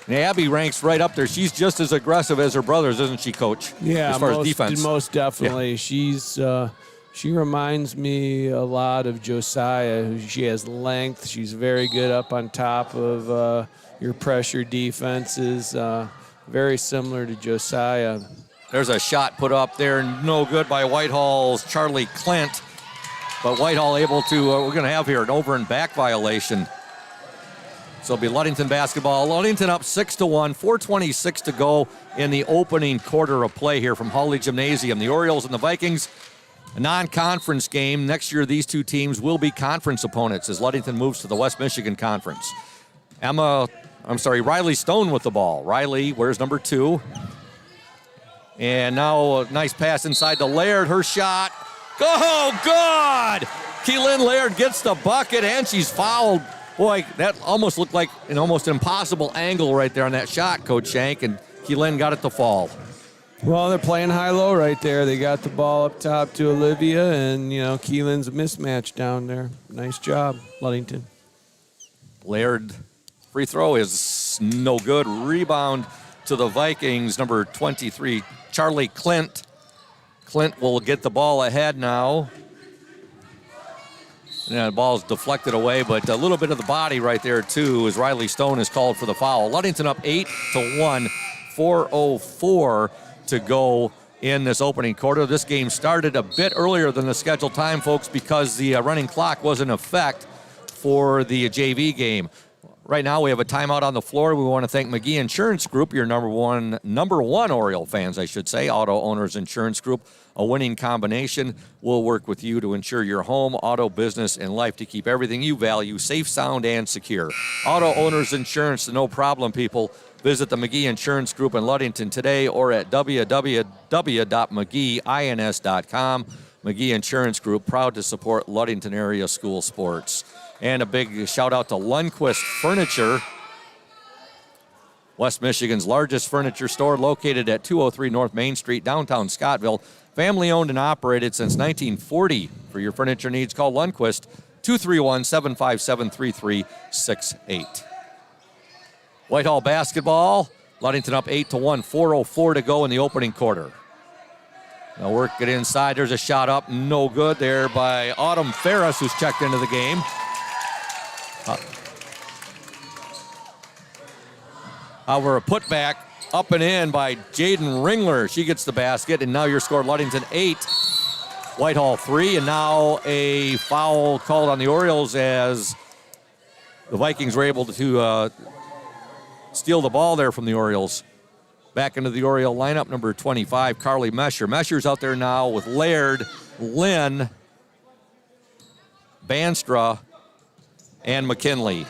A: And Abby ranks right up there. She's just as aggressive as her brothers, isn't she, Coach?
L: Yeah,
A: as far as defense.
L: most definitely. Yeah. She reminds me a lot of Josiah. She has length. She's very good up on top of your pressure defenses. Very similar to Josiah.
A: There's a shot put up there, no good by Whitehall's Charlie Clint. But Whitehall able to, we're going to have here an over and back violation. So it'll be Ludington basketball. Ludington up 6-1, 4:26 to go in the opening quarter of play here from Hawley Gymnasium. The Orioles and the Vikings, a non-conference game. Next year, these two teams will be conference opponents as Ludington moves to the West Michigan Conference. Riley Stone with the ball. Riley, where's number 2? And now a nice pass inside to Laird. Her shot. Oh, good! Keelan Laird gets the bucket, and she's fouled. Boy, that almost looked like an almost impossible angle right there on that shot, Coach Shank, and Keelan got it to fall.
L: Well, they're playing high-low right there. They got the ball up top to Olivia, and, Keelan's a mismatch down there. Nice job, Ludington.
A: Laird, free throw is no good. Rebound to the Vikings, number 23, Charlie Clint. Clint will get the ball ahead now. Yeah, the ball's deflected away, but a little bit of the body right there, too, as Riley Stone is called for the foul. Ludington up 8-1, 4:04 to go in this opening quarter. This game started a bit earlier than the scheduled time, folks, because the running clock was in effect for the JV game. Right now, we have a timeout on the floor. We want to thank McGee Insurance Group, your number one Oriole fans, I should say. Auto Owners Insurance Group, a winning combination. We'll work with you to insure your home, auto, business, and life to keep everything you value safe, sound, and secure. Auto Owners Insurance, the no problem people. Visit the McGee Insurance Group in Ludington today or at www.mcgeeins.com. McGee Insurance Group, proud to support Ludington area school sports. And a big shout out to Lundquist Furniture, West Michigan's largest furniture store, located at 203 North Main Street, downtown Scottville. Family owned and operated since 1940. For your furniture needs, call Lundquist 231-757-3368. Whitehall basketball, Ludington up 8-1, 4:04 to go in the opening quarter. Now work it inside. There's a shot up, no good there by Autumn Ferris, who's checked into the game. However, a putback up and in by Jaden Ringler. She gets the basket, and now your score, Ludington 8, Whitehall 3, and now a foul called on the Orioles as the Vikings were able to steal the ball there from the Orioles. Back into the Oriole lineup, number 25, Carly Mesher. Mesher's out there now with Laird, Lynn, Banstra, and McKinley.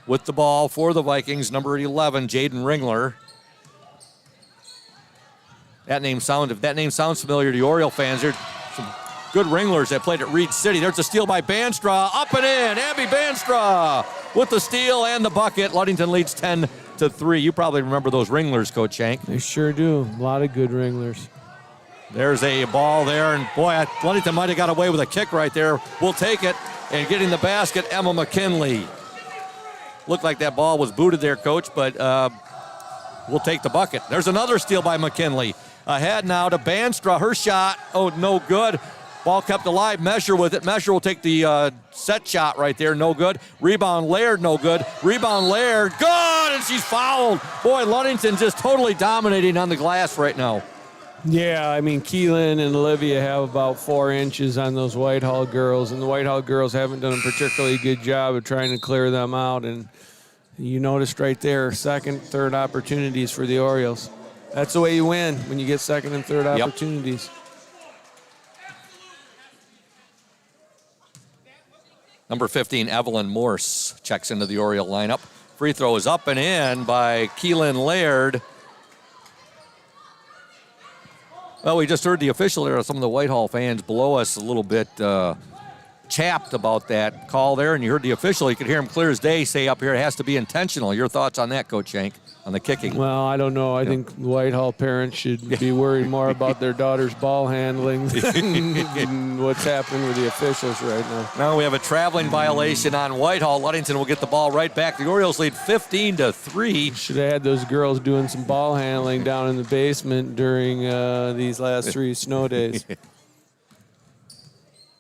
A: With the ball for the Vikings, number 11, Jaden Ringler. If that name sounds familiar to the Oriole fans, there's some good Ringlers that played at Reed City. There's a steal by Banstra, up and in. Abby Banstra with the steal and the bucket. Ludington leads 10-3. You probably remember those Ringlers, Coach Shank.
L: They sure do. A lot of good Ringlers.
A: There's a ball there, and boy, Ludington might have got away with a kick right there. We'll take it, and getting the basket, Emma McKinley. Looked like that ball was booted there, Coach, but we'll take the bucket. There's another steal by McKinley. Ahead now to Banstra. Her shot, no good. Ball kept alive. Mesher with it. Mesher will take the set shot right there, no good. Rebound Laird, no good. Rebound Laird, good, and she's fouled. Boy, Ludington just totally dominating on the glass right now.
L: Yeah, I mean, Keelan and Olivia have about 4 inches on those Whitehall girls, and the Whitehall girls haven't done a particularly good job of trying to clear them out. And you noticed right there, second, third opportunities for the Orioles. That's the way you win, when you get second and third opportunities.
A: Number 15, Evelyn Morse, checks into the Oriole lineup. Free throw is up and in by Keelan Laird. Well, we just heard the official there. Some of the Whitehall fans below us a little bit chapped about that call there, and you heard the official. You could hear him clear as day say up here it has to be intentional. Your thoughts on that, Coach Shank, on the kicking?
L: Well, I don't know. I think Whitehall parents should be worried more about their daughter's ball handling than what's happening with the officials right now.
A: Now we have a traveling violation on Whitehall. Ludington will get the ball right back. The Orioles lead 15-3.
L: Should have had those girls doing some ball handling down in the basement during these last 3 snow days.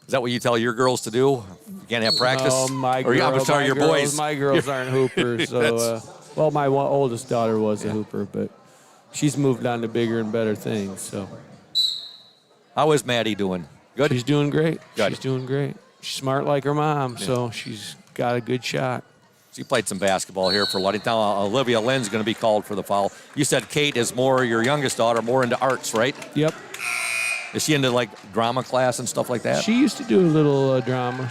A: Is that what you tell your girls to do? You can't have practice?
L: Oh, my
A: or,
L: girl,
A: I'm sorry,
L: my
A: your
L: girls,
A: boys.
L: My girls aren't hoopers. So, well, my oldest daughter was a hooper, but she's moved on to bigger and better things. So,
A: how is Maddie doing? Good?
L: She's doing great.
A: Good.
L: She's doing great. She's smart like her mom, so she's got a good shot.
A: She played some basketball here for Ludington. Olivia Lynn's going to be called for the foul. You said Kate is more, your youngest daughter, more into arts, right?
L: Yep.
A: Is she into like drama class and stuff like that?
L: She used to do a little drama.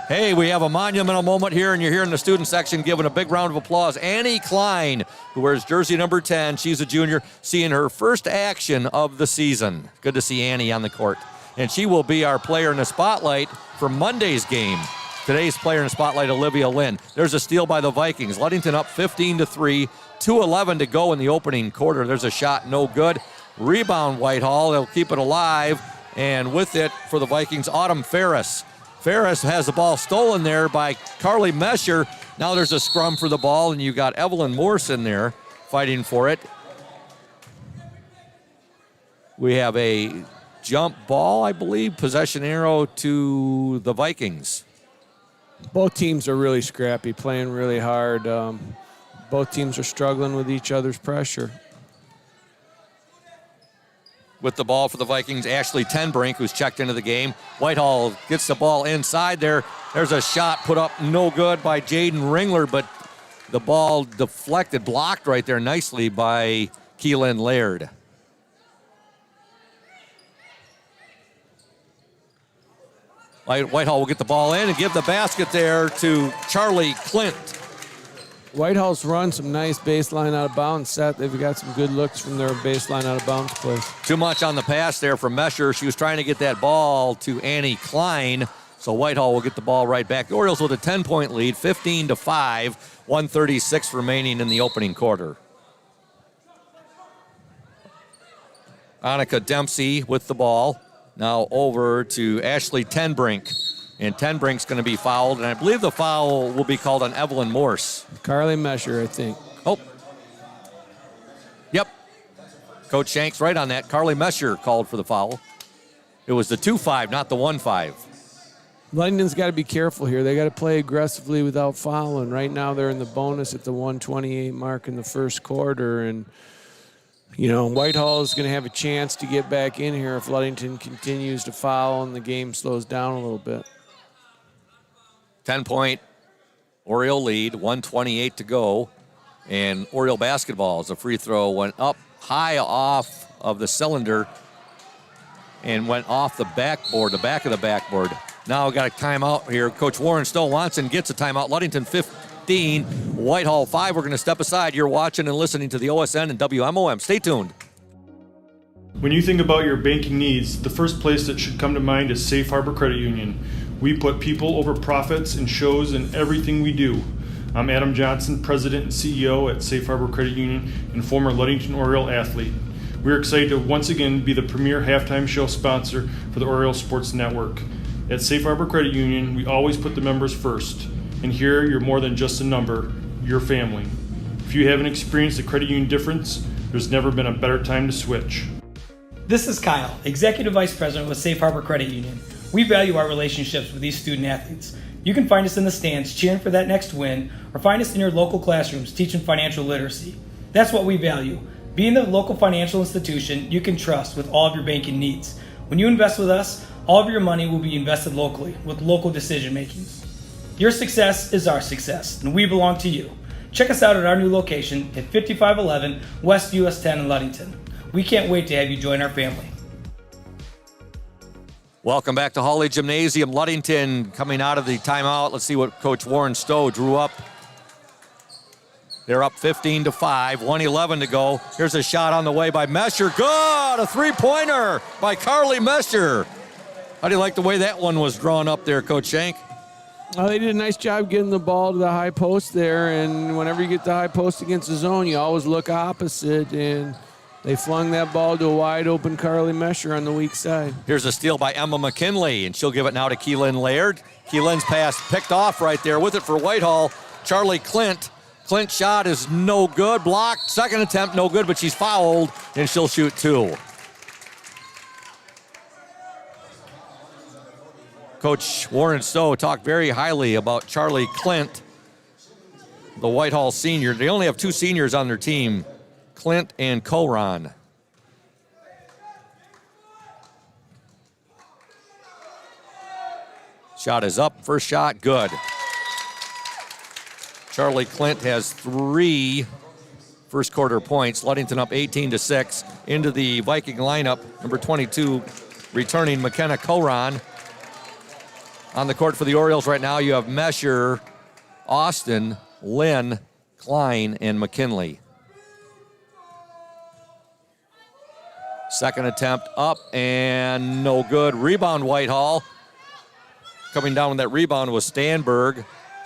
A: Hey, we have a monumental moment here, and you're here in the student section giving a big round of applause. Annie Klein, who wears jersey number 10. She's a junior, seeing her first action of the season. Good to see Annie on the court. And she will be our player in the spotlight for Monday's game. Today's player in the spotlight, Olivia Lynn. There's a steal by the Vikings. Ludington up 15-3, 2:11 to go in the opening quarter. There's a shot, no good. Rebound Whitehall, they'll keep it alive, and with it for the Vikings, Autumn Ferris. Ferris has the ball stolen there by Carly Mesher. Now there's a scrum for the ball, and you got Evelyn Morse in there fighting for it. We have a jump ball, I believe, possession arrow to the Vikings.
L: Both teams are really scrappy, playing really hard. Both teams are struggling with each other's pressure.
A: With the ball for the Vikings, Ashley Tenbrink, who's checked into the game. Whitehall gets the ball inside there. There's a shot put up no good by Jaden Ringler, but the ball deflected, blocked right there nicely by Keelan Laird. Whitehall will get the ball in and give the basket there to Charlie Clint.
L: Whitehall's run some nice baseline out of bounds set. They've got some good looks from their baseline out of bounds play.
A: Too much on the pass there from Mesher. She was trying to get that ball to Annie Klein, so Whitehall will get the ball right back. The Orioles with a 10-point lead, 15-5, 1:36 remaining in the opening quarter. Annika Dempsey with the ball. Now over to Ashley Tenbrink. And Tenbrink's going to be fouled, and I believe the foul will be called on Evelyn Morse.
L: Carly Mesher, I think.
A: Oh. Yep. Coach Shank's right on that. Carly Mesher called for the foul. It was the 2-5, not the 1-5.
L: Ludington's got to be careful here. They got to play aggressively without fouling. Right now they're in the bonus at the 1:28 mark in the first quarter, and you know, Whitehall is going to have a chance to get back in here if Ludington continues to foul and the game slows down a little bit.
A: 10-point Oriole lead, 1:28 to go. And Oriole basketball as a free throw went up high off of the cylinder and went off the backboard, the back of the backboard. Now got a timeout here. Coach Warren Stowe Watson gets a timeout. Ludington 15, Whitehall 5. We're going to step aside. You're watching and listening to the OSN and WMOM. Stay tuned.
C: When you think about your banking needs, the first place that should come to mind is Safe Harbor Credit Union. We put people over profits and shows in everything we do. I'm Adam Johnson, President and CEO at Safe Harbor Credit Union and former Ludington Oriole athlete. We're excited to once again be the premier halftime show sponsor for the Oriole Sports Network. At Safe Harbor Credit Union, we always put the members first. And here, you're more than just a number, you're family. If you haven't experienced the credit union difference, there's never been a better time to switch.
D: This is Kyle, Executive Vice President with Safe Harbor Credit Union. We value our relationships with these student athletes. You can find us in the stands cheering for that next win, or find us in your local classrooms teaching financial literacy. That's what we value. Being the local financial institution you can trust with all of your banking needs. When you invest with us, all of your money will be invested locally with local decision making. Your success is our success, and we belong to you. Check us out at our new location at 5511 West US 10 in Ludington. We can't wait to have you join our family.
A: Welcome back to Hawley Gymnasium. Ludington coming out of the timeout. Let's see what Coach Warren Stowe drew up. They're up 15-5, 1:11 to go. Here's a shot on the way by Mesher. Good! A three-pointer by Carly Mesher. How do you like the way that one was drawn up there, Coach Shank?
L: Well, they did a nice job getting the ball to the high post there, and whenever you get the high post against the zone, you always look opposite, and they flung that ball to a wide-open Carly Mesher on the weak side.
A: Here's a steal by Emma McKinley, and she'll give it now to Keelan Laird. Keelan's pass picked off right there with it for Whitehall. Charlie Clint. Clint's shot is no good. Blocked. Second attempt, no good, but she's fouled, and she'll shoot 2. Coach Warren Stowe talked very highly about Charlie Clint, the Whitehall senior. They only have 2 seniors on their team, Clint and Coron. Shot is up. First shot, good. Charlie Clint has 3 first quarter points. Ludington up 18-6. Into the Viking lineup, number 22, returning McKenna Coron. On the court for the Orioles right now, you have Mesher, Austin, Lynn, Klein, and McKinley. Second attempt up and no good. Rebound, Whitehall. Coming down with that rebound was Strandberg.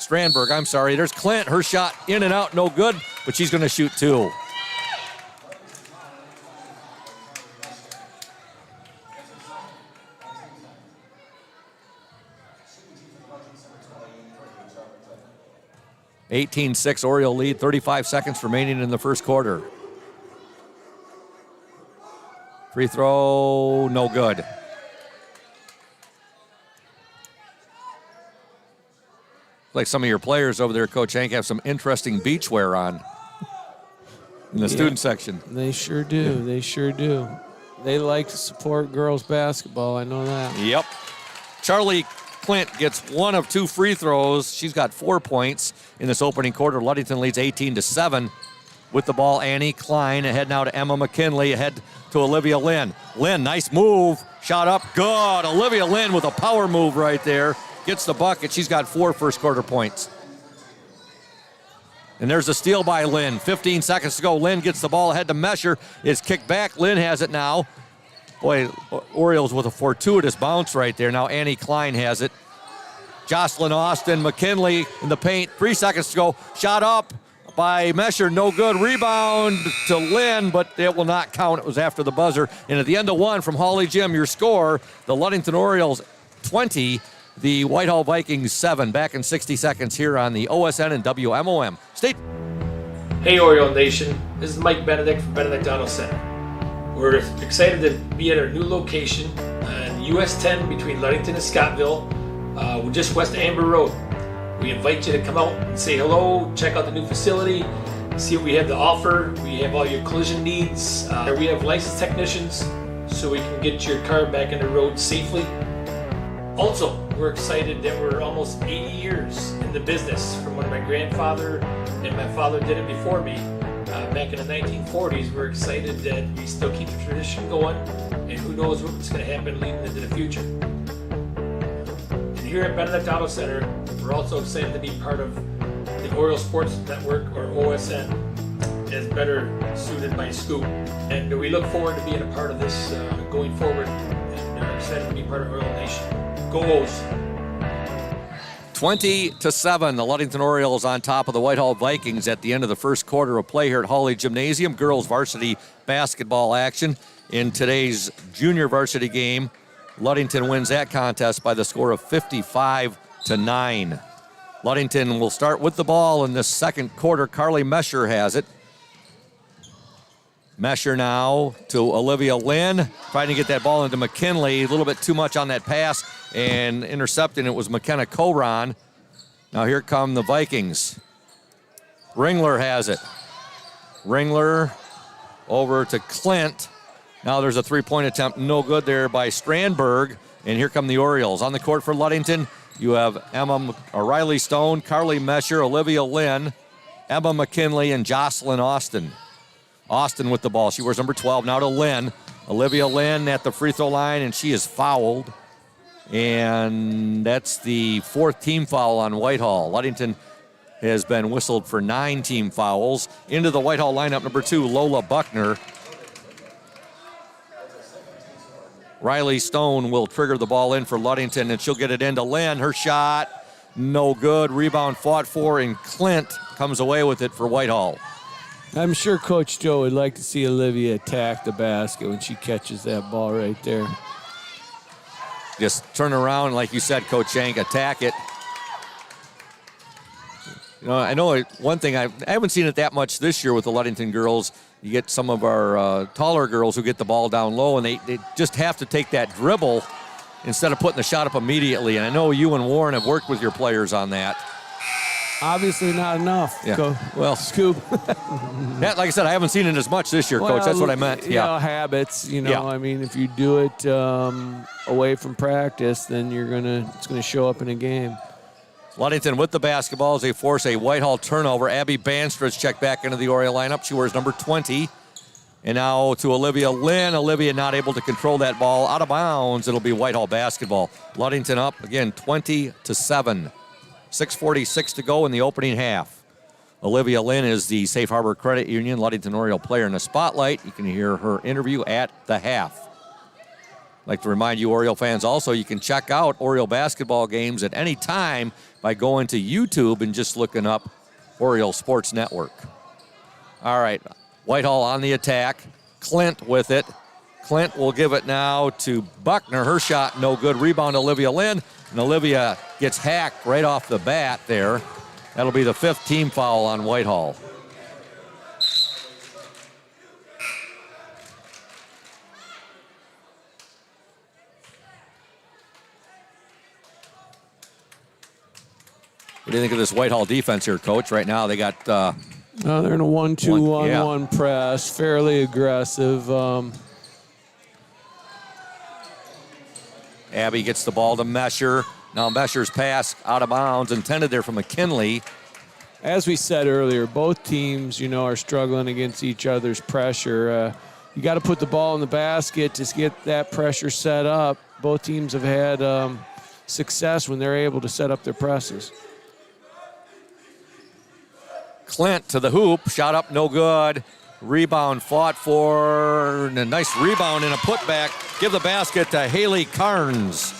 A: There's Clint. Her shot in and out, no good, but she's going to shoot 2. (18-6) Oriole lead, 35 seconds remaining in the first quarter. Free throw, no good. Like some of your players over there, Coach Hank, have some interesting beachwear on in the student section.
L: They sure do.
A: Yeah.
L: They sure do. They like to support girls basketball. I know that.
A: Yep. Charlie Clint gets 1 of 2 free throws. She's got 4 points in this opening quarter. Ludington leads 18-7. With the ball, Annie Klein. Ahead now to Emma McKinley. Ahead to Olivia Lynn. Lynn, nice move. Shot up, good. Olivia Lynn with a power move right there. Gets the bucket. She's got 4 first quarter points. And there's a steal by Lynn. 15 seconds to go. Lynn gets the ball ahead to Mesher. It's kicked back. Lynn has it now. Boy, Orioles with a fortuitous bounce right there. Now Annie Klein has it. Jocelyn Austin, McKinley in the paint. 3 seconds to go. Shot up by Mesher. No good. Rebound to Lynn, but it will not count. It was after the buzzer. And at the end of 1 from Holly Jim, your score, the Ludington Orioles 20, the Whitehall Vikings 7. Back in 60 seconds here on the OSN and WMOM. Stay.
F: Hey Oriole Nation, this is Mike Benedict from Benedict Auto Center. We're excited to be at our new location on US 10 between Ludington and Scottville. We're just west of Amber Road. We invite you to come out and say hello, check out the new facility, see what we have to offer. We have all your collision needs. We have licensed technicians so we can get your car back on the road safely. Also, we're excited that we're almost 80 years in the business from when my grandfather and my father did it before me. Back in the 1940s, we're excited that we still keep the tradition going, and who knows what's going to happen leading into the future. And here at Benedict Auto Center, we're also excited to be part of the Oriole Sports Network, or OSN, as better suited by Scoop. And we look forward to being a part of this going forward, and are excited to be part of Oriole Nation. Go O's!
A: 20-7, the Ludington Orioles on top of the Whitehall Vikings at the end of the first quarter of play here at Hawley Gymnasium. Girls varsity basketball action in today's junior varsity game. Ludington wins that contest by the score of 55-9. Ludington will start with the ball in this second quarter. Carly Mesher has it. Mesher now to Olivia Lynn, trying to get that ball into McKinley. A little bit too much on that pass, and intercepting it was McKenna Coron. Now here come the Vikings. Ringler has it. Ringler over to Clint. Now there's a three-point attempt, no good there by Strandberg, and here come the Orioles. On the court for Ludington, you have Riley Stone, Carly Mesher, Olivia Lynn, Emma McKinley, and Jocelyn Austin. Austin with the ball. She wears number 12. Now to Lynn. Olivia Lynn at the free throw line, and she is fouled. And that's the fourth team foul on Whitehall. Ludington has been whistled for 9 team fouls. Into the Whitehall lineup, number 2, Lola Buckner. Riley Stone will trigger the ball in for Ludington, and she'll get it into Lynn. Her shot, no good. Rebound fought for, and Clint comes away with it for Whitehall.
L: I'm sure Coach Joe would like to see Olivia attack the basket when she catches that ball right there.
A: Just turn around, like you said, Coach Shank, attack it. I know one thing, I haven't seen it that much this year with the Ludington girls. You get some of our taller girls who get the ball down low, and they just have to take that dribble instead of putting the shot up immediately. And I know you and Warren have worked with your players on that.
L: Obviously not enough.
A: Yeah. Well,
L: Scoop.
A: Like I said, I haven't seen it as much this year, Coach. That's what I meant.
L: Yeah. Habits. I mean, if you do it away from practice, then it's gonna show up in a game.
A: Ludington with the basketball as they force a Whitehall turnover. Abby Banstra is checked back into the Oriole lineup. She wears number 20. And now to Olivia Lynn. Olivia not able to control that ball. Out of bounds. It'll be Whitehall basketball. Ludington up, again, 20-7. 6:46 to go in the opening half. Olivia Lynn is the Safe Harbor Credit Union Ludington Oriole player in the spotlight. You can hear her interview at the half. I'd like to remind you, Oriole fans, also you can check out Oriole basketball games at any time by going to YouTube and just looking up Oriole Sports Network. All right, Whitehall on the attack. Clint with it. Clint will give it now to Buckner. Her shot no good. Rebound Olivia Lynn. And Olivia gets hacked right off the bat there. That'll be the 5th team foul on Whitehall. What do you think of this Whitehall defense here, Coach? Right now they got...
L: they're in a 1-2-1-1 press, fairly aggressive.
A: Abby gets the ball to Mesher. Now Mesher's pass out of bounds, intended there for McKinley.
L: As we said earlier, both teams, are struggling against each other's pressure. You got to put the ball in the basket to get that pressure set up. Both teams have had success when they're able to set up their presses.
A: Clint to the hoop, shot up, no good. Rebound fought for, and a nice rebound and a putback. Give the basket to Haley Carnes.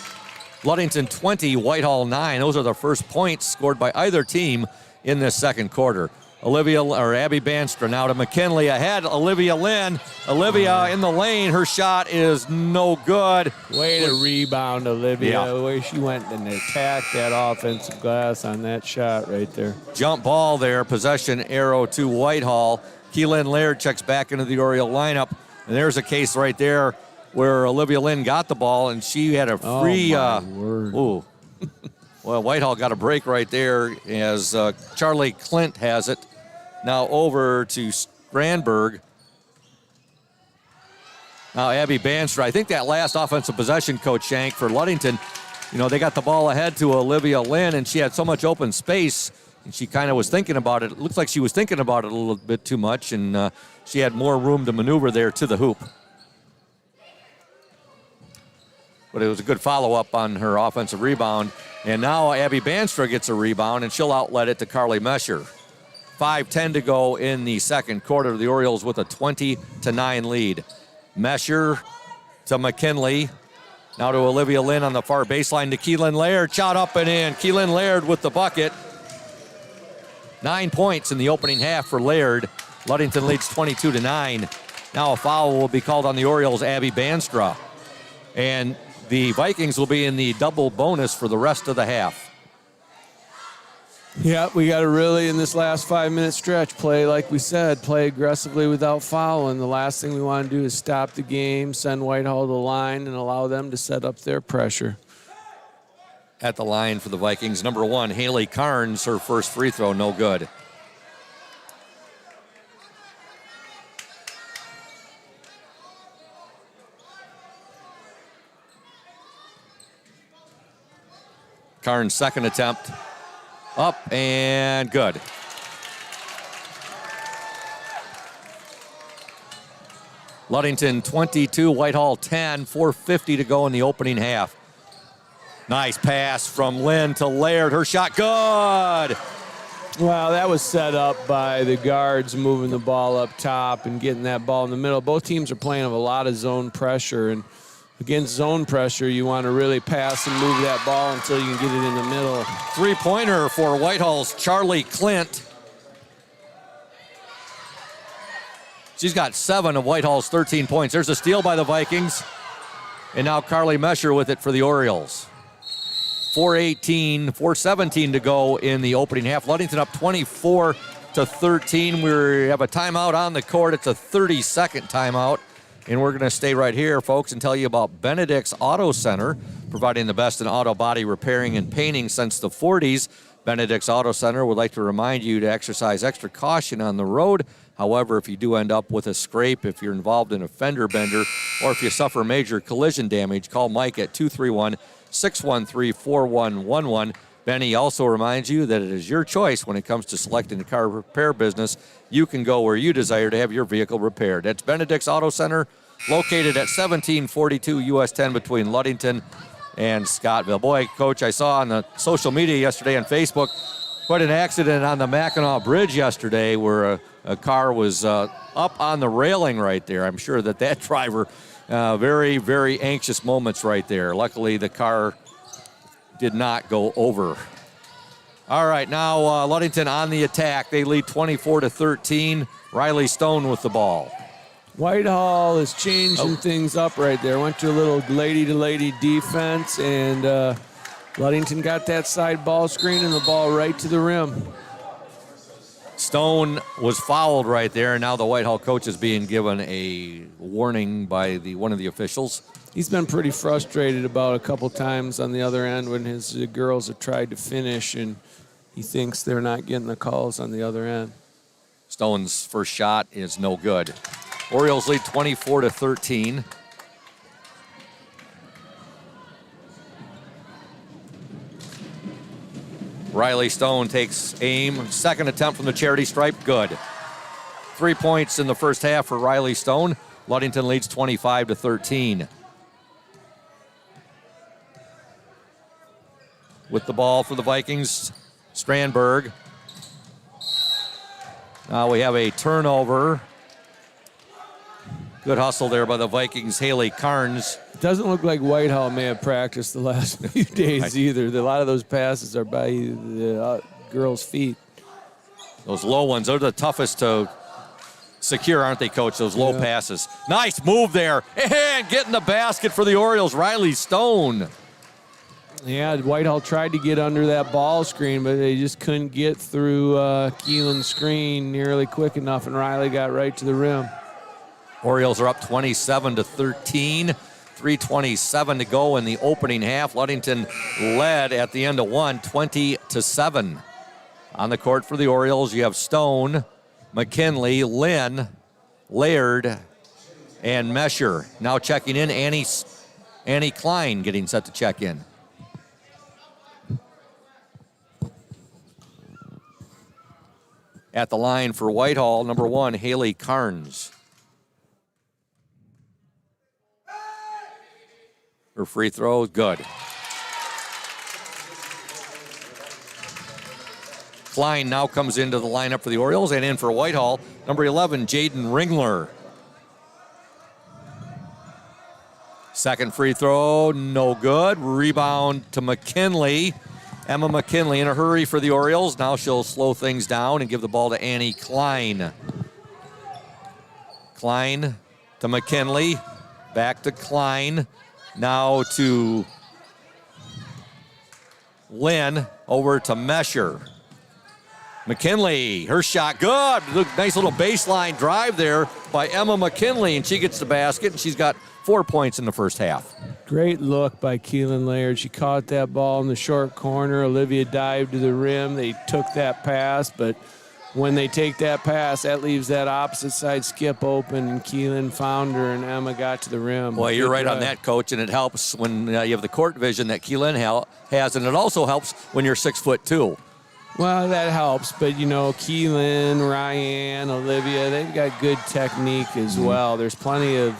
A: Ludington 20, Whitehall 9. Those are the first points scored by either team in this second quarter. Abby Banstra now to McKinley ahead. Olivia Lynn. Olivia in the lane. Her shot is no good.
L: Way to rebound, Olivia. The way she went and attacked that offensive glass on that shot right there.
A: Jump ball there. Possession arrow to Whitehall. Keelan Laird checks back into the Oriole lineup. And there's a case right there where Olivia Lynn got the ball and she had a free.
L: Word.
A: Well, Whitehall got a break right there as Charlie Clint has it. Now over to Strandberg. Now Abby Banstra. I think that last offensive possession, Coach Shank, for Ludington, they got the ball ahead to Olivia Lynn, and she had so much open space, and she kind of was thinking about it. It looks like she was thinking about it a little bit too much, and she had more room to maneuver there to the hoop. But it was a good follow-up on her offensive rebound. And now Abby Banstra gets a rebound, and she'll outlet it to Carly Mesher. 5:10 to go in the second quarter. The Orioles with a 20-9 lead. Mesher to McKinley. Now to Olivia Lynn on the far baseline to Keelan Laird. Shot up and in. Keelan Laird with the bucket. 9 points in the opening half for Laird. Ludington leads 22-9. Now a foul will be called on the Orioles' Abby Banstra. And the Vikings will be in the double bonus for the rest of the half.
L: Yeah, we got to really, in this last 5-minute stretch, play, like we said, play aggressively without fouling. The last thing we want to do is stop the game, send Whitehall to the line, and allow them to set up their pressure.
A: At the line for the Vikings, number 1, Haley Carnes, her first free throw, no good. Carnes' second attempt. Up and good. Ludington 22, Whitehall 10, 4:50 to go in the opening half. Nice pass from Lynn to Laird. Her shot good.
L: Well, that was set up by the guards moving the ball up top and getting that ball in the middle. Both teams are playing with a lot of zone pressure, and against zone pressure, you want to really pass and move that ball until you can get it in the middle.
A: Three-pointer for Whitehall's Charlie Clint. She's got 7 of Whitehall's 13 points. There's a steal by the Vikings. And now Carly Mesher with it for the Orioles. 4:17 to go in the opening half. Ludington up 24-13. We have a timeout on the court. It's a 30-second timeout. And we're going to stay right here, folks, and tell you about Benedict's Auto Center, providing the best in auto body repairing and painting since the 40s. Benedict's Auto Center would like to remind you to exercise extra caution on the road. However, if you do end up with a scrape, if you're involved in a fender bender, or if you suffer major collision damage, call Mike at 231-613-4111. Benny also reminds you that it is your choice when it comes to selecting a car repair business. You can go where you desire to have your vehicle repaired. That's Benedict's Auto Center, located at 1742 US 10 between Ludington and Scottville. Boy, Coach, I saw on the social media yesterday on Facebook quite an accident on the Mackinac Bridge yesterday where a car was up on the railing right there. I'm sure that driver, very, very anxious moments right there. Luckily, the car did not go over. All right, now Ludington on the attack. They lead 24-13. Riley Stone with the ball.
L: Whitehall is changing things up right there. Went to a little lady-to-lady defense, and Ludington got that side ball screen and the ball right to the rim.
A: Stone was fouled right there, and now the Whitehall coach is being given a warning by one of the officials.
L: He's been pretty frustrated about a couple times on the other end when his girls have tried to finish, and he thinks they're not getting the calls on the other end.
A: Stone's first shot is no good. Orioles lead 24-13. Riley Stone takes aim. Second attempt from the charity stripe, good. 3 points in the first half for Riley Stone. Ludington leads 25-13. With the ball for the Vikings, Strandberg. Now we have a turnover. Good hustle there by the Vikings, Haley Carnes.
L: It doesn't look like Whitehall may have practiced the last few days either. A lot of those passes are by the girls' feet.
A: Those low ones, those are the toughest to secure, aren't they, Coach? Those low passes. Nice move there. And getting the basket for the Orioles, Riley Stone.
L: Yeah, Whitehall tried to get under that ball screen, but they just couldn't get through Keelan's screen nearly quick enough, and Riley got right to the rim.
A: Orioles are up 27-13. 3:27 to go in the opening half. Ludington led at the end of one, 20-7. On the court for the Orioles, you have Stone, McKinley, Lynn, Laird, and Mesher. Now checking in, Annie Klein getting set to check in. At the line for Whitehall, number 1, Haley Carnes. Her free throw is good. Klein now comes into the lineup for the Orioles, and in for Whitehall, number 11, Jaden Ringler. Second free throw, no good. Rebound to McKinley. Emma McKinley in a hurry for the Orioles. Now she'll slow things down and give the ball to Annie Klein. Klein to McKinley. Back to Klein. Now to Lynn. Over to Mesher. McKinley, her shot, good. Nice little baseline drive there by Emma McKinley, and she gets the basket, and she's got 4 points in the first half.
L: Great look by Keelan Laird. She caught that ball in the short corner. Olivia dived to the rim. They took that pass, but when they take that pass, that leaves that opposite side skip open, and Keelan found her, and Emma got to the rim.
A: Boy, you're right on that, Coach, and it helps when you have the court vision that Keelan has, and it also helps when you're 6'2".
L: Well, that helps, but, Keelan, Ryan, Olivia, they've got good technique as well. There's plenty of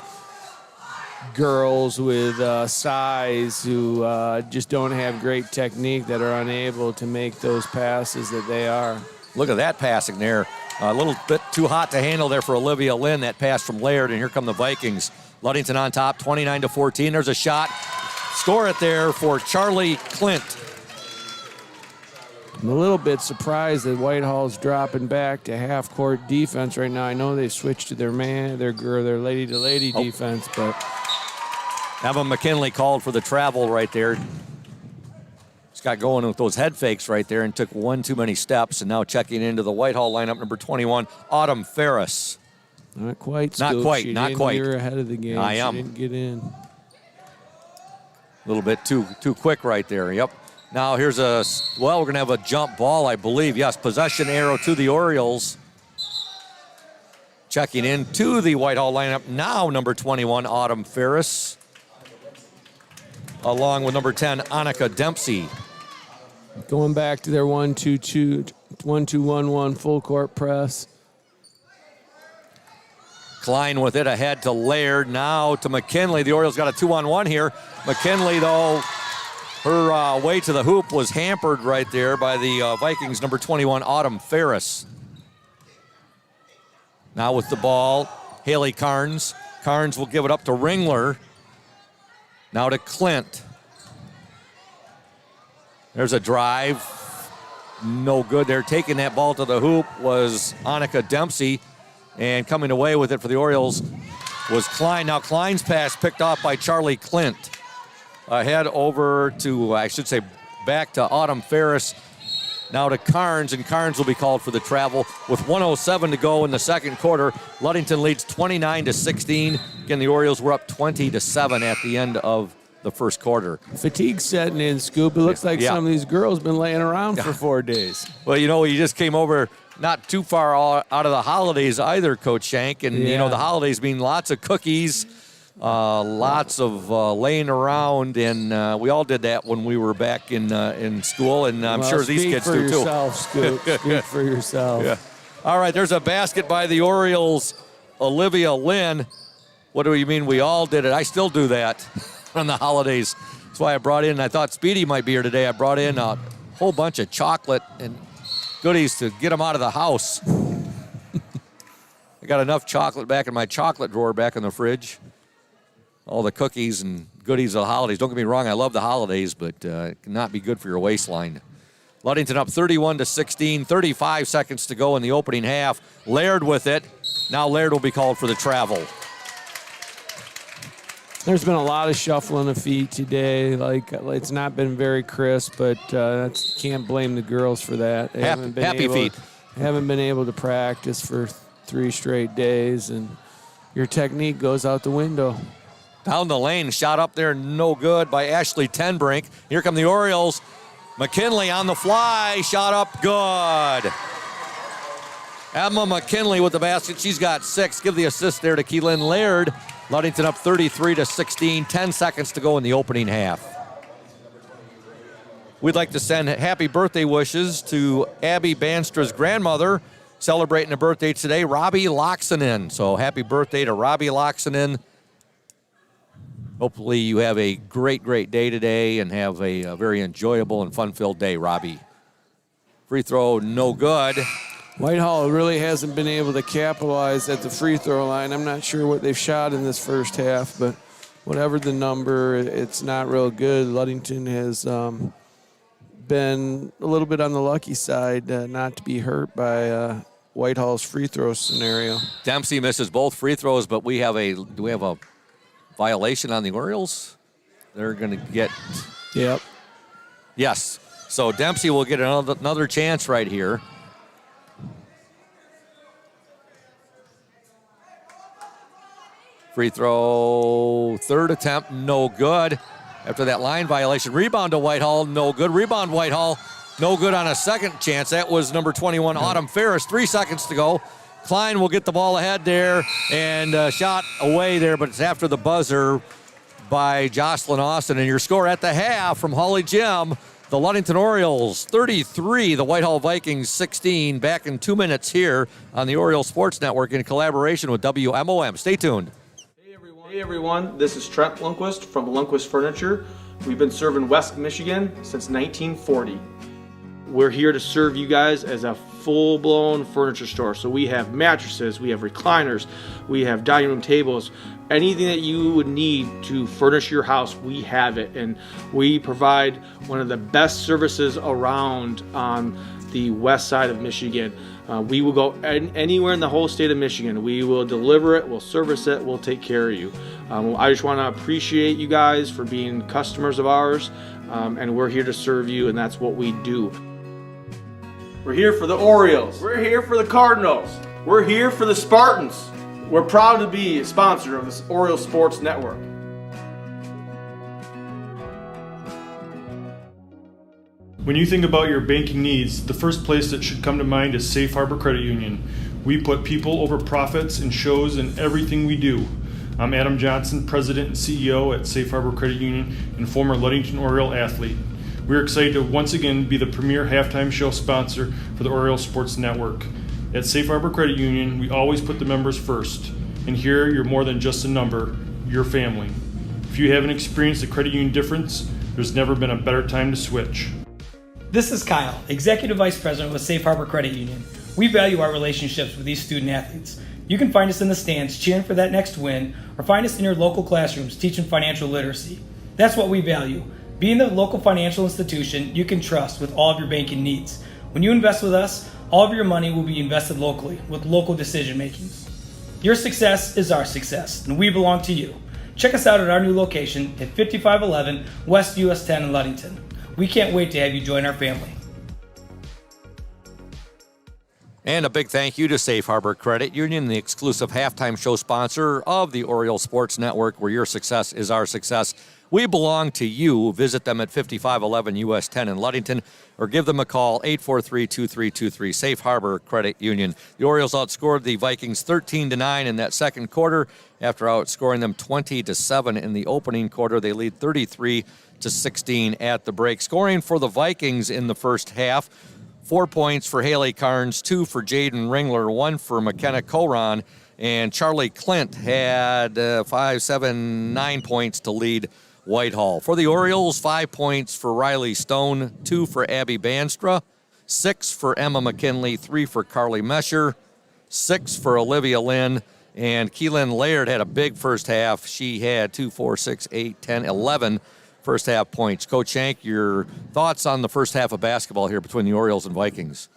L: girls with size who just don't have great technique that are unable to make those passes that they are.
A: Look at that passing there. A little bit too hot to handle there for Olivia Lynn, that pass from Laird, and here come the Vikings. Ludington on top, 29-14. There's a shot. Score it there for Charlie Clint.
L: I'm a little bit surprised that Whitehall's dropping back to half-court defense right now. I know they switched to their lady-to-lady defense, but
A: Emma McKinley called for the travel right there. Just got going with those head fakes right there and took one too many steps, and now checking into the Whitehall lineup, number 21, Autumn Ferris.
L: Not quite,
A: Not
L: Scoop.
A: quite,
L: She
A: not
L: didn't
A: quite.
L: You're ahead of the game.
A: I am.
L: She didn't get in.
A: A little bit too quick right there. Yep. Now here's we're going to have a jump ball, I believe. Yes, possession arrow to the Orioles. Checking into the Whitehall lineup now, number 21, Autumn Ferris, along with number 10, Annika Dempsey.
L: Going back to their 1-2-2, 1-2-1-1 full court press.
A: Klein with it ahead to Laird, now to McKinley. The Orioles got a 2-on-1 here. McKinley, though, her way to the hoop was hampered right there by the Vikings, number 21, Autumn Ferris. Now with the ball, Haley Carnes. Carnes will give it up to Ringler. Now to Clint. There's a drive. No good there. Taking that ball to the hoop was Annika Dempsey. And coming away with it for the Orioles was Klein. Now Klein's pass picked off by Charlie Clint. Ahead over to, back to Autumn Ferris. Now to Carnes, and Carnes will be called for the travel. With 1:07 to go in the second quarter, Ludington leads 29-16. Again, the Orioles were up 20-7 at the end of the first quarter.
L: Fatigue setting in, Scoop. It looks like some of these girls been laying around for 4 days.
A: Well, you just came over not too far out of the holidays either, Coach Shank. And, the holidays mean lots of cookies, lots of laying around. And we all did that when we were back in school. And I'm sure these kids do, too.
L: Speak for yourself, Scoop. Speak for yourself.
A: Yeah. All right, there's a basket by the Orioles, Olivia Lynn. What do you mean we all did it? I still do that on the holidays. That's why I brought in, I thought Speedy might be here today. I brought in a whole bunch of chocolate and goodies to get them out of the house. I got enough chocolate back in my chocolate drawer back in the fridge. All the cookies and goodies of the holidays. Don't get me wrong, I love the holidays, but it cannot be good for your waistline. Ludington up 31-16, 35 seconds to go in the opening half. Laird with it. Now Laird will be called for the travel.
L: There's been a lot of shuffling of feet today. It's not been very crisp, but can't blame the girls for that. They haven't been able to practice for 3 straight days, and your technique goes out the window.
A: Down the lane, shot up there, no good by Ashley Tenbrink. Here come the Orioles. McKinley on the fly, shot up, good. Emma McKinley with the basket. She's got 6. Give the assist there to Keelan Laird. Ludington up 33-16, 10 seconds to go in the opening half. We'd like to send happy birthday wishes to Abby Banstra's grandmother, celebrating a birthday today, Robbie Loxonen. So happy birthday to Robbie Loxonen. Hopefully you have a great, great day today and have a very enjoyable and fun-filled day, Robbie. Free throw, no good.
L: Whitehall really hasn't been able to capitalize at the free throw line. I'm not sure what they've shot in this first half, but whatever the number, it's not real good. Ludington has been a little bit on the lucky side not to be hurt by Whitehall's free throw scenario.
A: Dempsey misses both free throws, but do we have a violation on the Orioles? They're going to get...
L: Yep.
A: Yes. So Dempsey will get another chance right here. Free throw, third attempt, no good. After that line violation, rebound to Whitehall, no good. Rebound Whitehall, no good on a second chance. That was number 21, Autumn Ferris. 3 seconds to go. Klein will get the ball ahead there and shot away there, but it's after the buzzer by Jocelyn Austin. And your score at the half from Holly Gym, the Ludington Orioles 33, the Whitehall Vikings 16. Back in 2 minutes here on the Orioles Sports Network in collaboration with WMOM. Stay tuned.
G: Hey everyone, this is Trent Lundquist from Lundquist Furniture. We've been serving West Michigan since 1940. We're here to serve you guys as a full-blown furniture store. So we have mattresses, we have recliners, we have dining room tables, anything that you would need to furnish your house, we have it. And we provide one of the best services around on the west side of Michigan. We will go anywhere in the whole state of Michigan. We will deliver it, we'll service it, we'll take care of you. I just want to appreciate you guys for being customers of ours, and we're here to serve you, and that's what we do. We're here for the Orioles. We're here for the Cardinals. We're here for the Spartans. We're proud to be a sponsor of this Orioles Sports Network.
C: When you think about your banking needs, the first place that should come to mind is Safe Harbor Credit Union. We put people over profits and shows in everything we do. I'm Adam Johnson, President and CEO at Safe Harbor Credit Union and former Ludington Oriole athlete. We're excited to once again be the premier halftime show sponsor for the Orioles Sports Network. At Safe Harbor Credit Union, we always put the members first. And here, you're more than just a number, you're family. If you haven't experienced the credit union difference, there's never been a better time to switch.
D: This is Kyle, Executive Vice President with Safe Harbor Credit Union. We value our relationships with these student athletes. You can find us in the stands cheering for that next win, or find us in your local classrooms teaching financial literacy. That's what we value. Being the local financial institution you can trust with all of your banking needs. When you invest with us, all of your money will be invested locally with local decision making. Your success is our success, and we belong to you. Check us out at our new location at 5511 West US 10 in Ludington. We can't wait to have you join our family.
A: And a big thank you to Safe Harbor Credit Union, the exclusive halftime show sponsor of the Orioles Sports Network, where your success is our success. We belong to you. Visit them at 5511 US 10 in Ludington, or give them a call, 843-2323, Safe Harbor Credit Union. The Orioles outscored the Vikings 13-9 in that second quarter. After outscoring them 20-7 in the opening quarter, they lead 33-16 at the break. Scoring for the Vikings in the first half, 4 points for Haley Carnes, 2 for Jaden Ringler, 1 for McKenna Coron, and Charlie Clint had 9 points to lead Whitehall. For the Orioles, 5 points for Riley Stone, 2 for Abby Banstra, 6 for Emma McKinley, 3 for Carly Mesher, 6 for Olivia Lynn, and Keelan Laird had a big first half. She had 2, 4, 6, 8, 10, 11 first half points. Coach Shank, your thoughts on the first half of basketball here between the Orioles and Vikings?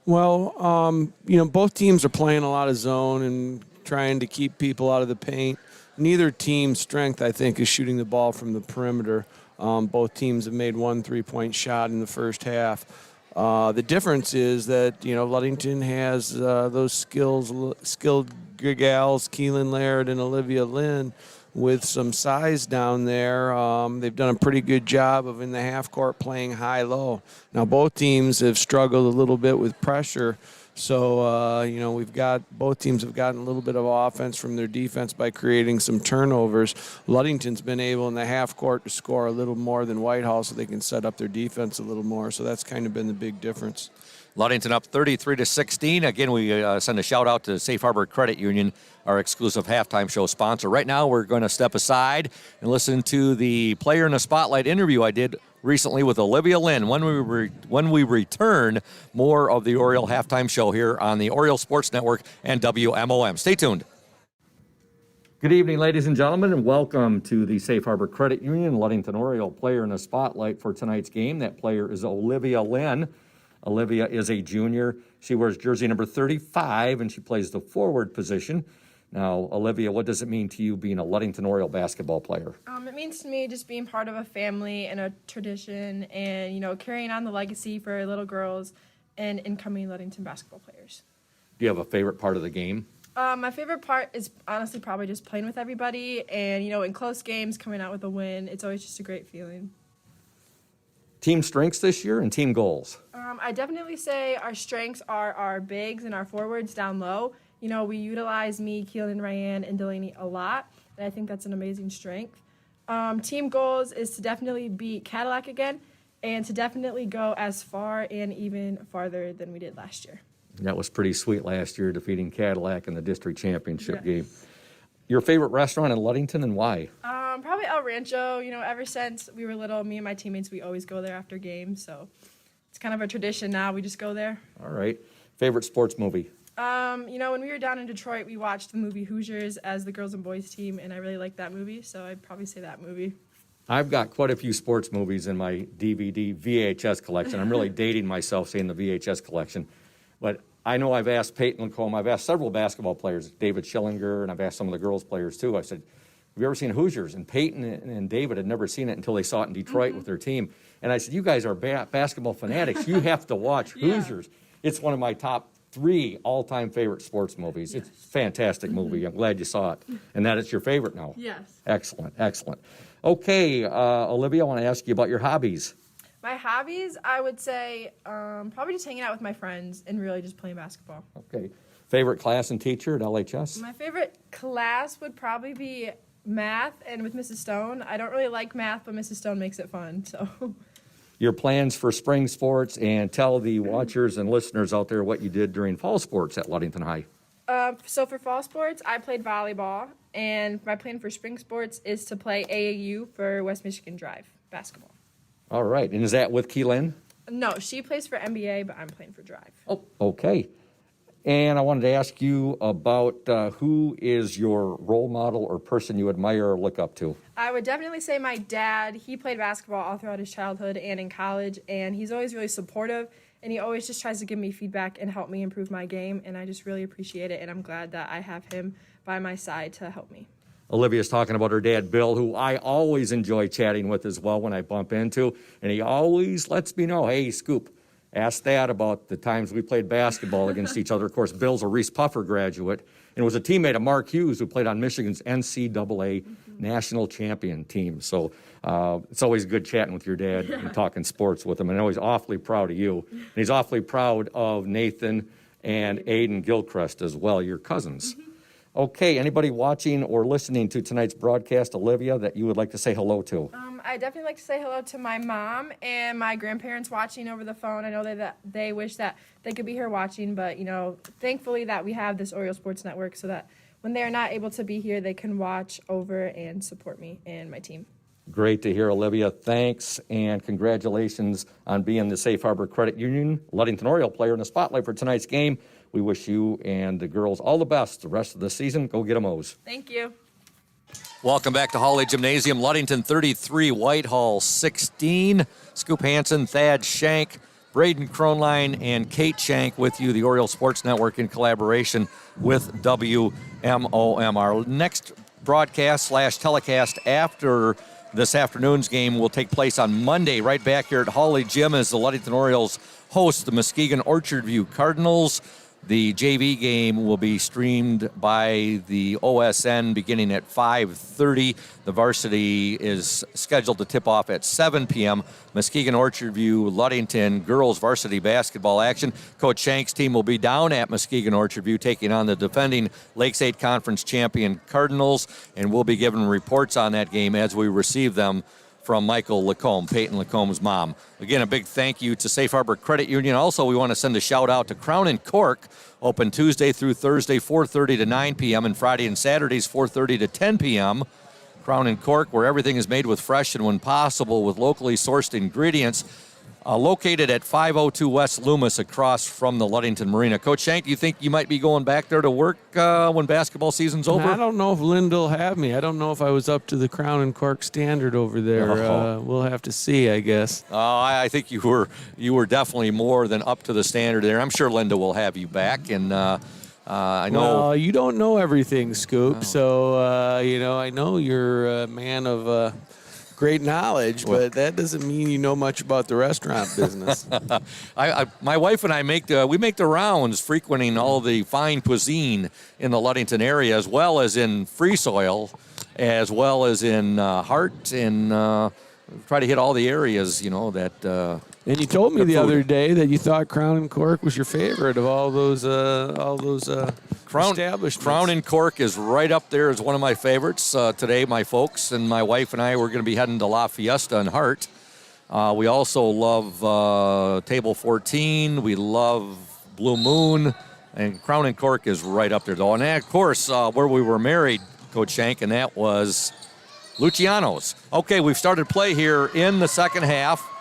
L: Well, both teams are playing a lot of zone and trying to keep people out of the paint. Neither team's strength, I think, is shooting the ball from the perimeter. Both teams have made 1 3-point shot in the first half. The difference is that, Ludington has those skilled gals, Keelan Laird and Olivia Lynn, with some size down there. They've done a pretty good job of, in the half court, playing high-low. Now, both teams have struggled a little bit with pressure. So, both teams have gotten a little bit of offense from their defense by creating some turnovers. Ludington's been able in the half court to score a little more than Whitehall, so they can set up their defense a little more. So that's kind of been the big difference.
A: Ludington up 33-16. Again, we send a shout out to Safe Harbor Credit Union, our exclusive halftime show sponsor. Right now, we're going to step aside and listen to the Player in the Spotlight interview I did recently with Olivia Lynn. When we return, more of the Oriole halftime show here on the Oriole Sports Network and WMOM. Stay tuned. Good evening, ladies and gentlemen, and welcome to the Safe Harbor Credit Union Ludington Oriole Player in the Spotlight for tonight's game. That player is Olivia Lynn. Olivia is a junior. She wears jersey number 35, and she plays the forward position. Now, Olivia, what does it mean to you being a Ludington Oriole basketball player?
N: It means to me just being part of a family and a tradition and, carrying on the legacy for little girls and incoming Ludington basketball players.
A: Do you have a favorite part of the game?
N: My favorite part is honestly probably just playing with everybody and, in close games, coming out with a win. It's always just a great feeling.
A: Team strengths this year and team goals?
N: I definitely say our strengths are our bigs and our forwards down low. We utilize me, Keelan, Ryan, and Delaney a lot, and I think that's an amazing strength. Team goals is to definitely beat Cadillac again and to definitely go as far and even farther than we did last year.
A: That was pretty sweet last year, defeating Cadillac in the district championship game. Your favorite restaurant in Ludington and why?
N: Probably El Rancho. Ever since we were little, me and my teammates, we always go there after games, so it's kind of a tradition now. We just go there.
A: All right. Favorite sports movie?
N: When we were down in Detroit, we watched the movie Hoosiers as the girls and boys team, and I really liked that movie, so I'd probably say that movie.
A: I've got quite a few sports movies in my DVD VHS collection. I'm really dating myself saying the VHS collection. But I know I've asked Peyton Lacombe, I've asked several basketball players, David Schillinger, and I've asked some of the girls players too. I said, have you ever seen Hoosiers? And Peyton and David had never seen it until they saw it in Detroit with their team. And I said, you guys are basketball fanatics. You have to watch Hoosiers. It's one of my top 3 all-time favorite sports movies. Yes. It's a fantastic movie. I'm glad you saw it. And that is your favorite now.
N: Yes.
A: Excellent, excellent. Okay, Olivia, I want to ask you about your hobbies.
N: My hobbies, I would say probably just hanging out with my friends and really just playing basketball.
A: Okay. Favorite class and teacher at LHS?
N: My favorite class would probably be math and with Mrs. Stone. I don't really like math, but Mrs. Stone makes it fun, so...
A: Your plans for spring sports, and tell the watchers and listeners out there what you did during fall sports at Ludington High.
N: So for fall sports, I played volleyball, and my plan for spring sports is to play AAU for West Michigan Drive basketball.
A: All right, and is that with Keelan?
N: No, she plays for NBA, but I'm playing for Drive.
A: Oh, okay. And I wanted to ask you about who is your role model or person you admire or look up to?
N: I would definitely say my dad. He played basketball all throughout his childhood and in college, and he's always really supportive, and he always just tries to give me feedback and help me improve my game, and I just really appreciate it, and I'm glad that I have him by my side to help me.
A: Olivia's talking about her dad, Bill, who I always enjoy chatting with as well when I bump into, and he always lets me know, hey, Scoop, ask Dad about the times we played basketball against each other. Of course, Bill's a Reese Puffer graduate and was a teammate of Mark Hughes, who played on Michigan's NCAA national champion team. So it's always good chatting with your dad and talking sports with him. And I know he's awfully proud of you. And he's awfully proud of Nathan and Aiden Gilchrist as well, your cousins. Okay, anybody watching or listening to tonight's broadcast, Olivia, that you would like to say hello to?
N: I definitely like to say hello to my mom and my grandparents watching over the phone. I know that they wish that they could be here watching, but, thankfully that we have this Oriole Sports Network so that when they're not able to be here, they can watch over and support me and my team.
A: Great to hear, Olivia. Thanks, and congratulations on being the Safe Harbor Credit Union Ludington Oriole player in the spotlight for tonight's game. We wish you and the girls all the best the rest of the season. Go get them O's.
N: Thank you.
A: Welcome back to Hawley Gymnasium. Ludington 33, Whitehall 16. Scoop Hansen, Thad Shank, Braden Kronline, and Kate Shank with you, the Oriole Sports Network, in collaboration with WMOM. Our next broadcast / telecast after this afternoon's game will take place on Monday right back here at Hawley Gym as the Ludington Orioles host the Muskegon Orchard View Cardinals. The JV game will be streamed by the OSN beginning at 5:30. The varsity is scheduled to tip off at 7 p.m. Muskegon Orchard View, Ludington girls varsity basketball action. Coach Shank's team will be down at Muskegon Orchard View taking on the defending Lakes 8 Conference champion Cardinals, and we'll be giving reports on that game as we receive them from Michael Lacombe, Peyton Lacombe's mom. Again, a big thank you to Safe Harbor Credit Union. Also, we want to send a shout out to Crown and Cork, open Tuesday through Thursday, 4:30 to 9 p.m., and Friday and Saturdays, 4:30 to 10 p.m. Crown and Cork, where everything is made with fresh and, when possible, with locally sourced ingredients. Located at 502 West Loomis across from the Ludington Marina. Coach Shank, do you think you might be going back there to work when basketball season's over?
L: I don't know if Linda will have me. I don't know if I was up to the Crown and Cork standard over there. We'll have to see, I guess.
A: I think you were definitely more than up to the standard there. I'm sure Linda will have you back, and I know.
L: Well, you don't know everything, Scoop. So I know you're a man of great knowledge, but that doesn't mean you know much about the restaurant business.
A: My wife and I make the rounds, frequenting all the fine cuisine in the Ludington area, as well as in Free Soil, as well as in Hart, and try to hit all the areas, that.
L: And you told me the other day that you thought Crown and Cork was your favorite of all those establishments.
A: Crown and Cork is right up there as one of my favorites. Today, my folks and my wife and I were going to be heading to La Fiesta in Hart. We also love Table 14. We love Blue Moon. And Crown and Cork is right up there, though. And, of course, where we were married, Coach Shank, and that was Luciano's. Okay, we've started play here in the second half.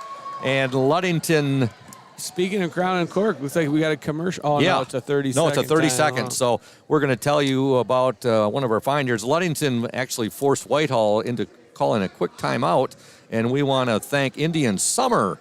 A: And Ludington
L: Speaking of Crown and Cork, looks like we got a commercial. Oh,
A: yeah.
L: no, it's a 30
A: No,
L: second.
A: it's a 30
L: time.
A: second. So we're going to tell you about one of our fine years. Ludington actually forced Whitehall into calling a quick timeout, and we want to thank Indian Summer.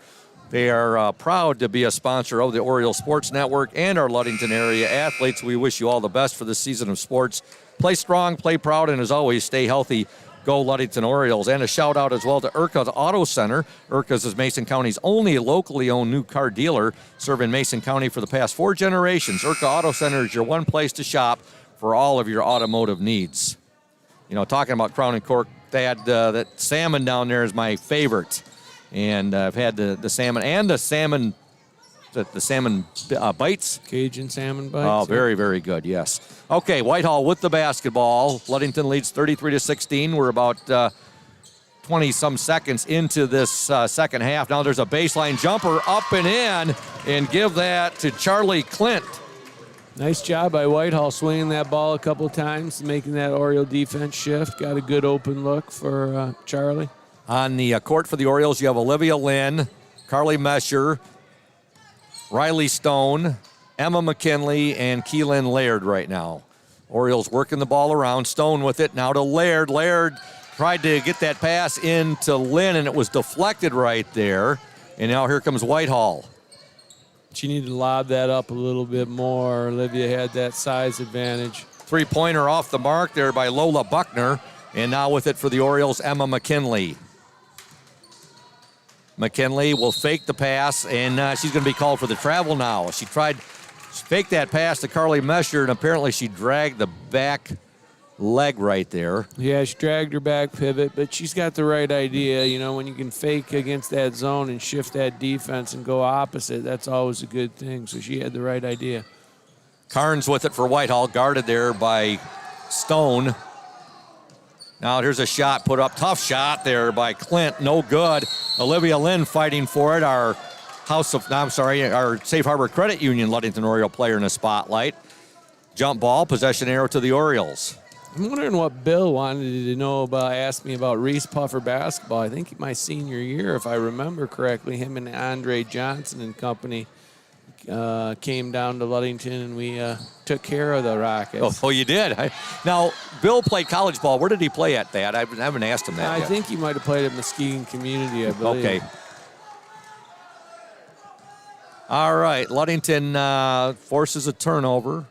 A: They are proud to be a sponsor of the Oriole Sports Network and our Ludington area athletes. We wish you all the best for this season of sports. Play strong, play proud, and as always, stay healthy. Go Ludington Orioles. And a shout out as well to Urca Auto Center. Urca's is Mason County's only locally owned new car dealer, serving Mason County for the past 4 generations. Urca Auto Center is your one place to shop for all of your automotive needs. You know, talking about Crown and Cork, that salmon down there is my favorite. And I've had the salmon and the salmon bites.
L: Cajun salmon bites.
A: Oh, very, very good, yes. Okay, Whitehall with the basketball. Ludington leads 33-16. We're about 20-some seconds into this second half. Now there's a baseline jumper up and in, and give that to Charlie Clint.
L: Nice job by Whitehall swinging that ball a couple times, making that Oriole defense shift. Got a good open look for Charlie.
A: On the court for the Orioles, you have Olivia Lynn, Carly Mesher, Riley Stone, Emma McKinley, and Keelan Laird right now. Orioles working the ball around. Stone with it now to Laird. Laird tried to get that pass into Lynn, and it was deflected right there. And now here comes Whitehall.
L: She needed to lob that up a little bit more. Olivia had that size advantage.
A: Three-pointer off the mark there by Lola Buckner. And now with it for the Orioles, Emma McKinley. McKinley will fake the pass, and she's going to be called for the travel now. She tried to fake that pass to Carly Mesher, and apparently she dragged the back leg right there.
L: Yeah, she dragged her back pivot, but she's got the right idea. You know, when you can fake against that zone and shift that defense and go opposite, that's always a good thing. So she had the right idea.
A: Carnes with it for Whitehall, guarded there by Stone. Now here's a shot put up. Tough shot there by Clint. No good. Olivia Lynn fighting for it. Our Safe Harbor Credit Union Ludington Oriole player in the spotlight. Jump ball, possession arrow to the Orioles.
L: I'm wondering what Bill wanted to know about, asked me about Reese Puffer basketball. I think my senior year, if I remember correctly, him and Andre Johnson and company came down to Ludington, and we took care of the Rockets.
A: Oh, you did? Now, Bill played college ball. Where did he play at that? I haven't asked him that yet.
L: I think he might have played at Muskegon Community, I believe.
A: Okay. All right, Ludington forces a turnover.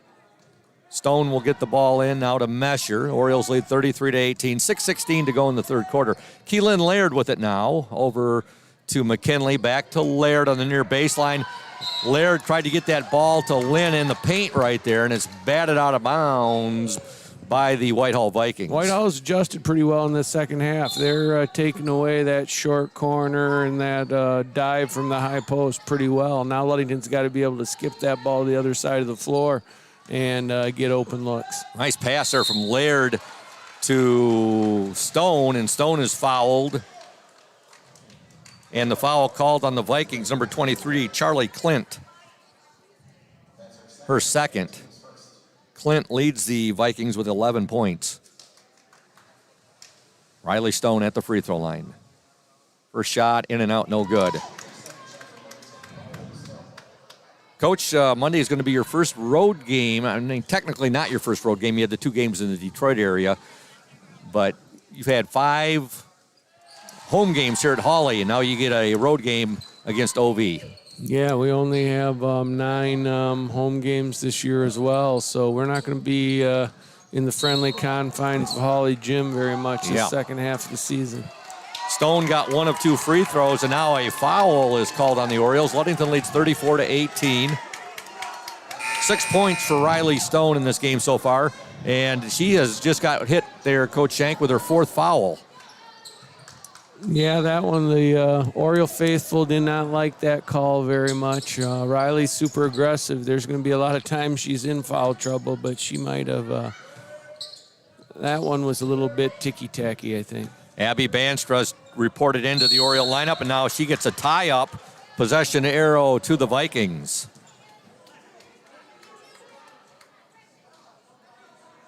A: Stone will get the ball in now to Mesher. Orioles lead 33-18. 6:16 to go in the third quarter. Keelan Laird with it now. Over to McKinley. Back to Laird on the near baseline. Laird tried to get that ball to Lynn in the paint right there, and it's batted out of bounds by the Whitehall Vikings.
L: Whitehall's adjusted pretty well in the second half. They're taking away that short corner and that dive from the high post pretty well. Now Ludington's got to be able to skip that ball to the other side of the floor and get open looks.
A: Nice pass there from Laird to Stone, and Stone is fouled. And the foul called on the Vikings, number 23, Charlie Clint. Her second. Clint leads the Vikings with 11 points. Riley Stone at the free throw line. First shot, in and out, no good. Coach, Monday is going to be your first road game. I mean, technically not your first road game. You had the 2 games in the Detroit area. But you've had 5 home games here at Hawley, and now you get a road game against OV.
L: Yeah, we only have 9 home games this year as well, so we're not going to be in the friendly confines of Hawley Gym very much the second half of the season.
A: Stone got 1 of 2 free throws, and now a foul is called on the Orioles. Ludington leads 34-18. 6 points for Riley Stone in this game so far, and she has just got hit there, Coach Shank, with her 4th foul.
L: Yeah, that one, the Oriole faithful did not like that call very much. Riley's super aggressive. There's going to be a lot of times she's in foul trouble, but she might have, that one was a little bit ticky-tacky, I think.
A: Abby Banstra's reported into the Oriole lineup, and now she gets a tie-up. Possession arrow to the Vikings.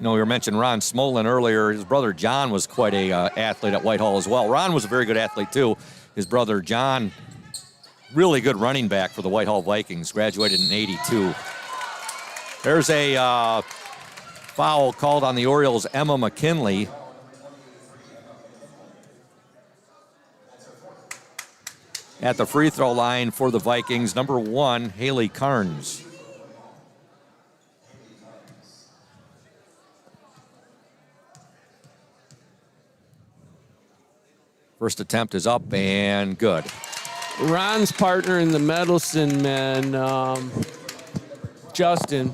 A: You know, we were mentioning Ron Smolin earlier. His brother John was quite a athlete at Whitehall as well. Ron was a very good athlete, too. His brother John really good running back for the Whitehall Vikings, graduated in '82. There's a foul called on the Orioles' Emma McKinley. At the free throw line for the Vikings, number 1, Haley Carnes. First attempt is up and good.
L: Ron's partner in the Medicine Men, Justin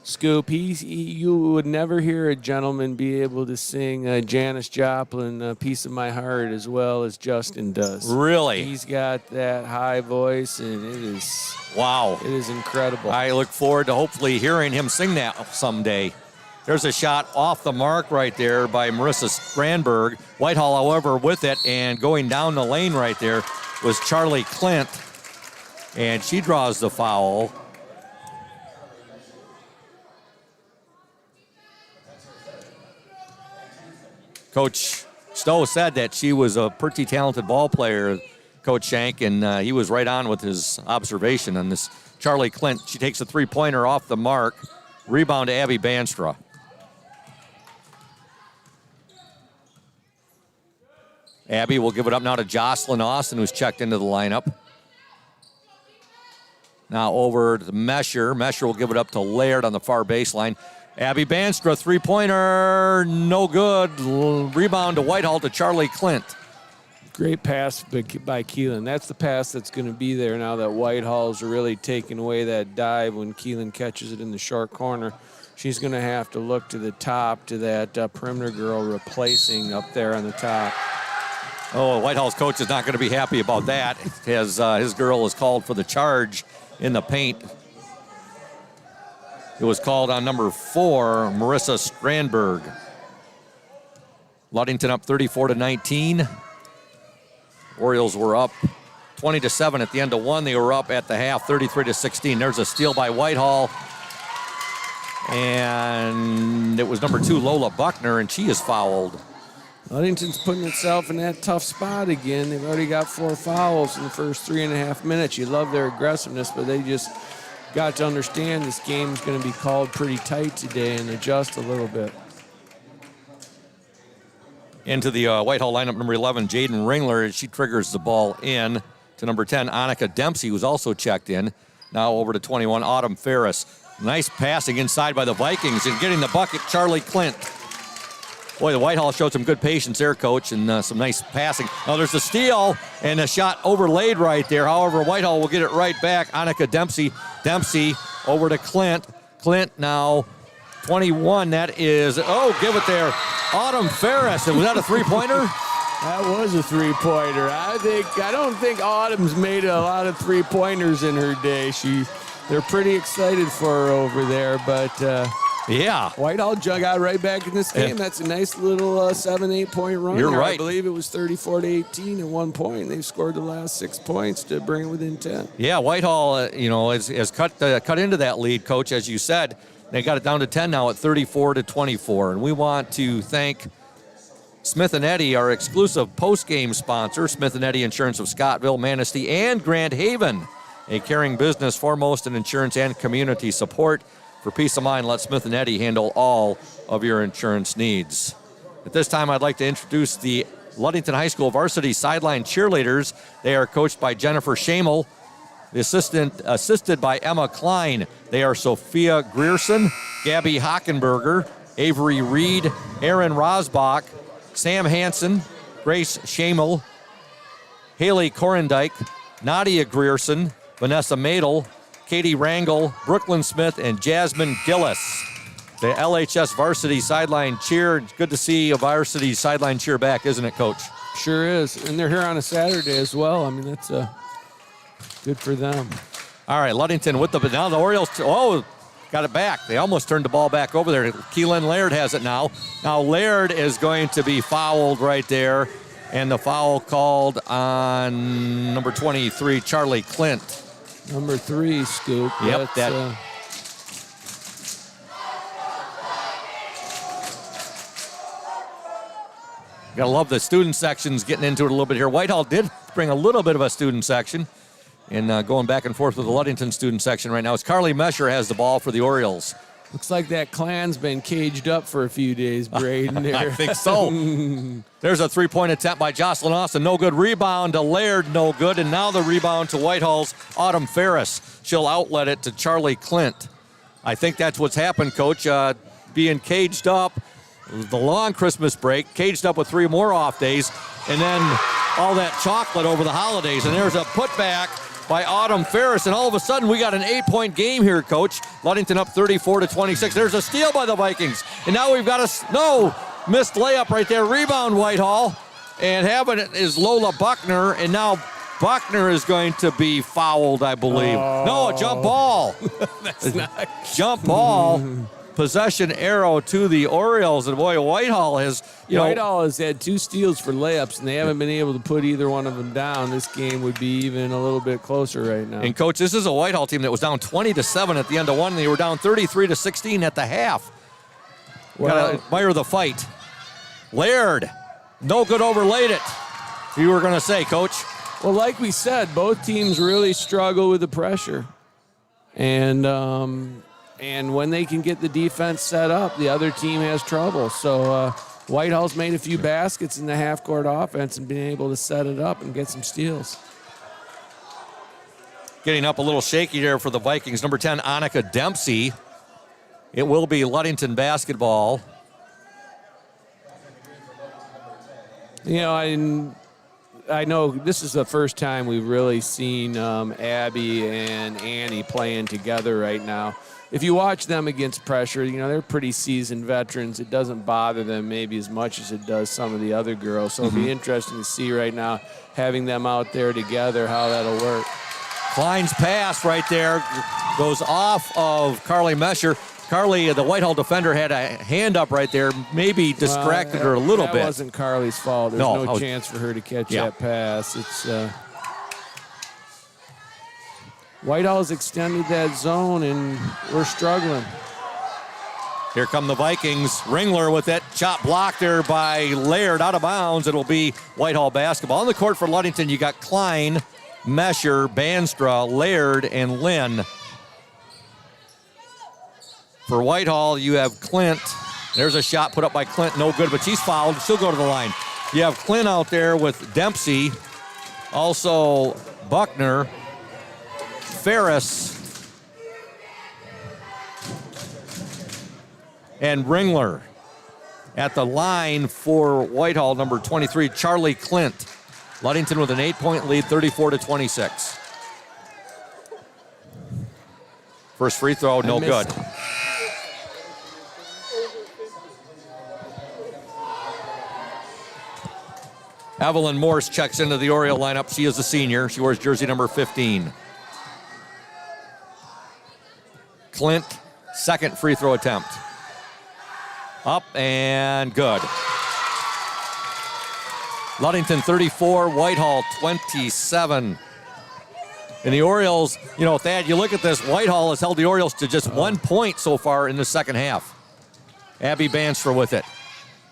L: Scoop, you would never hear a gentleman be able to sing Janis Joplin, Piece of My Heart, as well as Justin does.
A: Really?
L: He's got that high voice, and it is...
A: Wow.
L: It is incredible.
A: I look forward to hopefully hearing him sing that someday. There's a shot off the mark right there by Marissa Strandberg. Whitehall, however, with it, and going down the lane right there was Charlie Clint, and she draws the foul. Coach Stowe said that she was a pretty talented ball player, Coach Shank, and he was right on with his observation on this. Charlie Clint, she takes a three-pointer off the mark. Rebound to Abby Banstra. Abby will give it up now to Jocelyn Austin, who's checked into the lineup. Now over to Mesher. Mesher will give it up to Laird on the far baseline. Abby Banstra, three-pointer, no good. Rebound to Whitehall to Charlie Clint.
L: Great pass by Keelan. That's the pass that's going to be there now that Whitehall's really taking away that dive when Keelan catches it in the short corner. She's going to have to look to the top to that perimeter girl replacing up there on the top.
A: Oh, Whitehall's coach is not going to be happy about that, as his girl is called for the charge in the paint. It was called on number 4, Marissa Strandberg. Ludington up 34-19. Orioles were up 20-7 at the end of one. They were up at the half 33-16. There's a steal by Whitehall. And it was number 2, Lola Buckner, and she is fouled.
L: Ludington's putting itself in that tough spot again. They've already got 4 fouls in the first 3.5 minutes. You love their aggressiveness, but they just got to understand this game's going to be called pretty tight today and adjust a little bit.
A: Into the Whitehall lineup, number 11, Jaden Ringler. She triggers the ball in to number 10, Annika Dempsey, who's also checked in. Now over to 21, Autumn Ferris. Nice passing inside by the Vikings, and getting the bucket, Charlie Clint. Boy, the Whitehall showed some good patience there, Coach, and some nice passing. Now there's a steal and a shot overlaid right there. However, Whitehall will get it right back. Annika Dempsey. Dempsey over to Clint. Clint now 21. That is, give it there. Autumn Ferris. Was that a three-pointer?
L: That was a three-pointer. I don't think Autumn's made a lot of three-pointers in her day. They're pretty excited for her over there, but
A: yeah,
L: Whitehall got right back in this game. That's a nice little 7-8 point run.
A: You're right.
L: I believe it was 34-18 at one point. They've scored the last 6 points to bring it within 10.
A: Yeah, Whitehall, has cut into that lead, Coach, as you said. They got it down to 10 now at 34-24, and we want to thank Smith & Eddy, our exclusive post-game sponsor, Smith & Eddy Insurance of Scottville, Manistee, and Grand Haven, a caring business foremost in insurance and community support. For peace of mind, let Smith & Eddy handle all of your insurance needs. At this time, I'd like to introduce the Ludington High School varsity sideline cheerleaders. They are coached by Jennifer Schamel, assisted by Emma Klein. They are Sophia Grierson, Gabby Hockenberger, Avery Reed, Aaron Rosbach, Sam Hansen, Grace Schamel, Haley Korendike, Nadia Grierson, Vanessa Madel, Katie Rangel, Brooklyn Smith, and Jasmine Gillis. The LHS varsity sideline cheer. It's good to see a varsity sideline cheer back, isn't it, Coach?
L: Sure is. And they're here on a Saturday as well. I mean, that's good for them.
A: All right, Ludington with now the Orioles. Got it back. They almost turned the ball back over there. Keelan Laird has it now. Now Laird is going to be fouled right there. And the foul called on number 23, Charlie Clint.
L: Number 3, Scoop.
A: Yep, Gotta love the student sections getting into it a little bit here. Whitehall did bring a little bit of a student section. And going back and forth with the Ludington student section right now is Carly Mesher has the ball for the Orioles.
L: Looks like that clan's been caged up for a few days, Braden.
A: I think so. There's a three-point attempt by Jocelyn Austin. No good. Rebound to Laird. No good. And now the rebound to Whitehall's Autumn Ferris. She'll outlet it to Charlie Clint. I think that's what's happened, Coach. Being caged up. The long Christmas break. Caged up with 3 more off days. And then all that chocolate over the holidays. And there's a putback by Autumn Ferris, and all of a sudden we got an 8-point game here, Coach. Ludington up 34-26. There's a steal by the Vikings, and now we've got a missed layup right there. Rebound Whitehall, and having it is Lola Buckner, and now Buckner is going to be fouled, I believe.
L: Oh.
A: No, a jump ball.
L: That's not
A: jump ball. Possession arrow to the Orioles, and boy, Whitehall has,
L: Whitehall has had 2 steals for layups, and they haven't been able to put either one of them down. This game would be even a little bit closer right now.
A: And Coach, this is a Whitehall team that was down 20-7 at the end of one. They were down 33-16 at the half. Gotta admire the fight. Laird, no good, overlaid it. You were going to say, Coach?
L: Well, like we said, both teams really struggle with the pressure, and when they can get the defense set up, the other team has trouble. So Whitehall's made a few baskets in the half-court offense and been able to set it up and get some steals.
A: Getting up a little shaky there for the Vikings. Number 10, Annika Dempsey. It will be Ludington basketball.
L: I know this is the first time we've really seen Abby and Annie playing together right now. If you watch them against pressure, they're pretty seasoned veterans. It doesn't bother them maybe as much as it does some of the other girls. So it'll be interesting to see right now, having them out there together, how that'll work.
A: Klein's pass right there goes off of Carly Mesher. Carly, the Whitehall defender, had a hand up right there, maybe distracted her a little bit.
L: That wasn't Carly's fault. There's no chance for her to catch that pass. It's Whitehall's extended that zone, and we're struggling.
A: Here come the Vikings. Ringler with that shot blocked there by Laird, out of bounds. It'll be Whitehall basketball. On the court for Ludington, you got Klein, Mesher, Banstra, Laird, and Lynn. For Whitehall, you have Clint. There's a shot put up by Clint, no good, but she's fouled. She'll go to the line. You have Clint out there with Dempsey, also Buckner, Ferris, and Ringler. At the line for Whitehall, number 23, Charlie Clint. Ludington with an 8-point lead, 34-26. First free throw, no good. Evelyn Morse checks into the Oriole lineup. She is a senior. She wears jersey number 15. Clint, second free throw attempt. Up and good. Ludington 34, Whitehall 27. And the Orioles, Thad, you look at this, Whitehall has held the Orioles to just 1 point so far in the second half. Abby Banstra with it.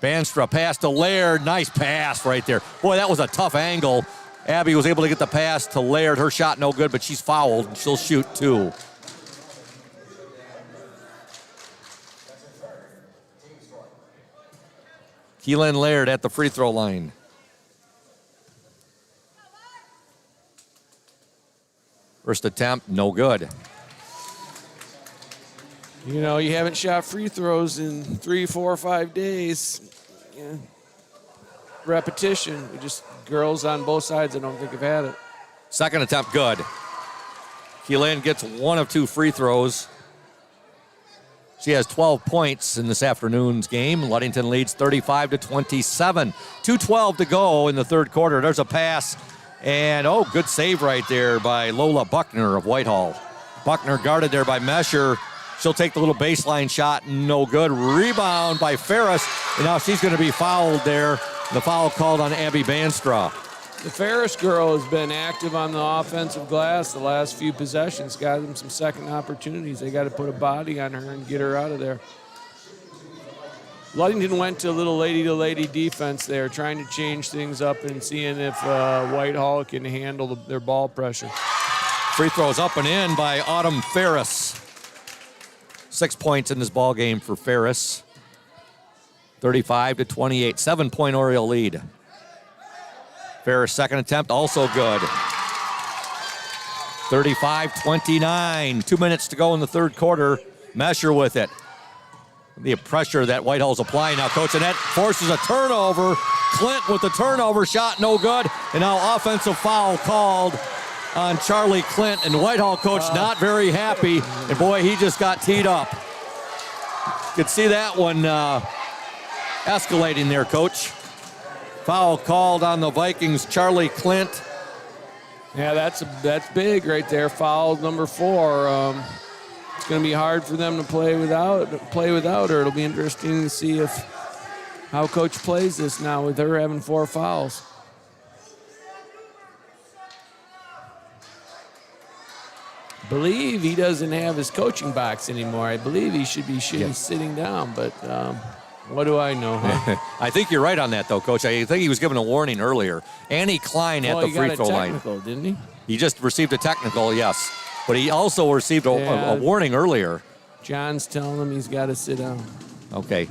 A: Banstra pass to Laird. Nice pass right there. Boy, that was a tough angle. Abby was able to get the pass to Laird. Her shot no good, but she's fouled. She'll shoot 2. Keelan Laird at the free throw line. First attempt, no good.
L: You haven't shot free throws in 3, 4, 5 days. Yeah. Repetition. Girls on both sides, I don't think have had it.
A: Second attempt, good. Keelan gets 1 of 2 free throws. She has 12 points in this afternoon's game. Ludington leads 35-27. 2:12 to go in the third quarter. There's a pass. And, good save right there by Lola Buckner of Whitehall. Buckner guarded there by Mesher. She'll take the little baseline shot, no good. Rebound by Ferris, and now she's going to be fouled there. The foul called on Abby Banstra.
L: The Ferris girl has been active on the offensive glass the last few possessions, got them some second opportunities. They got to put a body on her and get her out of there. Ludington went to a little lady-to-lady defense there, trying to change things up and seeing if Whitehall can handle their ball pressure.
A: Free throws up and in by Autumn Ferris. 6 points in this ball game for Ferris. 35-28, 7-point Oriole lead. Ferris' second attempt, also good. 35-29, 2 minutes to go in the third quarter. Mesher with it. The pressure that Whitehall's applying now. Coach Annette forces a turnover. Clint with the turnover shot, no good. And now offensive foul called on Charlie Clint. And Whitehall coach not very happy. And boy, he just got teed up. You could see that one escalating there, Coach. Foul called on the Vikings, Charlie Clint.
L: Yeah, that's big right there. Foul number 4. It's going to be hard for them to play without her. It'll be interesting to see how Coach plays this now with her having 4 fouls. I believe he doesn't have his coaching box anymore. I believe he should be sitting down, but what do I know, huh?
A: I think you're right on that, though, Coach. I think he was given a warning earlier. Annie Klein at the free throw line.
L: He got a technical, didn't he?
A: He just received a technical, yes. But he also received a warning earlier.
L: John's telling him he's got to sit down.
A: Okay.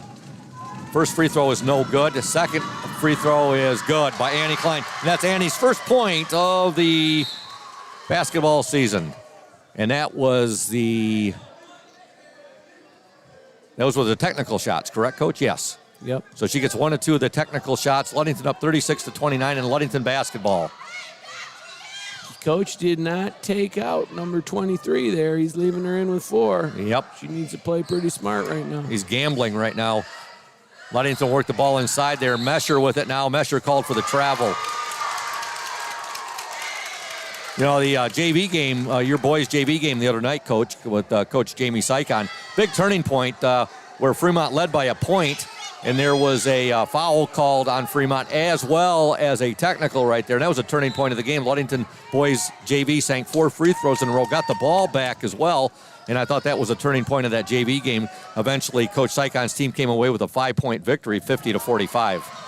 A: First free throw is no good. The second free throw is good by Annie Klein. And that's Annie's first point of the basketball season. And that was with the technical shots, correct, Coach? Yes.
L: Yep.
A: So she gets 1 of 2 of the technical shots. Ludington up 36-29 in Ludington basketball.
L: Coach did not take out number 23 there. He's leaving her in with 4.
A: Yep.
L: She needs to play pretty smart right now.
A: He's gambling right now. Ludington work the ball inside there. Mesher with it now. Mesher called for the travel. You know, the JV game, your boys' JV game the other night, Coach, with Coach Jamie Sykon. Big turning point where Fremont led by a point, and there was a foul called on Fremont as well as a technical right there. And that was a turning point of the game. Ludington boys JV sank 4 free throws in a row, got the ball back as well. And I thought that was a turning point of that JV game. Eventually, Coach Sykon's team came away with a 5-point victory, 50-45.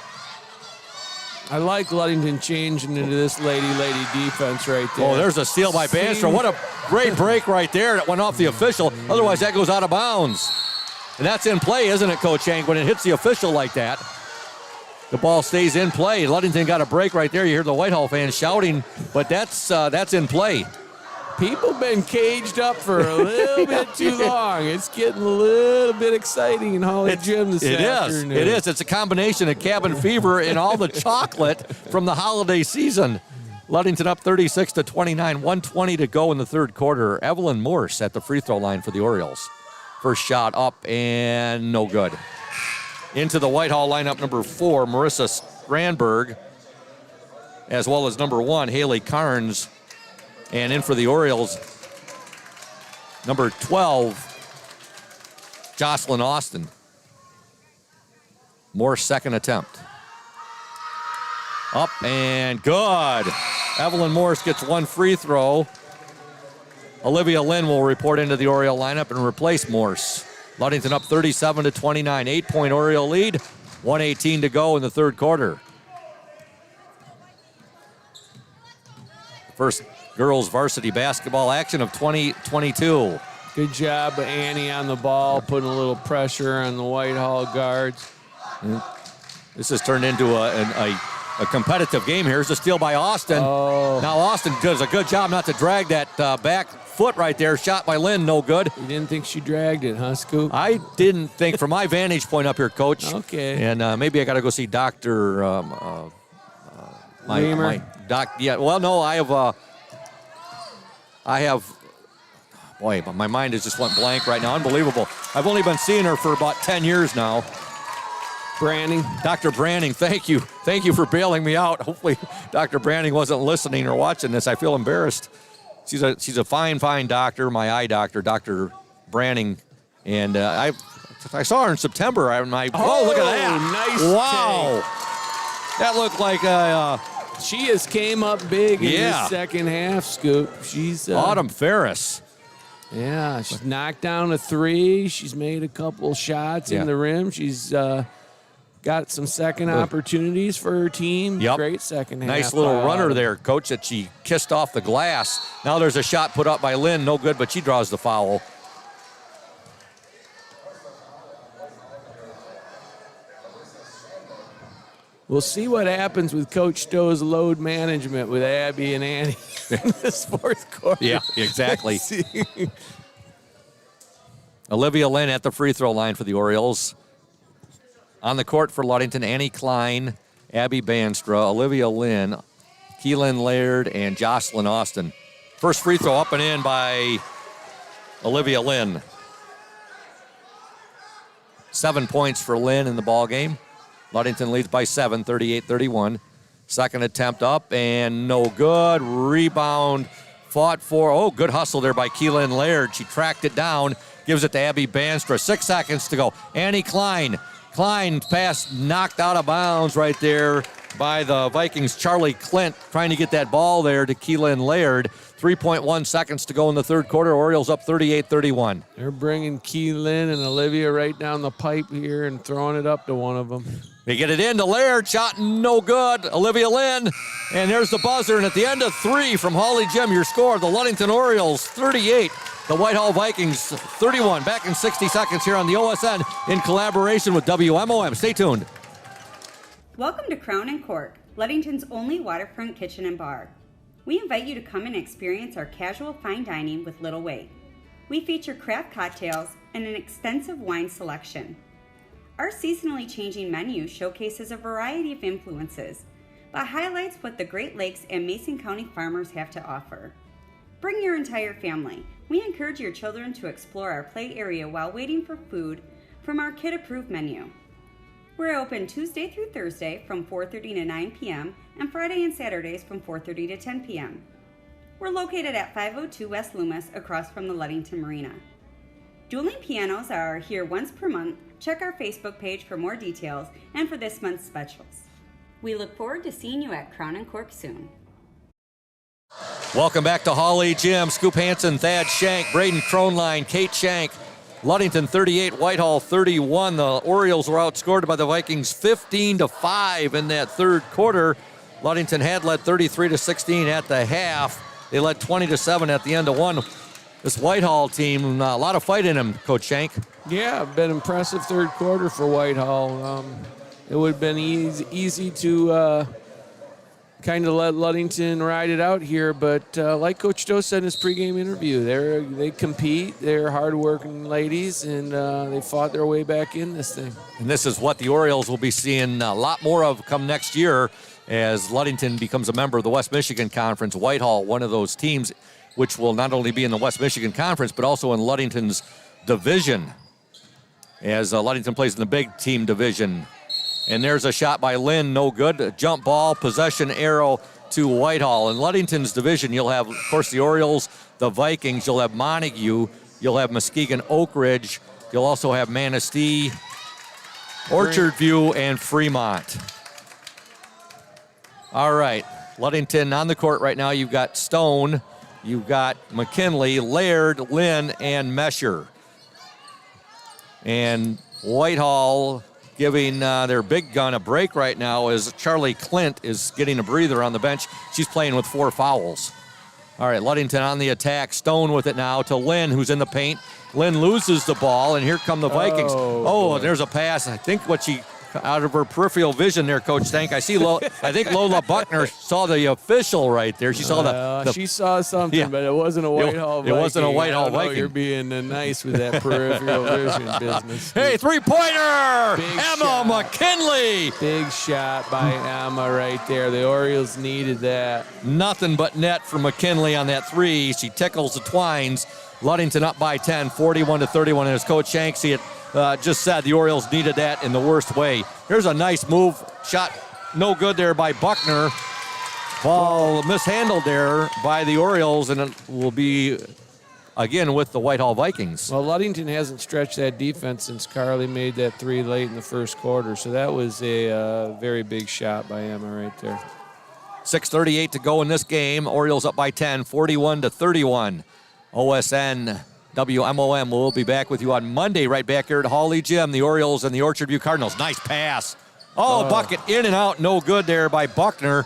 L: I like Ludington changing into this lady defense right there.
A: Oh, there's a steal by Banstrom. What a great break right there that went off the official. Otherwise, that goes out of bounds. And that's in play, isn't it, Coach Hank, when it hits the official like that? The ball stays in play. Ludington got a break right there. You hear the Whitehall fans shouting, but that's in play.
L: People been caged up for a little bit too long. It's getting a little bit exciting in Holly Gym this afternoon.
A: It is. It's a combination of cabin fever and all the chocolate from the holiday season. Ludington up 36-29, 1:20 to go in the third quarter. Evelyn Morse at the free throw line for the Orioles. First shot up and no good. Into the Whitehall lineup, number 4, Marissa Strandberg, as well as number 1, Haley Carnes. And in for the Orioles, number 12, Jocelyn Austin. Morse second attempt. Up and good. Evelyn Morse gets 1 free throw. Olivia Lynn will report into the Oriole lineup and replace Morse. Ludington up 37-29, 8-point Oriole lead, 1:18 to go in the third quarter. First girls varsity basketball action of 2022.
L: Good job, Annie, on the ball, putting a little pressure on the Whitehall guards.
A: This has turned into a competitive game. Here's a steal by Austin.
L: Oh.
A: Now Austin does a good job not to drag that back foot right there. Shot by Lynn, no good.
L: You didn't think she dragged it, huh, Scoop?
A: I didn't think, from my vantage point up here, Coach.
L: Okay.
A: And maybe I got to go see Dr.
L: Weimer?
A: Yeah, well, no, I have, boy, my mind has just went blank right now. Unbelievable. I've only been seeing her for about 10 years now.
L: Branning.
A: Dr. Branning, thank you. Thank you for bailing me out. Hopefully Dr. Branning wasn't listening or watching this. I feel embarrassed. She's a fine doctor, my eye doctor, Dr. Branning. And I saw her in September. Oh, look at that.
L: Nice
A: wow.
L: take.
A: That looked like
L: she has came up big in the second half, Scoop. She's
A: Autumn Ferris.
L: Yeah, she's knocked down a 3. She's made a couple shots in the rim. She's got got some second opportunities for her team.
A: Yep.
L: Great second half.
A: Nice little runner there, Coach, that she kissed off the glass. Now there's a shot put up by Lynn. No good, but she draws the foul.
L: We'll see what happens with Coach Stowe's load management with Abby and Annie in this fourth quarter.
A: Yeah, exactly. Olivia Lynn at the free throw line for the Orioles. On the court for Ludington, Annie Klein, Abby Banstra, Olivia Lynn, Keelan Laird, and Jocelyn Austin. First free throw up and in by Olivia Lynn. 7 points for Lynn in the ball game. Ludington leads by 7, 38-31. Second attempt up and no good. Rebound fought for. Oh, good hustle there by Keelan Laird. She tracked it down, gives it to Abby Banstra. 6 seconds to go. Annie Klein. Klein pass knocked out of bounds right there by the Vikings. Charlie Clint trying to get that ball there to Keelan Laird. 3.1 seconds to go in the third quarter. Orioles up 38-31.
L: They're bringing Keelan and Olivia right down the pipe here and throwing it up to one of them.
A: They get it into Laird. Shot no good. Olivia Lynn. And there's the buzzer. And at the end of 3 from Holly Jim, your score, the Ludington Orioles 38. The Whitehall Vikings 31. Back in 60 seconds here on the OSN in collaboration with WMOM. Stay tuned.
H: Welcome to Crown and Cork, Ludington's only waterfront kitchen and bar. We invite you to come and experience our casual fine dining with little wait. We feature craft cocktails and an extensive wine selection. Our seasonally changing menu showcases a variety of influences, but highlights what the Great Lakes and Mason County farmers have to offer. Bring your entire family. We encourage your children to explore our play area while waiting for food from our kid-approved menu. We're open Tuesday through Thursday from 4:30 to 9 p.m. and Friday and Saturdays from 4:30 to 10 p.m. We're located at 502 West Loomis across from the Ludington Marina. Dueling pianos are here once per month. Check our Facebook page for more details and for this month's specials. We look forward to seeing you at Crown and Cork soon.
A: Welcome back to Holly Gym. Scoop Hansen, Thad Shank, Braden Kronline, Kate Shank. Ludington 38, Whitehall 31. The Orioles were outscored by the Vikings 15-5 in that third quarter. Ludington had led 33-16 at the half. They led 20-7 at the end of one. This Whitehall team, a lot of fight in them, Coach Shank.
L: Yeah, been impressive third quarter for Whitehall. It would have been easy to kind of let Ludington ride it out here, but like Coach Stowe said in his pregame interview, they compete, they're hard-working ladies, and they fought their way back in this thing.
A: And this is what the Orioles will be seeing a lot more of come next year as Ludington becomes a member of the West Michigan Conference. Whitehall, one of those teams which will not only be in the West Michigan Conference, but also in Ludington's division, as Ludington plays in the big team division. And there's a shot by Lynn, no good. A jump ball, possession arrow to Whitehall. In Ludington's division, you'll have, of course, the Orioles, the Vikings. You'll have Montague. You'll have Muskegon Oak Ridge. You'll also have Manistee, Orchard View, and Fremont. All right, Ludington on the court right now. You've got Stone. You've got McKinley, Laird, Lynn, and Mesher. And Whitehall giving their big gun a break right now as Charlie Clint is getting a breather on the bench. She's playing with 4 fouls. All right, Ludington on the attack. Stone with it now to Lynn, who's in the paint. Lynn loses the ball, and here come the Vikings. Oh, there's a pass. I think what she, out of her peripheral vision there, Coach Stank, I think Lola Buckner saw the official right there. She saw
L: she saw something, yeah, but it wasn't a Whitehall Viking.
A: It wasn't a Whitehall Viking.
L: You're being nice with that peripheral vision business.
A: Hey, three-pointer! Emma McKinley!
L: Big shot by Emma right there. The Orioles needed that.
A: Nothing but net for McKinley on that three. She tickles the twines. Ludington up by 10, 41-31. And as Coach Shanksy just said, the Orioles needed that in the worst way. Here's a nice move. Shot no good there by Buckner. Ball mishandled there by the Orioles, and it will be again with the Whitehall Vikings.
L: Well, Ludington hasn't stretched that defense since Carly made that three late in the first quarter, so that was a very big shot by Emma right there.
A: 6:38 to go in this game. Orioles up by 10, 41-31. OSN WMOM will be back with you on Monday right back here at Hawley Gym. The Orioles and the Orchard View Cardinals. Nice pass Bucket in and out, no good there by Buckner.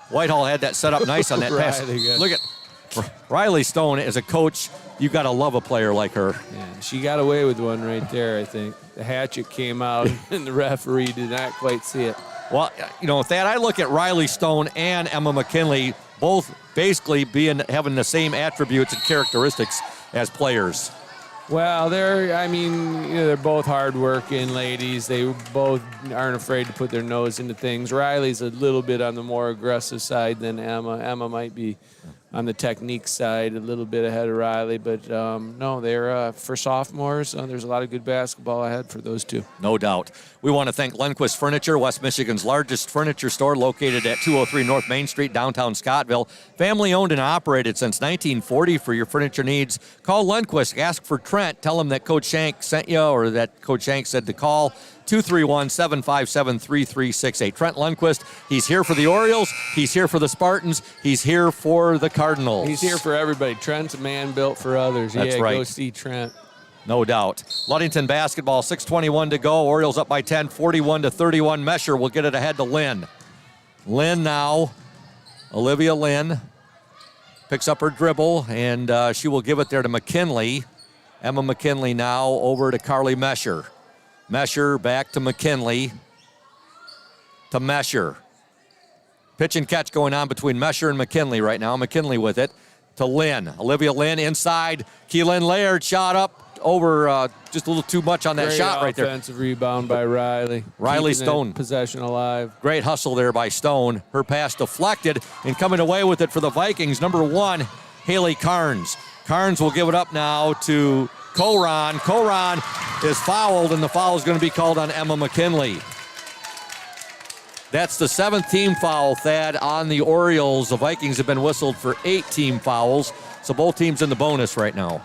A: Whitehall had that set up nice on that pass. Look at Riley Stone as a coach. You got to love a player like her.
L: Yeah, she got away with one right there, I think. The hatchet came out, and the referee did not quite see it.
A: Well, with that, I look at Riley Stone and Emma McKinley, both basically having the same attributes and characteristics as players.
L: Well, they're both hard-working ladies. They both aren't afraid to put their nose into things. Riley's a little bit on the more aggressive side than Emma. Emma might be on the technique side, a little bit ahead of Riley. But, no, they're for sophomores, there's a lot of good basketball ahead for those two.
A: No doubt. We want to thank Lundquist Furniture, West Michigan's largest furniture store located at 203 North Main Street, downtown Scottville. Family owned and operated since 1940 for your furniture needs. Call Lundquist. Ask for Trent. Tell him that Coach Shank sent you or that Coach Shank said to call. 231-757-3368. Trent Lundquist, he's here for the Orioles. He's here for the Spartans. He's here for the Cardinals.
L: He's here for everybody. Trent's a man built for others.
A: That's right.
L: Go see Trent.
A: No doubt. Ludington basketball, 6:21 to go. Orioles up by 10, 41-31. Mesher will get it ahead to Lynn. Lynn now, Olivia Lynn, picks up her dribble, and she will give it there to McKinley. Emma McKinley now over to Carly Mesher. Mesher back to McKinley. To Mesher. Pitch and catch going on between Mesher and McKinley right now. McKinley with it to Lynn. Olivia Lynn inside. Keelan Laird shot up over just a little too much on that shot right there.
L: Offensive rebound by Riley.
A: Riley Stone.
L: Possession alive.
A: Great hustle there by Stone. Her pass deflected and coming away with it for the Vikings. Number 1, Haley Carnes. Carnes will give it up now to Koran. Koran is fouled, and the foul is going to be called on Emma McKinley. That's the 7th team foul, Thad, on the Orioles. The Vikings have been whistled for 8 team fouls, so both teams in the bonus right now.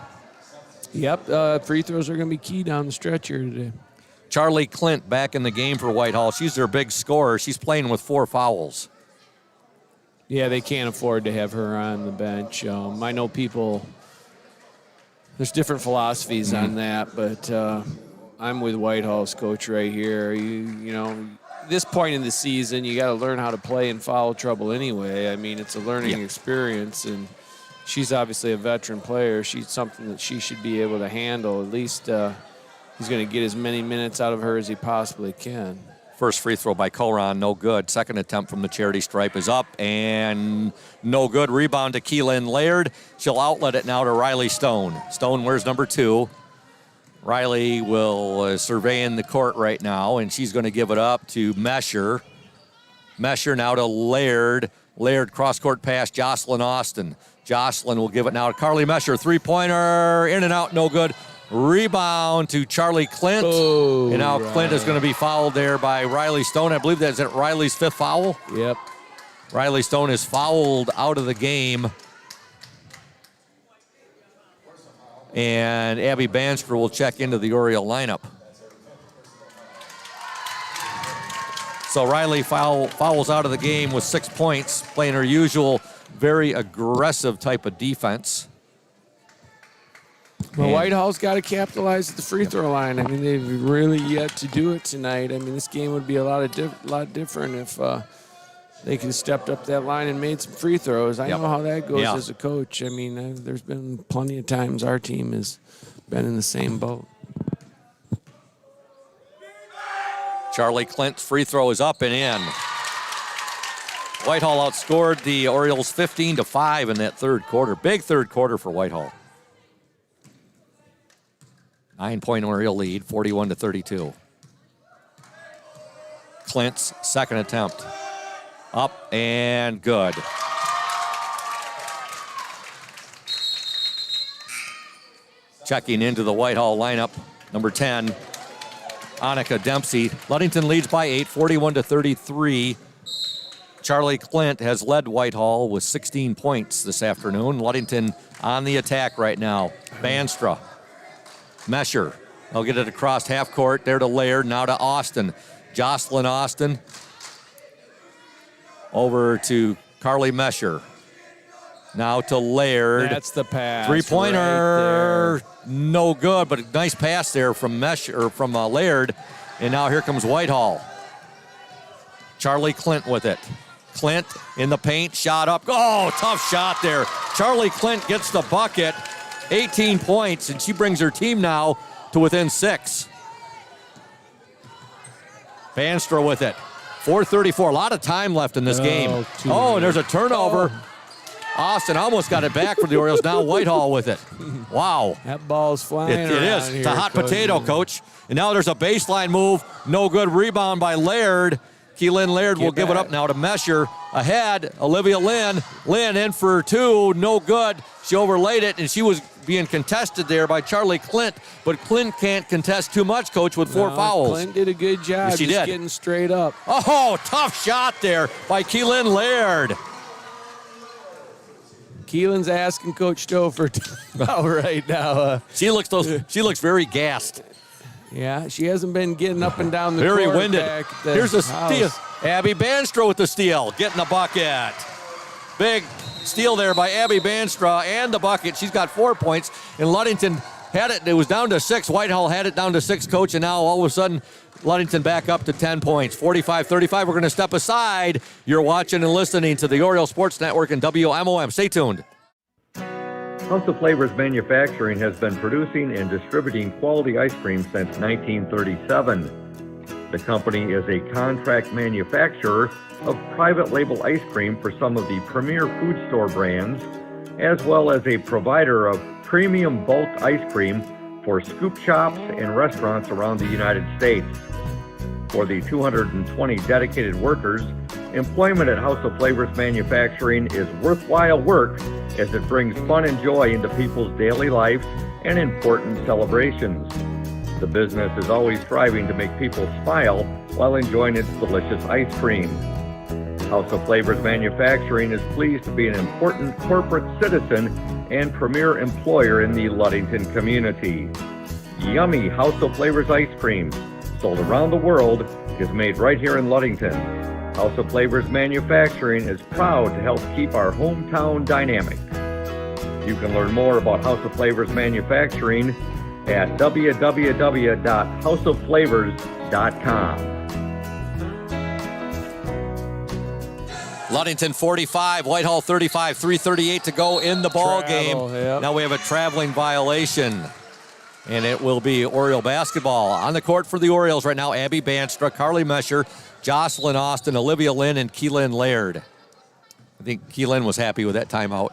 L: Yep, free throws are going to be key down the stretch here today.
A: Charlie Clint back in the game for Whitehall. She's their big scorer. She's playing with 4 fouls.
L: Yeah, they can't afford to have her on the bench. I know there's different philosophies on that, but I'm with Whitehall's coach right here. You know, this point in the season, you got to learn how to play in foul trouble anyway. I mean, it's a learning experience, and she's obviously a veteran player. She's something that she should be able to handle. At least he's going to get as many minutes out of her as he possibly can.
A: First free throw by Koran, no good. Second attempt from the charity stripe is up and no good. Rebound to Keelan Laird. She'll outlet it now to Riley Stone. Stone wears number 2. Riley will surveying the court right now, and she's going to give it up to Mesher. Mesher now to Laird. Laird cross-court pass, Jocelyn Austin. Jocelyn will give it now to Carly Mesher. Three-pointer, in and out, no good. Rebound to Charlie Clint.
L: Oh,
A: and now Clint is going to be fouled there by Riley Stone. I believe that's Riley's 5th foul.
L: Yep.
A: Riley Stone is fouled out of the game. And Abby Banster will check into the Oriole lineup. So Riley fouls out of the game with 6 points, playing her usual very aggressive type of defense.
L: Well, Whitehall's got to capitalize at the free throw line. I mean, they've really yet to do it tonight. I mean, this game would be a lot different if they could have stepped up that line and made some free throws. I know how that goes as a coach. I mean, there's been plenty of times our team has been in the same boat.
A: Charlie Clint's free throw is up and in. Whitehall outscored the Orioles 15-5 in that third quarter. Big third quarter for Whitehall. 9-point Oriole lead, 41-32. Clint's second attempt. Up and good. Checking into the Whitehall lineup, number 10, Annika Dempsey. Ludington leads by 8, 41-33. Charlie Clint has led Whitehall with 16 points this afternoon. Ludington on the attack right now. Banstra. Mesher. They'll get it across half court. There to Laird. Now to Austin. Jocelyn Austin. Over to Carly Mesher. Now to Laird.
L: That's the pass.
A: Three-pointer. Right, no good, but a nice pass there from Mesher, or from Laird. And now here comes Whitehall. Charlie Clint with it. Clint in the paint, shot up. Oh, tough shot there. Charlie Clint gets the bucket, 18 points, and she brings her team now to within 6. Banstra with it. 4:34, a lot of time left in this game. And there's a turnover. Austin almost got it back for the Orioles. Now Whitehall with it. Wow.
L: That ball's flying
A: It is. It's a hot potato, Coach. And now there's a baseline move. No good. Rebound by Laird. Keelan Laird will give it up now to Mesher. Ahead, Olivia Lynn. Lynn in for 2. No good. She overlaid it, and she was being contested there by Charlie Clint. But Clint can't contest too much, Coach, with 4 fouls.
L: Clint did a good job.
A: Yes, she did.
L: Getting straight up.
A: Oh, tough shot there by Keelan Laird.
L: Keelan's asking Coach Stowe for timeout right now.
A: She looks very gassed.
L: Yeah, she hasn't been getting up and down the
A: very
L: court.
A: winded. Here's a
L: house.
A: steal. Abby Banstra with the steal, getting the bucket. Big steal there by Abby Banstra and the bucket. She's got 4 points. And Ludington had it. It was down to 6. Whitehall had it down to 6, Coach. And now all of a sudden, Ludington back up to 10 points. 45-35. We're going to step aside. You're watching and listening to the Oriole Sports Network and WMOM. Stay tuned.
B: House of Flavors Manufacturing has been producing and distributing quality ice cream since 1937. The company is a contract manufacturer of private label ice cream for some of the premier food store brands, as well as a provider of premium bulk ice cream for scoop shops and restaurants around the United States. For the 220 dedicated workers, employment at House of Flavors Manufacturing is worthwhile work as it brings fun and joy into people's daily lives and important celebrations. The business is always striving to make people smile while enjoying its delicious ice cream. House of Flavors Manufacturing is pleased to be an important corporate citizen and premier employer in the Ludington community. Yummy House of Flavors ice cream, sold around the world, is made right here in Ludington. House of Flavors Manufacturing is proud to help keep our hometown dynamic. You can learn more about House of Flavors Manufacturing at www.houseofflavors.com.
A: Ludington 45, Whitehall 35, 3:38 to go in the ball game.
L: Yep.
A: Now we have a traveling violation, and it will be Oriole basketball. On the court for the Orioles right now, Abby Banstra, Carly Mesher, Jocelyn Austin, Olivia Lynn, and Keelan Laird. I think Keelan was happy with that timeout.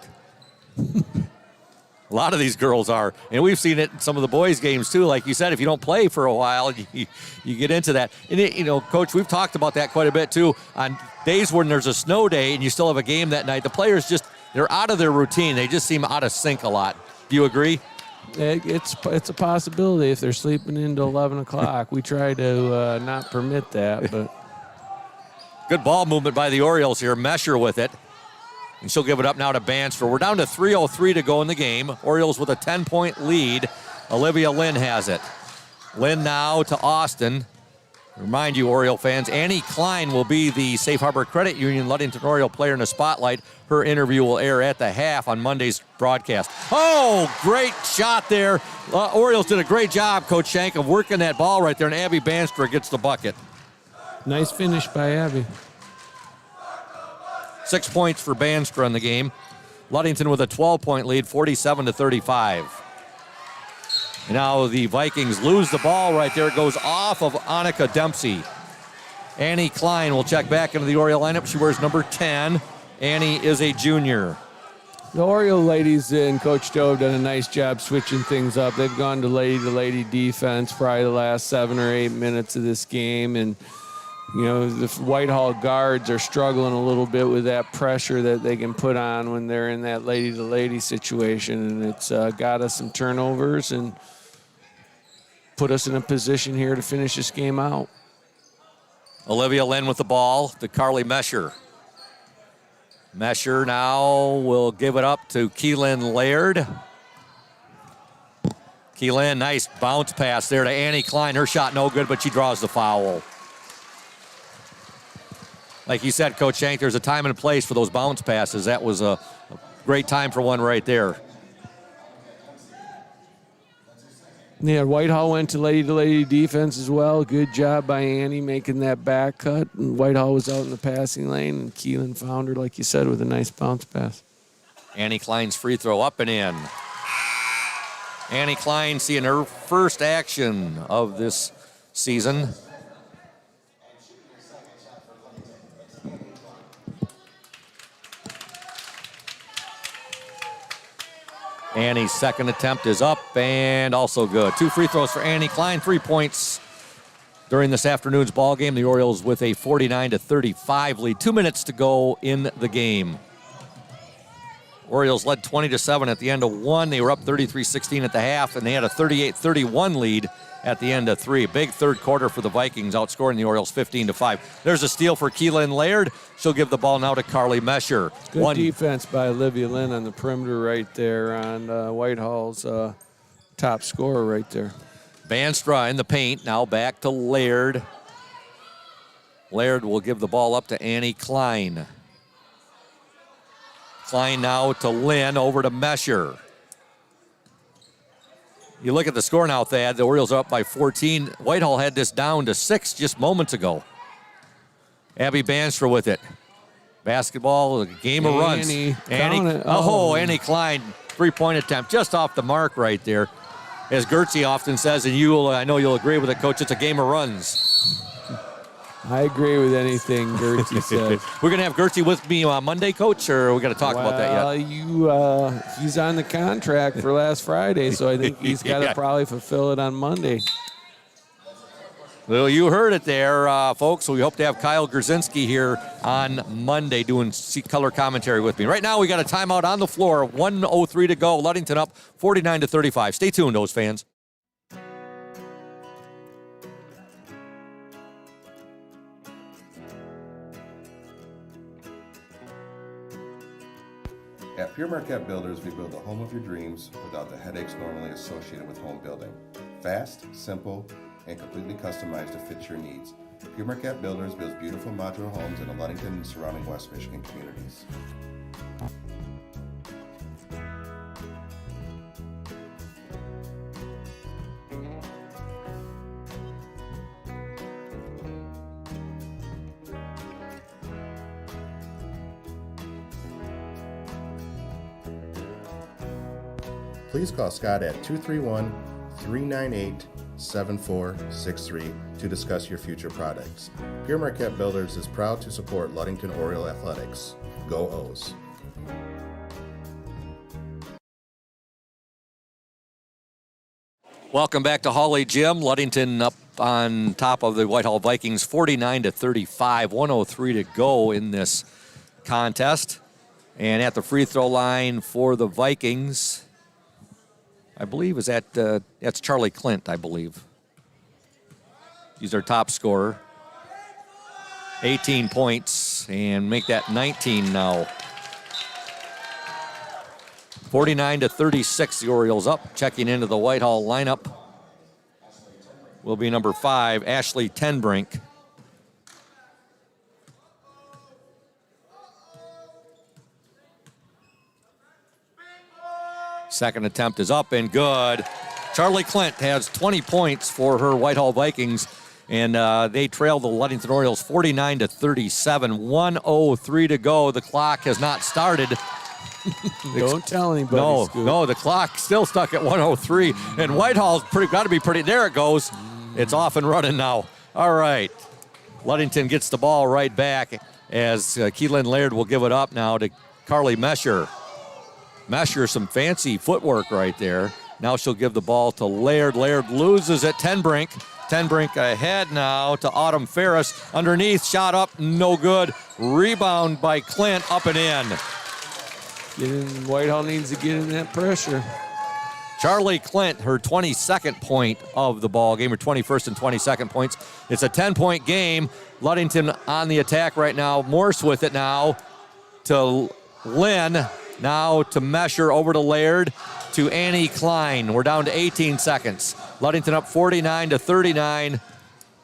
A: A lot of these girls are, and we've seen it in some of the boys' games too. Like you said, if you don't play for a while, you get into that. And Coach, we've talked about that quite a bit too. On days when there's a snow day and you still have a game that night, the players they're out of their routine. They just seem out of sync a lot. Do you agree?
L: It's a possibility if they're sleeping into 11 o'clock. We try to not permit that, but.
A: Good ball movement by the Orioles here. Mesher with it. And she'll give it up now to Banstra. We're down to 3:03 to go in the game. Orioles with a 10-point lead. Olivia Lynn has it. Lynn now to Austin. Remind you, Oriole fans, Annie Klein will be the Safe Harbor Credit Union Ludington Oriole player in the spotlight. Her interview will air at the half on Monday's broadcast. Oh, great shot there. Orioles did a great job, Coach Shank, of working that ball right there, and Abby Banstra gets the bucket.
L: Nice finish by Abby.
A: 6 points for Banstra in the game. Ludington with a 12-point lead, 47-35. And now the Vikings lose the ball right there. It goes off of Annika Dempsey. Annie Klein will check back into the Oriole lineup. She wears number 10. Annie is a junior.
L: The Oriole ladies and Coach Stowe have done a nice job switching things up. They've gone to lady defense probably the last 7 or 8 minutes of this game. And the Whitehall guards are struggling a little bit with that pressure that they can put on when they're in that lady-to-lady situation. And it's got us some turnovers and put us in a position here to finish this game out.
A: Olivia Lynn with the ball to Carly Mesher. Mesher now will give it up to Keelan Laird. Keelan, nice bounce pass there to Annie Klein. Her shot no good, but she draws the foul. Like you said, Coach Shank, there's a time and a place for those bounce passes. That was a great time for one right there.
L: Yeah, Whitehall went to lady defense as well. Good job by Annie making that back cut. And Whitehall was out in the passing lane, and Keelan found her, like you said, with a nice bounce pass.
A: Annie Klein's free throw up and in. Annie Klein seeing her first action of this season. Annie's second attempt is up and also good. 2 free throws for Annie Klein, 3 points during this afternoon's ball game. The Orioles with a 49-35 lead. 2 minutes to go in the game. Orioles led 20-7 at the end of 1. They were up 33-16 at the half, and they had a 38-31 lead at the end of 3. Big third quarter for the Vikings, outscoring the Orioles 15-5. There's a steal for Keelan Laird. She'll give the ball now to Carly Mesher.
L: Good defense by Olivia Lynn on the perimeter right there on Whitehall's top scorer right there.
A: Banstra in the paint, now back to Laird. Laird will give the ball up to Annie Klein. Klein now to Lynn, over to Mesher. You look at the score now, Thad. The Orioles are up by 14. Whitehall had this down to 6 just moments ago. Abby Banstra with it. Basketball, a game of runs. Annie Klein, 3-point attempt, just off the mark right there. As Gertzie often says, and I know you'll agree with it, Coach, it's a game of runs.
L: I agree with anything Gertzie says.
A: We're going to have Gertzie with me on Monday, Coach, or are we going to talk about that yet?
L: He's on the contract for last Friday, so I think he's got to probably fulfill it on Monday.
A: Well, you heard it there, folks. We hope to have Kyle Grzinski here on Monday doing color commentary with me. Right now, we got a timeout on the floor. 1:03 to go. Ludington up 49-35. Stay tuned, those fans.
E: At Pure Marquette Builders, we build the home of your dreams without the headaches normally associated with home building. Fast, simple, and completely customized to fit your needs. Pure Marquette Builders builds beautiful modular homes in the Ludington and surrounding West Michigan communities. Please call Scott at 231-398-7463 to discuss your future products. Pure Marquette Builders is proud to support Ludington Oriole Athletics. Go O's!
A: Welcome back to Hawley Gym. Ludington up on top of the Whitehall Vikings, 49-35, 1:03 to go in this contest. And at the free throw line for the Vikings, I believe that's Charlie Clint, I believe. He's their top scorer. 18 points, and make that 19 now. 49-36, the Orioles up. Checking into the Whitehall lineup will be number 5, Ashley Tenbrink. Second attempt is up and good. Charlie Clint has 20 points for her Whitehall Vikings, and they trail the Ludington Orioles 49-37. 1:03 to go. The clock has not started.
L: Don't tell anybody.
A: No, the clock's still stuck at 1:03, and Whitehall's got to be pretty. There it goes. It's off and running now. All right. Ludington gets the ball right back as Keelan Laird will give it up now to Carly Mesher. Mesher, some fancy footwork right there. Now she'll give the ball to Laird. Laird loses it. Tenbrink. Tenbrink ahead now to Autumn Ferris. Underneath, shot up, no good. Rebound by Clint, up and in.
L: Whitehall needs to get in that pressure.
A: Charlie Clint, her 22nd point of the ball game, her 21st and 22nd points. It's a 10-point game. Ludington on the attack right now. Morse with it now to Lynn. Now to Mesher, over to Laird, to Annie Klein. We're down to 18 seconds. Ludington up 49-39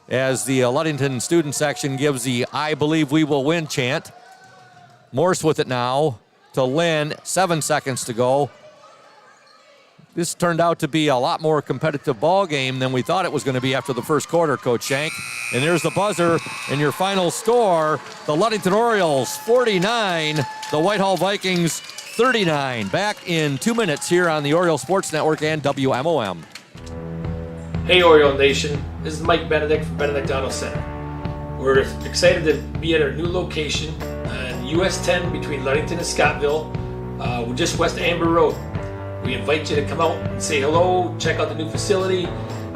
A: as the Ludington student section gives the "I believe we will win" chant. Morse with it now to Lynn. 7 seconds to go. this turned out to be a lot more competitive ball game than we thought it was going to be after the first quarter, Coach Shank. And there's the buzzer, and your final score, the Ludington Orioles 49, the Whitehall Vikings 39. Back in 2 minutes here on the Oriole Sports Network and WMOM.
F: Hey Oriole Nation, this is Mike Benedict from Benedict Auto Center. We're excited to be at our new location on US 10 between Ludington and Scottville. We're just west of Amber Road. We invite you to come out and say hello, check out the new facility,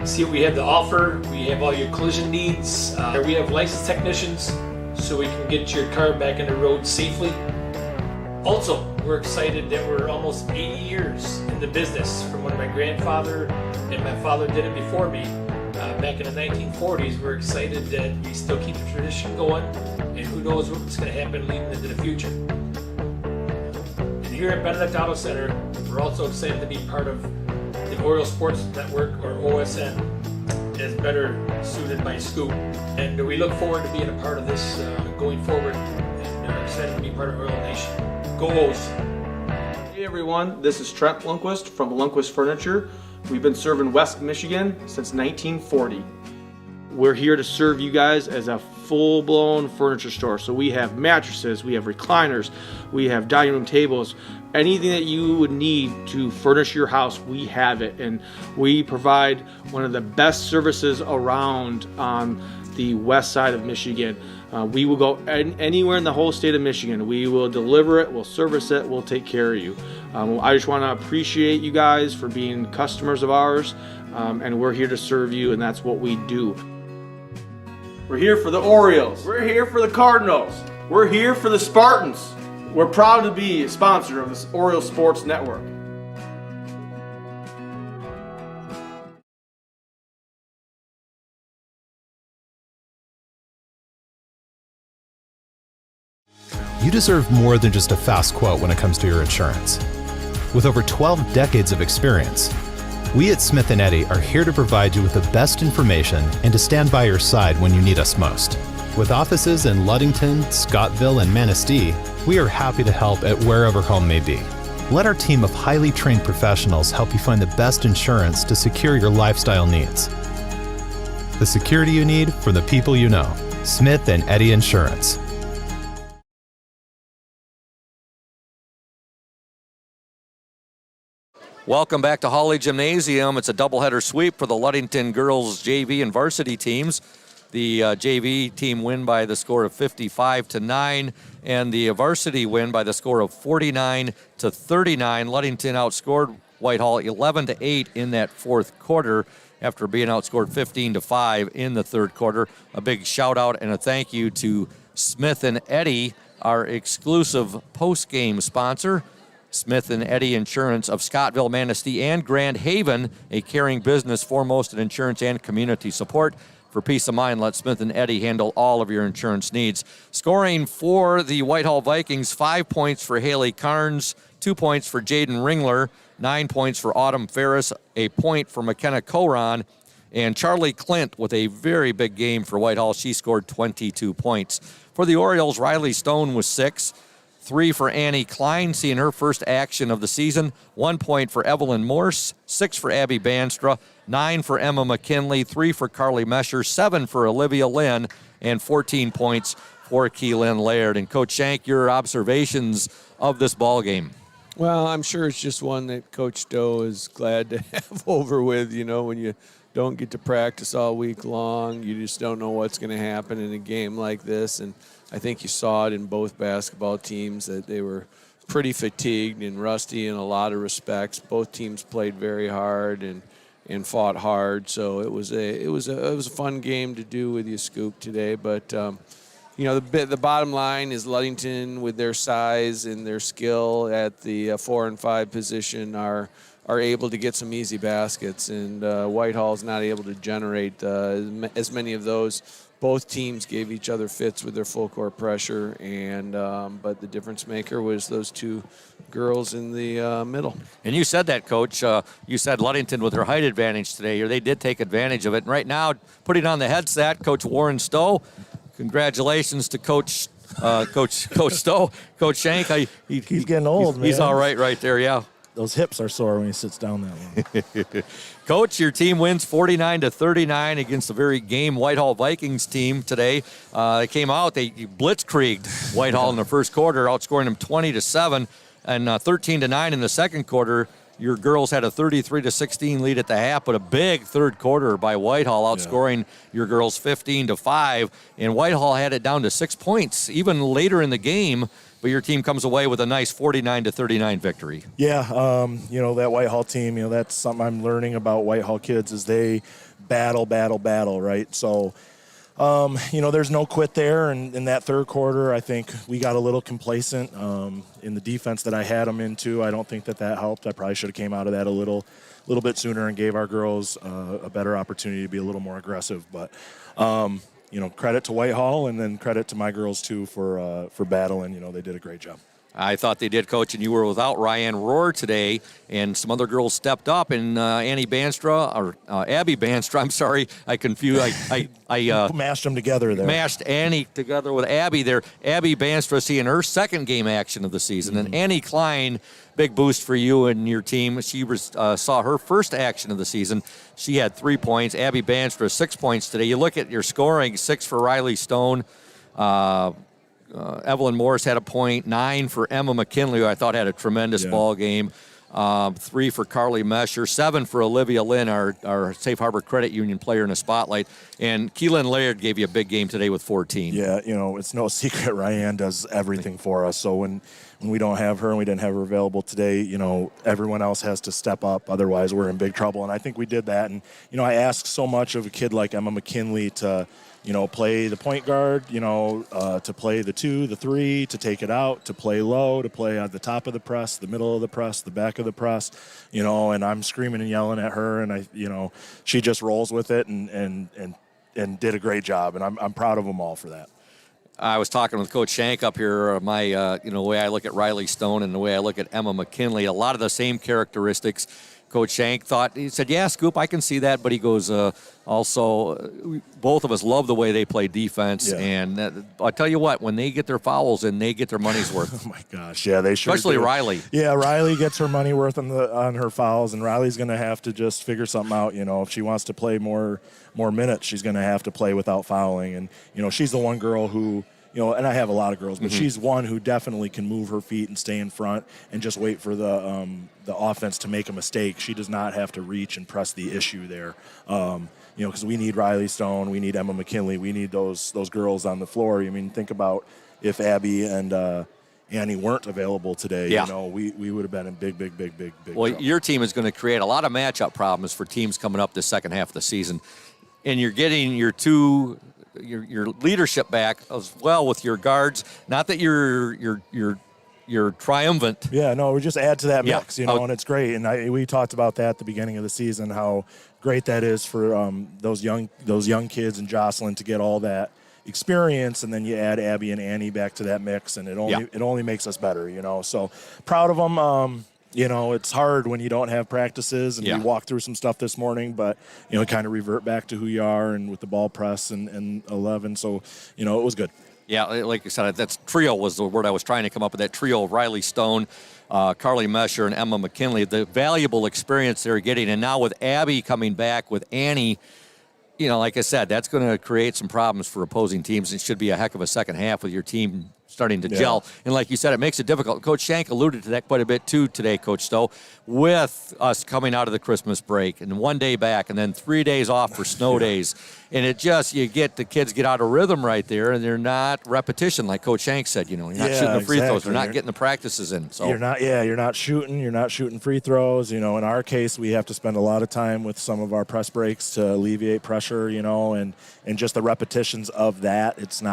F: see what we have to offer. We have all your collision needs. We have licensed technicians so we can get your car back on the road safely. Also, we're excited that we're almost 80 years in the business from when my grandfather and my father did it before me. Back in the 1940s, we're excited that we still keep the tradition going, and who knows what's going to happen leading into the future. And here at Benedict Auto Center, we're also excited to be part of the Oriole Sports Network, or OSN, as better suited by Scoop. And we look forward to being a part of this going forward, and are excited to be part of Oriole Nation. Go O's!
G: Hey everyone, this is Trent Lundquist from Lundquist Furniture. We've been serving West Michigan since 1940. We're here to serve you guys as a full-blown furniture store. So we have mattresses, we have recliners, we have dining room tables, anything that you would need to furnish your house, we have it. And we provide one of the best services around on the west side of Michigan. We will go anywhere in the whole state of Michigan. We will deliver it, we'll service it, we'll take care of you. I just want to appreciate you guys for being customers of ours, and we're here to serve you, and that's what we do. We're here for the Orioles. We're here for the Cardinals. We're here for the Spartans. We're proud to be a sponsor of this Oriole Sports Network.
J: You deserve more than just a fast quote when it comes to your insurance. With over 12 decades of experience, we at Smith & Eddy are here to provide you with the best information and to stand by your side when you need us most. With offices in Ludington, Scottville, and Manistee, we are happy to help at wherever home may be. Let our team of highly trained professionals help you find the best insurance to secure your lifestyle needs. The security you need from the people you know. Smith & Eddy Insurance.
A: Welcome back to Hawley Gymnasium. It's a doubleheader sweep for the Ludington girls JV and varsity teams. The JV team win by the score of 55-9, and the varsity win by the score of 49-39. Ludington outscored Whitehall 11-8 in that fourth quarter after being outscored 15-5 in the third quarter. A big shout out and a thank you to Smith & Eddy, our exclusive post-game sponsor. Smith & Eddy Insurance of Scottville, Manistee, and Grand Haven, a caring business foremost in insurance and community support. For peace of mind, let Smith & Eddy handle all of your insurance needs. Scoring for the Whitehall Vikings, 5 points for Haley Carnes, 2 points for Jaden Ringler, 9 points for Autumn Ferris, a point for McKenna Coron, and Charlie Clint with a very big game for Whitehall. She scored 22 points. For the Orioles, Riley Stone was 6. 3 for Annie Klein, seeing her first action of the season. 1 point for Evelyn Morse, 6 for Abby Banstra, 9 for Emma McKinley, 3 for Carly Mesher, 7 for Olivia Lynn, and 14 points for Keelan Laird. And Coach Shank, your observations of this ball game?
L: Well, I'm sure it's just one that Coach Doe is glad to have over with. You know, when you don't get to practice all week long, you just don't know what's going to happen in a game like this. And I think you saw it in both basketball teams that they were pretty fatigued and rusty in a lot of respects. Both teams played very hard and fought hard. So it was a fun game to do with you, Scoop, today. But you know, the bottom line is Ludington, with their size and their skill at the 4 and 5 position, are able to get some easy baskets, and Whitehall's not able to generate as many of those. Both teams gave each other fits with their full court pressure, and but the difference maker was those two girls in the middle.
A: And you said that, Coach. You said Ludington with their height advantage today, or they did take advantage of it. And right now, putting on the headset, Coach Warren Stowe. Congratulations to Coach Stowe. Coach Shank.
O: He's getting old, man.
A: He's all right there, yeah.
M: those hips are sore when he sits down that long.
A: Coach, your team wins 49-39 against the very game Whitehall Vikings team today. They came out, they blitzkrieged Whitehall in the first quarter, outscoring them 20-7 and 13-9 in the second quarter. Your girls had a 33-16 lead at the half, but a big third quarter by Whitehall, outscoring your girls 15-5. And Whitehall had it down to 6 points even later in the game, but your team comes away with a nice 49-39 victory.
M: Yeah, that Whitehall team, that's something I'm learning about Whitehall kids is they battle, right? So, there's no quit there. And in that third quarter, I think we got a little complacent in the defense that I had them into. I don't think that helped. I probably should have came out of that a little bit sooner and gave our girls a better opportunity to be a little more aggressive. But, credit to Whitehall and then credit to my girls, too, for battling. They did a great job.
A: I thought they did, Coach, and you were without Ryan Rohr today, and some other girls stepped up, and Abby Banstra, I'm sorry, I confused. I
M: mashed them together there.
A: Mashed Annie together with Abby there. Abby Banstra seeing her second game action of the season, and Annie Klein, big boost for you and your team. She saw her first action of the season. She had 3 points. Abby Banstra, 6 points today. You look at your scoring, 6 for Riley Stone. Evelyn Morris had a point, 9 for Emma McKinley, who I thought had a tremendous ball game. 3 for Carly Mesher, 7 for Olivia Lynn, our Safe Harbor Credit Union player in the spotlight. And Keelan Laird gave you a big game today with 14.
M: Yeah, it's no secret Ryan does everything for us. So when we don't have her and we didn't have her available today, everyone else has to step up. Otherwise, we're in big trouble. And I think we did that. And, I ask so much of a kid like Emma McKinley to play the point guard, to play the 2, the 3, to take it out, to play low, to play at the top of the press, the middle of the press, the back of the press, and I'm screaming and yelling at her, and she just rolls with it and did a great job, and I'm proud of them all for that.
A: I was talking with Coach Shank up here, the way I look at Riley Stone and the way I look at Emma McKinley, a lot of the same characteristics. Coach Shank he said, yeah, Scoop, I can see that, but he goes, also, both of us love the way they play defense, and I'll tell you what, when they get their fouls in, they get their money's worth.
M: Oh, my gosh, yeah, they sure
A: Especially
M: do.
A: Riley.
M: Yeah, Riley gets her money worth on her fouls, and Riley's going to have to just figure something out, if she wants to play more minutes, she's going to have to play without fouling, and, she's the one girl who, and I have a lot of girls, but she's one who definitely can move her feet and stay in front and just wait for the offense to make a mistake. She does not have to reach and press the issue there. Because we need Riley Stone, we need Emma McKinley, we need those girls on the floor. I mean, think about if Abby and Annie weren't available today. We would have been in big
A: Well,
M: trouble.
A: your team is going to create a lot of matchup problems for teams coming up the second half of the season, and you're getting your leadership back as well with your guards. Not that you're triumphant.
M: Yeah, no, we just add to that mix, and it's great. And we talked about that at the beginning of the season, how great that is for those young kids and Jocelyn to get all that experience, and then you add Abby and Annie back to that mix, and it only makes us better, So proud of them. It's hard when you don't have practices, and we walked through some stuff this morning, but, kind of revert back to who you are and with the ball press and 11. So, it was good.
A: Yeah, like I said, that's trio was the word I was trying to come up with, that trio of Riley Stone, Carly Mesher, and Emma McKinley, the valuable experience they're getting. And now with Abby coming back, with Annie, like I said, that's going to create some problems for opposing teams. It should be a heck of a second half with your team starting to gel. And like you said, it makes it difficult. Coach Shank alluded to that quite a bit too today, Coach Stowe, with us coming out of the Christmas break and 1 day back and then 3 days off for snow days. And you get the kids get out of rhythm right there, and they're not repetition, like Coach Shank said. You're not shooting the free throws. They're not getting the practices in. So
M: you're not shooting free throws. In our case, we have to spend a lot of time with some of our press breaks to alleviate pressure, and just the repetitions of that. It's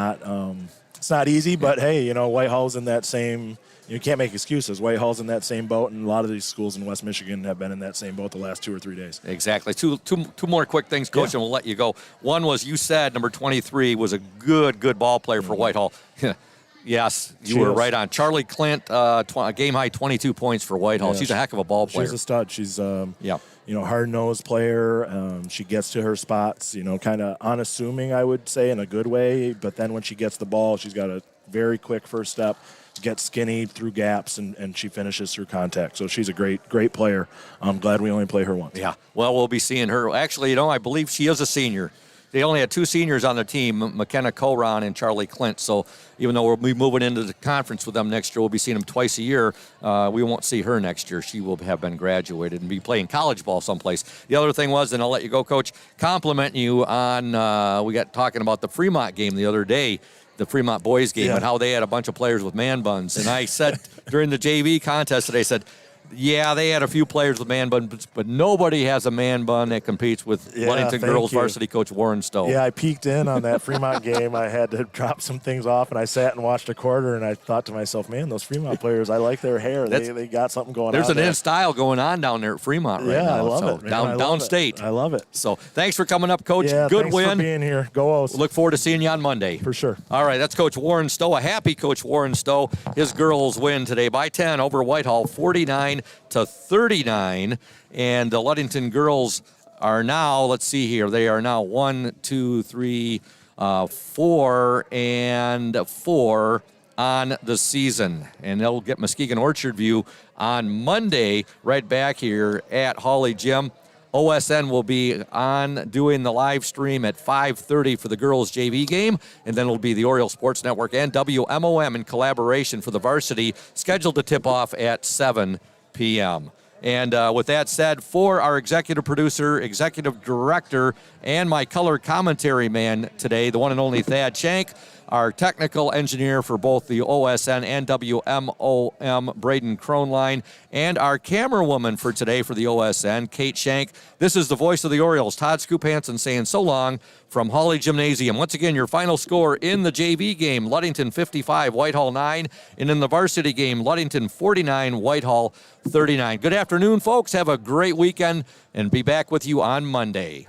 M: not easy, but hey, Whitehall's in that same. You can't make excuses. Whitehall's in that same boat, and a lot of these schools in West Michigan have been in that same boat the last 2 or 3 days.
A: Exactly. Two more quick things, Coach, and we'll let you go. One was you said number 23 was a good ball player for Whitehall. Yes, you were right on. Charlie Clint, game high 22 points for Whitehall. She's a heck of a ball player.
M: She's a stud. She's hard-nosed player. She gets to her spots, kind of unassuming, I would say, in a good way. But then when she gets the ball, she's got a very quick first step, gets skinny through gaps, and she finishes through contact. So she's a great player. I'm glad we only play her once.
A: Yeah. Well, we'll be seeing her. Actually, I believe she is a senior. They only had 2 seniors on the team, McKenna Coron and Charlie Clint. So even though we'll be moving into the conference with them next year, we'll be seeing them twice a year. We won't see her next year. She will have been graduated and be playing college ball someplace. The other thing was, and I'll let you go, Coach, compliment you on, we got talking about the Fremont game the other day, the Fremont boys game, and how they had a bunch of players with man buns. And I said during the JV contest today, I said, yeah, they had a few players with man buns, but nobody has a man bun that competes with Ludington girls varsity coach Warren Stowe.
M: Yeah, I peeked in on that Fremont game. I had to drop some things off, and I sat and watched a quarter, and I thought to myself, man, those Fremont players, I like their hair. They got something going on.
A: There's an in style going on down there at Fremont right now.
M: Yeah, I love it, man.
A: Downstate.
M: I love it.
A: So thanks for coming up, Coach.
M: Yeah,
A: Good
M: thanks
A: win.
M: for being here. Go O's.
A: Look forward to seeing you on Monday.
M: For sure.
A: All right, that's Coach Warren Stowe. A happy Coach Warren Stowe. His girls win today by 10 over Whitehall, 49-39. And the Ludington girls are now, let's see here, they are now 4 and 4 on the season. And they'll get Muskegon Orchard View on Monday right back here at Hawley Gym. OSN will be on doing the live stream at 5:30 for the girls' JV game, and then it'll be the Oriole Sports Network and WMOM in collaboration for the varsity, scheduled to tip off at 7 p.m. And with that said, for our executive producer, executive director, and my color commentary man today, the one and only Thad Shank, our technical engineer for both the OSN and WMOM, Braden Kronline, and our camera woman for today for the OSN, Kate Shank. This is the voice of the Orioles, Todd Scoop Hansen, saying so long from Hawley Gymnasium. Once again, your final score in the JV game, Ludington 55, Whitehall 9, and in the varsity game, Ludington 49, Whitehall 39. Good afternoon, folks. Have a great weekend, and be back with you on Monday.